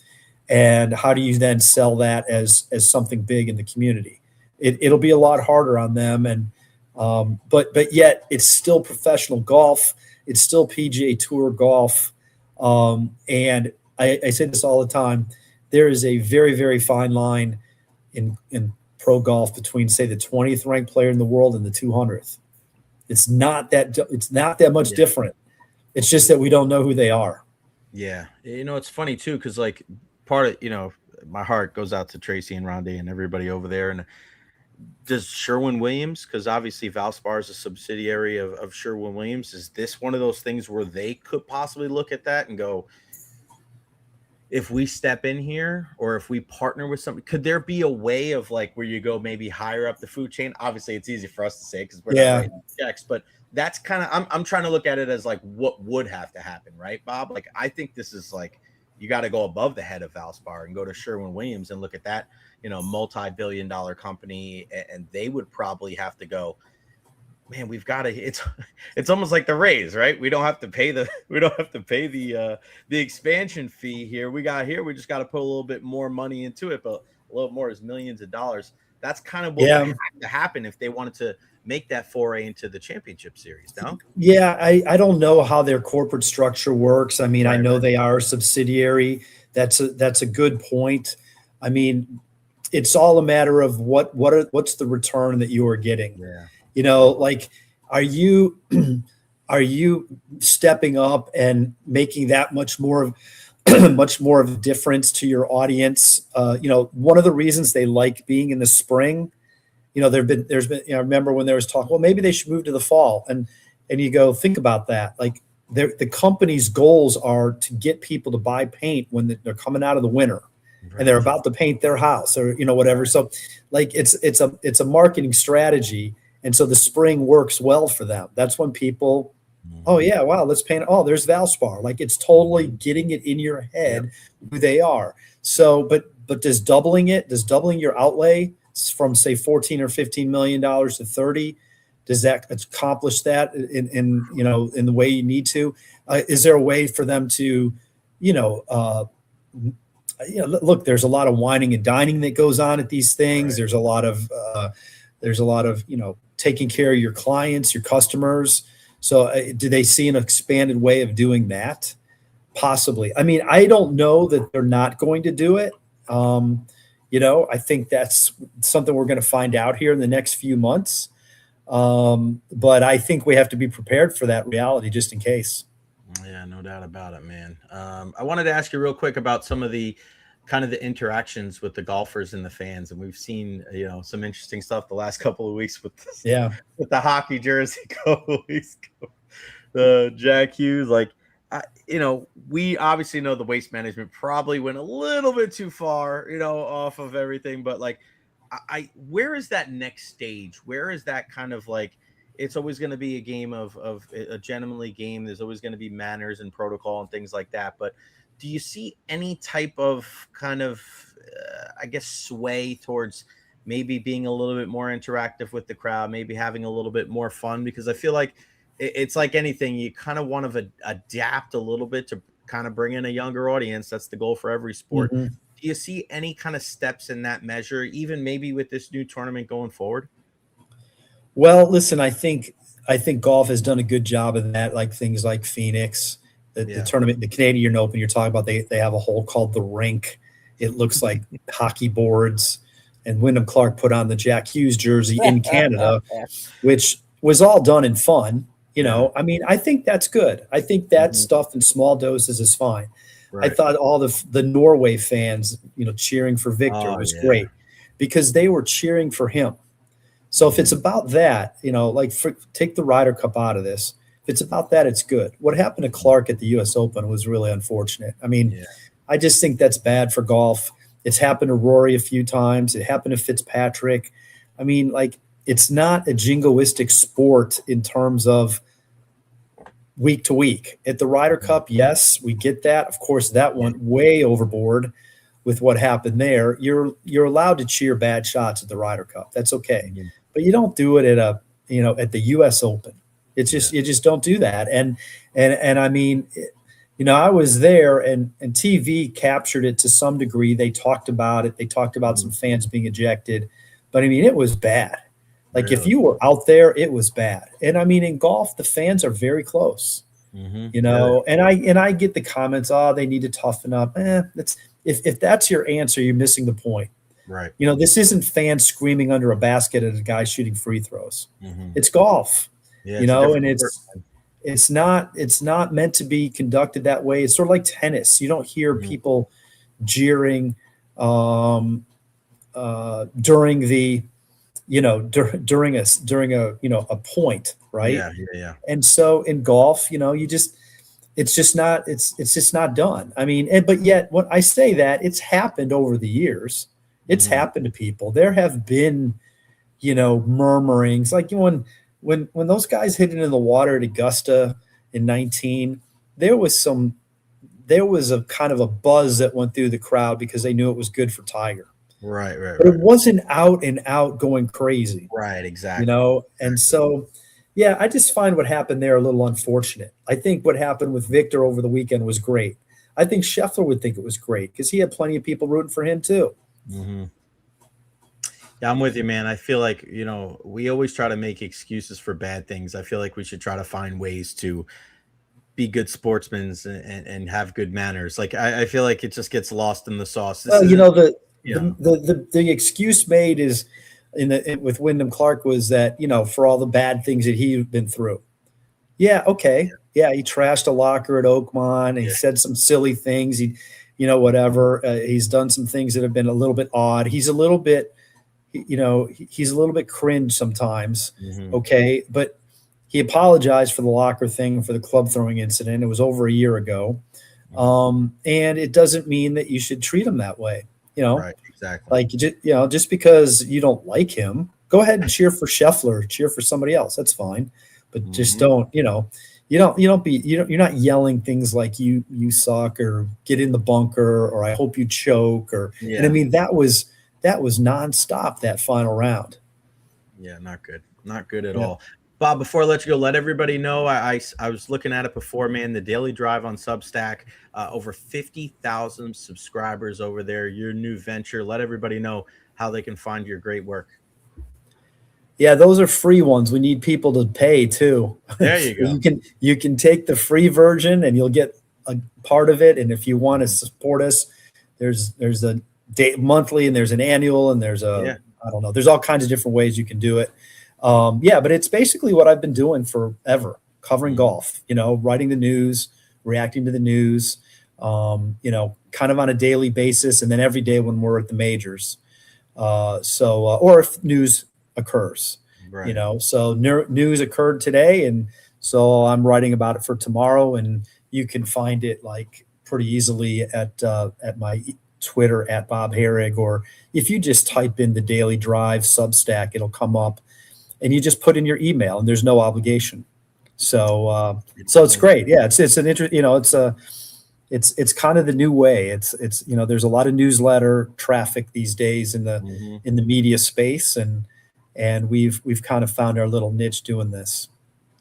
And how do you then sell that as something big in the community? It'll be a lot harder on them. And but yet it's still professional golf. It's still PGA Tour golf. And I say this all the time. There is a very, very fine line in pro golf between, say, the 20th ranked player in the world and the 200th. It's not that much different. It's just that we don't know who they are. Yeah. It's funny too, because like part of, my heart goes out to Tracy and Rondé and everybody over there. And does Sherwin-Williams, because obviously Valspar is a subsidiary of Sherwin-Williams, is this one of those things where they could possibly look at that and go, if we step in here, or if we partner with somebody, could there be a way of like where you go maybe higher up the food chain? Obviously, it's easy for us to say because we're not writing checks, but that's kind of, I'm trying to look at it as like what would have to happen, right, Bob? Like, I think this is like, you got to go above the head of Valspar and go to Sherwin-Williams and look at that, multi-billion-dollar company, and they would probably have to go, man, we've got to, it's almost like the Rays, right? We don't have to pay the expansion fee here. We just got to put a little bit more money into it, but a little more is millions of dollars. That's kind of what would have to happen if they wanted to make that foray into the championship series. No? Yeah. I don't know how their corporate structure works. I mean, I know they are a subsidiary. That's a good point. I mean, it's all a matter of what's the return that you are getting. Yeah. Like, are you stepping up and making that much more of a difference to your audience? One of the reasons they like being in the spring, there's been, I remember when there was talk, well, maybe they should move to the fall. And you go, think about that. Like, the company's goals are to get people to buy paint when they're coming out of the winter. Right. And they're about to paint their house or, whatever. So like, it's a marketing strategy. And so the spring works well for them. That's when people, oh yeah, wow, let's paint. Oh, there's Valspar. Like, it's totally getting it in your head who they are. So, but does doubling your outlay from say $14 or $15 million to 30, does that accomplish that in the way you need to? Is there a way for them to, look, there's a lot of wining and dining that goes on at these things. Right. There's a lot of, taking care of your clients, your customers. So do they see an expanded way of doing that? Possibly. I mean, I don't know that they're not going to do it. I think that's something we're going to find out here in the next few months. But I think we have to be prepared for that reality just in case. Yeah, no doubt about it, man. I wanted to ask you real quick about some of the kind of the interactions with the golfers and the fans, and we've seen some interesting stuff the last couple of weeks with this, with the hockey jersey the Jack Hughes. Like, we obviously know the waste management probably went a little bit too far, off of everything, but like, where is that next stage? Where is that kind of like? It's always going to be a game of a gentlemanly game. There's always going to be manners and protocol and things like that. But do you see any type of kind of, sway towards maybe being a little bit more interactive with the crowd, maybe having a little bit more fun? Because I feel like it's like anything, you kind of want to adapt a little bit to kind of bring in a younger audience. That's the goal for every sport. Mm-hmm. Do you see any kind of steps in that measure, even maybe with this new tournament going forward? Well, listen, I think golf has done a good job of that, like things like Phoenix, the tournament, the Canadian Open you're talking about, they have a hole called the rink. It looks like hockey boards. And Wyndham Clark put on the Jack Hughes jersey in Canada, which was all done in fun. I mean, I think that's good. I think that stuff in small doses is fine. Right. I thought all the Norway fans, cheering for Victor was great because they were cheering for him. So if it's about that, take the Ryder Cup out of this. If it's about that, it's good. What happened to Clark at the U.S. Open was really unfortunate. I mean, I just think that's bad for golf. It's happened to Rory a few times. It happened to Fitzpatrick. I mean, it's not a jingoistic sport in terms of week to week. At the Ryder Cup, yes, we get that. Of course, that went way overboard with what happened there. You're allowed to cheer bad shots at the Ryder Cup. That's okay. Mm-hmm. But you don't do it at the U.S. Open. It's just you just don't do that. And I mean, I was there and TV captured it to some degree. They talked about it. They talked about some fans being ejected, but I mean, it was bad. Like if you were out there, it was bad. And I mean, in golf, the fans are very close. Mm-hmm. And I get the comments. Oh, they need to toughen up. If that's your answer, you're missing the point. Right. This isn't fans screaming under a basket at a guy shooting free throws. Mm-hmm. It's golf. Yeah, and it's not meant to be conducted that way. It's sort of like tennis. You don't hear people jeering during the during a point, right? Yeah. And so in golf, it's just not done. I mean, but yet when I say that, it's happened over the years. It's happened to people. There have been, murmurings. Like when those guys hit it in the water at Augusta in 19, there was a kind of a buzz that went through the crowd because they knew it was good for Tiger. Right. But it wasn't out and out going crazy. Right, exactly. And so, I just find what happened there a little unfortunate. I think what happened with Victor over the weekend was great. I think Scheffler would think it was great because he had plenty of people rooting for him too. Mm-hmm. Yeah, I'm with you, man. I feel like, we always try to make excuses for bad things. I feel like we should try to find ways to be good sportsmen and have good manners. Like, I feel like it just gets lost in the sauce. The excuse made is with Wyndham Clark was that, for all the bad things that he'd been through. Yeah. Okay. Yeah. He trashed a locker at Oakmont and he said some silly things. He, whatever. He's done some things that have been a little bit odd. He's a little bit, he's a little bit cringe sometimes. Mm-hmm. Okay. But he apologized for the locker thing, for the club throwing incident. It was over a year ago. And it doesn't mean that you should treat him that way. Right, exactly. Like, just because you don't like him, go ahead and cheer for Scheffler, cheer for somebody else. That's fine. But just don't, you're not yelling things like you suck or get in the bunker or I hope you choke and I mean, that was nonstop that final round. Yeah. Not good at all. Bob, before I let you go, let everybody know, I was looking at it before, man, the Daily Drive on Substack, over 50,000 subscribers over there, your new venture. Let everybody know how they can find your great work. Yeah, those are free ones. We need people to pay too. There you go. You can take the free version and you'll get a part of it. And if you want to support us, there's a monthly, and there's an annual, and there's a I don't know. There's all kinds of different ways you can do it. But it's basically what I've been doing forever, covering golf. Writing the news, reacting to the news. Kind of on a daily basis, and then every day when we're at the majors. Or if news occurs, right. So news occurred today, and so I'm writing about it for tomorrow, and you can find it like pretty easily at my Twitter at Bob Harig, or if you just type in the Daily Drive Substack, it'll come up, and you just put in your email, and there's no obligation. So it's great. Yeah, it's an interest. It's kind of the new way. It's there's a lot of newsletter traffic these days in the media space, and we've kind of found our little niche doing this.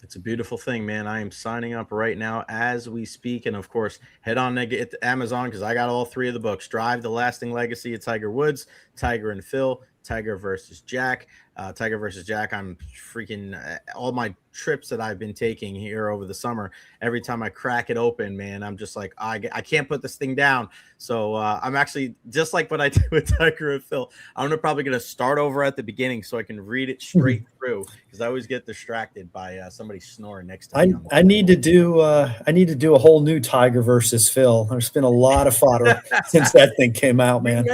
It's a beautiful thing, man. I am signing up right now as we speak. And of course, head on to Amazon, because I got all 3 of the books: Drive, The Lasting Legacy of Tiger Woods, Tiger and Phil, Tiger versus Jack. Tiger versus Jack, I'm freaking all my trips that I've been taking here over the summer. Every time I crack it open, man, I'm just like, I can't put this thing down. So I'm actually, just like what I did with Tiger and Phil, I'm probably going to start over at the beginning so I can read it straight through, because I always get distracted by somebody snoring next to me. I need to do a whole new Tiger versus Phil. There's been a lot of fodder since that thing came out, man.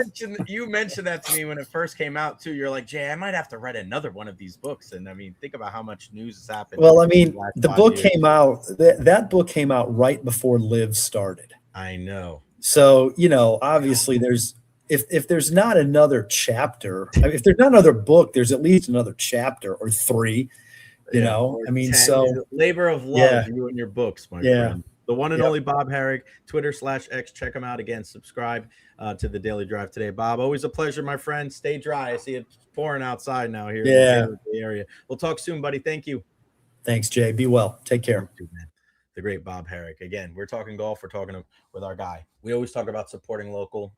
You mentioned that to me when it first came out too. You're like, Jay, I might have to write another one of these books. And I mean, think about how much news has happened. Well, I mean, the book came out, that book came out right before Live started. I know. So, obviously if there's not another chapter, if there's not another book, there's at least another chapter or 3, I mean, 10, so labor of love, you and your books, my friend. The one and only Bob Harig, Twitter/X. Check him out again. Subscribe to the Daily Drive today. Bob, always a pleasure, my friend. Stay dry. I see it pouring outside now here in the area. We'll talk soon, buddy. Thank you. Thanks, Jay. Be well. Take care. The great Bob Harig. Again, we're talking golf. We're talking with our guy. We always talk about supporting local.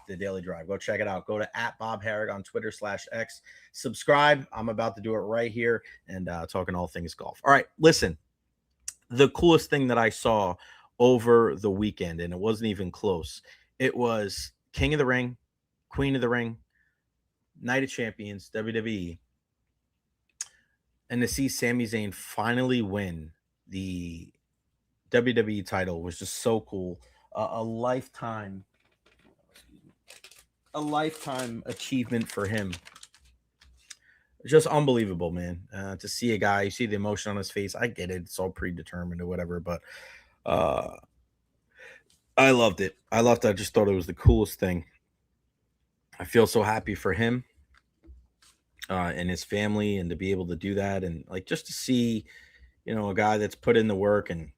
The Daily Drive. Go check it out. Go to @Bob Harig on Twitter/X. Subscribe. I'm about to do it right here and talking all things golf. All right, listen. The coolest thing that I saw over the weekend, and it wasn't even close, it was King of the Ring, Queen of the Ring, Night of Champions, WWE, and to see Sami Zayn finally win the WWE title was just so cool. A lifetime achievement for him. Just unbelievable, man. To see a guy, you see the emotion on his face. I get it. It's all predetermined or whatever, but I loved it. I just thought it was the coolest thing. I feel so happy for him and his family, and to be able to do that, and like just to see, a guy that's put in the work, and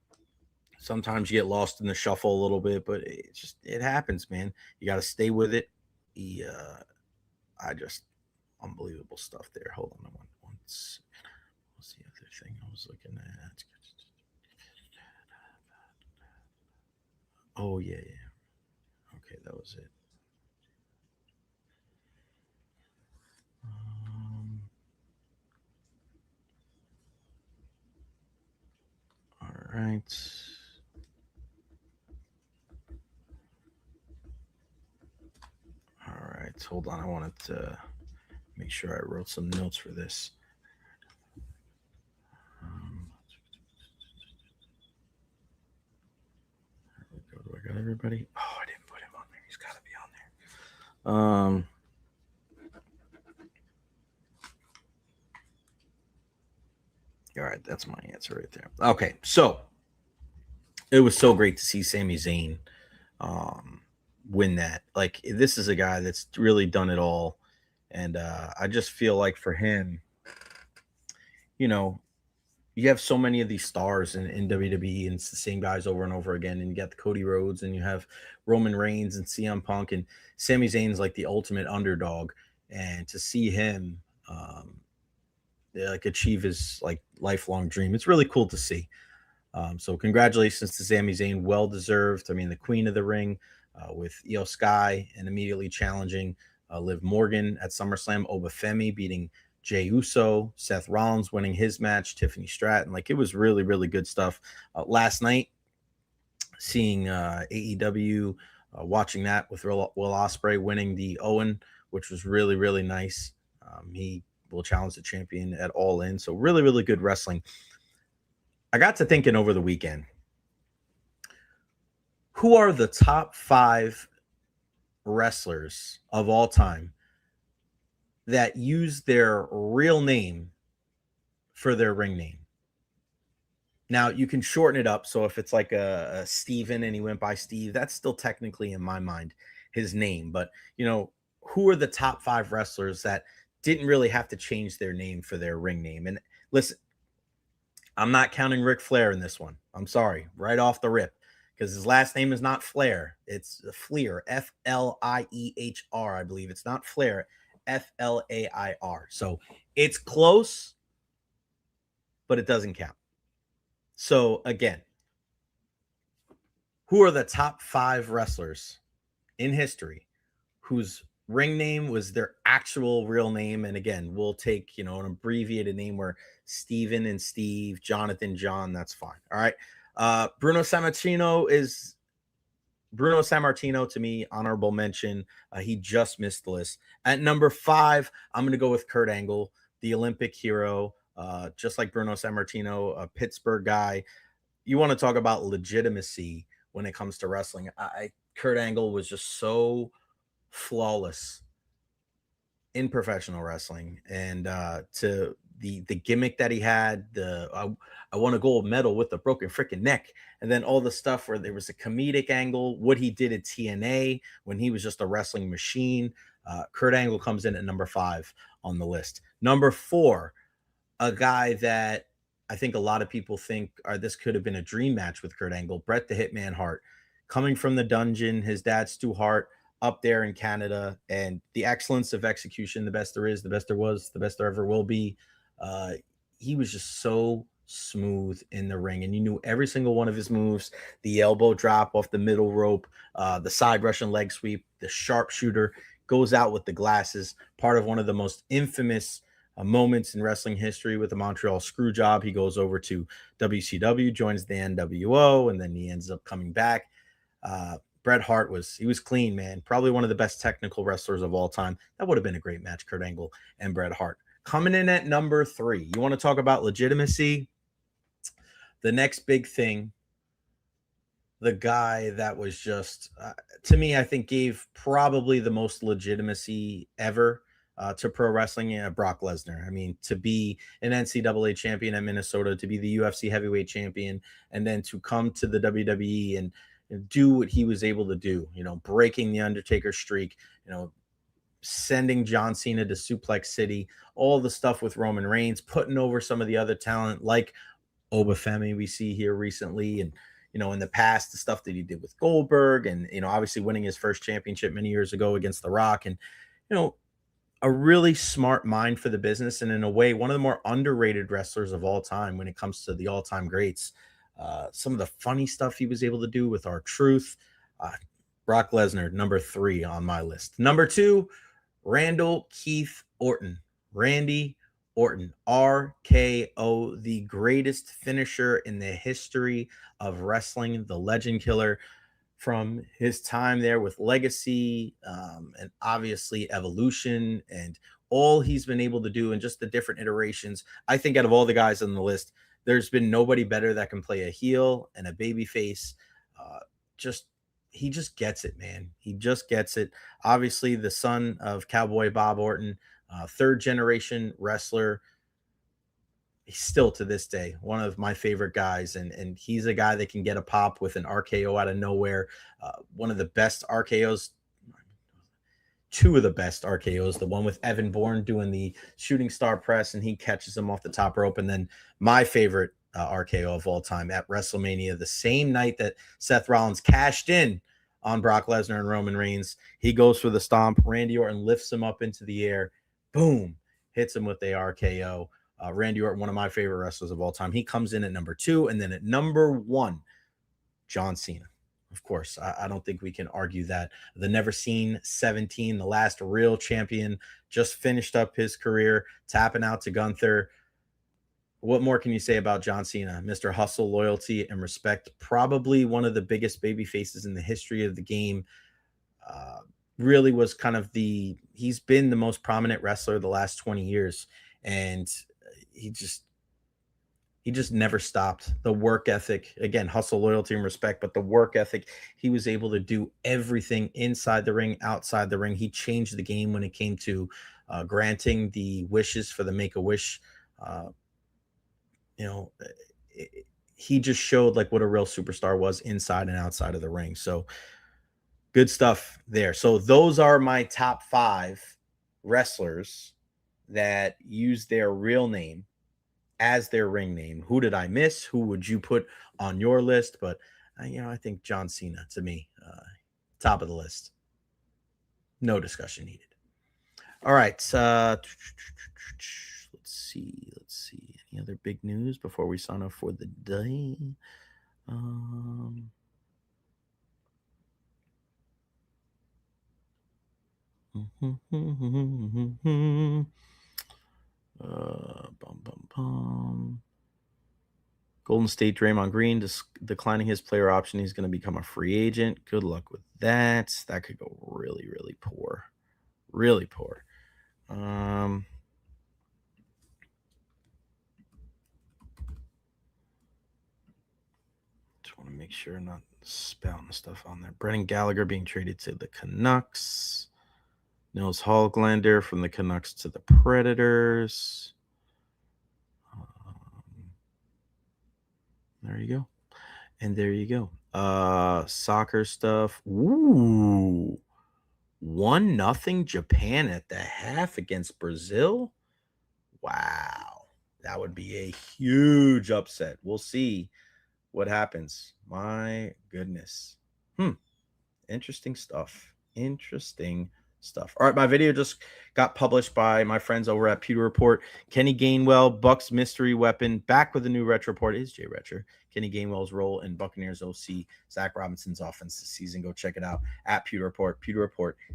sometimes you get lost in the shuffle a little bit, but it happens, man. You got to stay with it. Unbelievable stuff there. Hold on once. What's the other thing I was looking at? Oh yeah. Okay, that was it. All right. All right, hold on. I wanted to make sure I wrote some notes for this. There we go. Do I got everybody? Oh, I didn't put him on there. He's got to be on there. All right, that's my answer right there. Okay, so it was so great to see Sami Zayn win that. Like, this is a guy that's really done it all, and I just feel like for him, you have so many of these stars in WWE, and it's the same guys over and over again, and you got the Cody Rhodes, and you have Roman Reigns and CM Punk, and Sami Zayn's like the ultimate underdog, and to see him achieve his lifelong dream, it's really cool to see. So congratulations to Sami Zayn, well deserved. I mean, the Queen of the Ring with Io Sky, and immediately challenging Liv Morgan at SummerSlam, Obafemi beating Jey Uso, Seth Rollins winning his match, Tiffany Stratton. It was really, really good stuff. Last night, seeing AEW watching that with Will Ospreay winning the Owen, which was really, really nice. He will challenge the champion at All In. So really, really good wrestling. I got to thinking over the weekend, who are the top 5 wrestlers of all time that use their real name for their ring name? Now, you can shorten it up. So if it's like a Steven and he went by Steve, that's still technically, in my mind, his name. But, who are the top 5 wrestlers that didn't really have to change their name for their ring name? And listen, I'm not counting Ric Flair in this one. I'm sorry, right off the rip, because his last name is not Flair. It's Fleer, F-L-I-E-H-R, I believe. It's not Flair, F-L-A-I-R. So it's close, but it doesn't count. So again, who are the top 5 wrestlers in history whose ring name was their actual real name? And again, we'll take, an abbreviated name where Steven and Steve, Jonathan, John, that's fine. All right. Bruno Sammartino to me, honorable mention. He just missed the list. At number 5, I'm going to go with Kurt Angle, the Olympic hero, just like Bruno Sammartino, a Pittsburgh guy. You want to talk about legitimacy when it comes to wrestling. Kurt Angle was just so flawless in professional wrestling, and to the gimmick that he had, I won a gold medal with a broken freaking neck, and then all the stuff where there was a comedic angle, what he did at TNA when he was just a wrestling machine. Kurt Angle comes in at number 5 on the list. Number 4, a guy that I think a lot of people think this could have been a dream match with Kurt Angle, Bret the Hitman Hart, coming from the Dungeon, his dad Stu Hart, up there in Canada, and the excellence of execution, the best there is, the best there was, the best there ever will be. He was just so smooth in the ring, and you knew every single one of his moves: the elbow drop off the middle rope, the side Russian leg sweep, the sharpshooter, goes out with the glasses, part of one of the most infamous moments in wrestling history with the Montreal screw job. He goes over to WCW, joins the NWO, and then he ends up coming back. Bret Hart was clean, man. Probably one of the best technical wrestlers of all time. That would have been a great match, Kurt Angle and Bret Hart. Coming in at number 3, you want to talk about legitimacy? The next big thing, the guy that was just, to me, I think gave probably the most legitimacy ever to pro wrestling, Brock Lesnar. I mean, to be an NCAA champion at Minnesota, to be the UFC heavyweight champion, and then to come to the WWE and do what he was able to do, breaking the Undertaker streak, sending John Cena to Suplex City, all the stuff with Roman Reigns, putting over some of the other talent like Obafemi we see here recently, and in the past, the stuff that he did with Goldberg, and obviously winning his first championship many years ago against The Rock, and a really smart mind for the business, and in a way, one of the more underrated wrestlers of all time when it comes to the all-time greats. Some of the funny stuff he was able to do with R-Truth. Brock Lesnar, number 3 on my list. Number 2, Randall Keith Orton. Randy Orton, RKO, the greatest finisher in the history of wrestling, the legend killer. From his time there with Legacy, and obviously Evolution, and all he's been able to do, and just the different iterations. I think out of all the guys on the list, there's been nobody better that can play a heel and a baby face. He just gets it, man. He just gets it. Obviously, the son of Cowboy Bob Orton, 3rd generation wrestler. He's still to this day one of my favorite guys, and he's a guy that can get a pop with an RKO out of nowhere. One of the best RKOs, 2 of the best RKOs, the one with Evan Bourne doing the shooting star press and he catches him off the top rope, and then my favorite RKO of all time at WrestleMania, the same night that Seth Rollins cashed in on Brock Lesnar and Roman Reigns. He goes for the stomp. Randy Orton lifts him up into the air. Boom. Hits him with a RKO. Randy Orton, one of my favorite wrestlers of all time. He comes in at number 2. And then at number 1, John Cena. Of course, I don't think we can argue that. The Never Seen 17, the last real champion, just finished up his career, tapping out to Gunther. what more can you say about John Cena? Mr. Hustle, loyalty, and respect. Probably one of the biggest baby faces in the history of the game. Really was kind of he's been the most prominent wrestler the last 20 years. And he just never stopped. The work ethic, again, hustle, loyalty, and respect, but the work ethic, he was able to do everything inside the ring, outside the ring. He changed the game when it came to granting the wishes for the Make-A-Wish. He just showed like what a real superstar was inside and outside of the ring. So good stuff there. So those are my top 5 wrestlers that use their real name as their ring name. Who did I miss? Who would you put on your list? But I think John Cena, to me, top of the list. No discussion needed. All right. Let's see. Any other big news before we sign off for the day? Golden State Draymond Green declining his player option. He's going to become a free agent. Good luck with that. That could go really, really poor. Really poor. Just want to make sure I'm not spelling stuff on there. Brendan Gallagher being traded to the Canucks. Nils Hoglander from the Canucks to the Predators. There you go. And there you go. Soccer stuff. Ooh. 1-0 Japan at the half against Brazil. Wow. That would be a huge upset. We'll see what happens. My goodness. Interesting stuff. All right, my video just got published by my friends over at Pewter Report. Kenny Gainwell, Bucks mystery weapon, back with a new retro report is Jay Recher. Kenny Gainwell's role in Buccaneers OC, Zach Robinson's offense this season. Go check it out at Pewter Report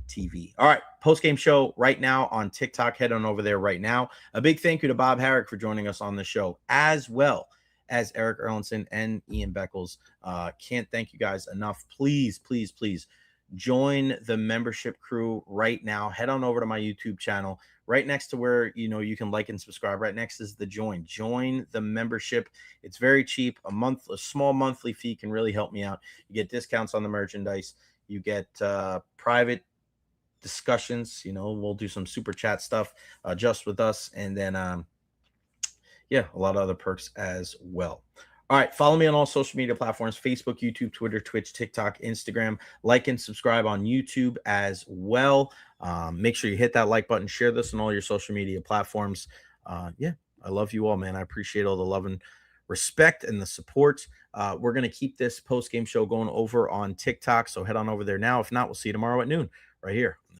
TV. All right, post-game show right now on TikTok. Head on over there right now. A big thank you to Bob Harig for joining us on the show, as well as Erik Erlendsson and Ian Beckles. Can't thank you guys enough. Please, please, please join the membership crew right now. Head on over to my YouTube channel. Right next to where you can like and subscribe, right next is the join the membership. It's very cheap. A small monthly fee can really help me out. You get discounts on the merchandise. You get private discussions. We'll do some super chat stuff just with us, and then a lot of other perks as well. All right, follow me on all social media platforms: Facebook, YouTube, Twitter, Twitch, TikTok, Instagram. Like and subscribe on YouTube as well. Make sure you hit that like button. Share this on all your social media platforms. I love you all, man. I appreciate all the love and respect and the support. We're going to keep this post-game show going over on TikTok, so head on over there now. If not, we'll see you tomorrow at noon right here.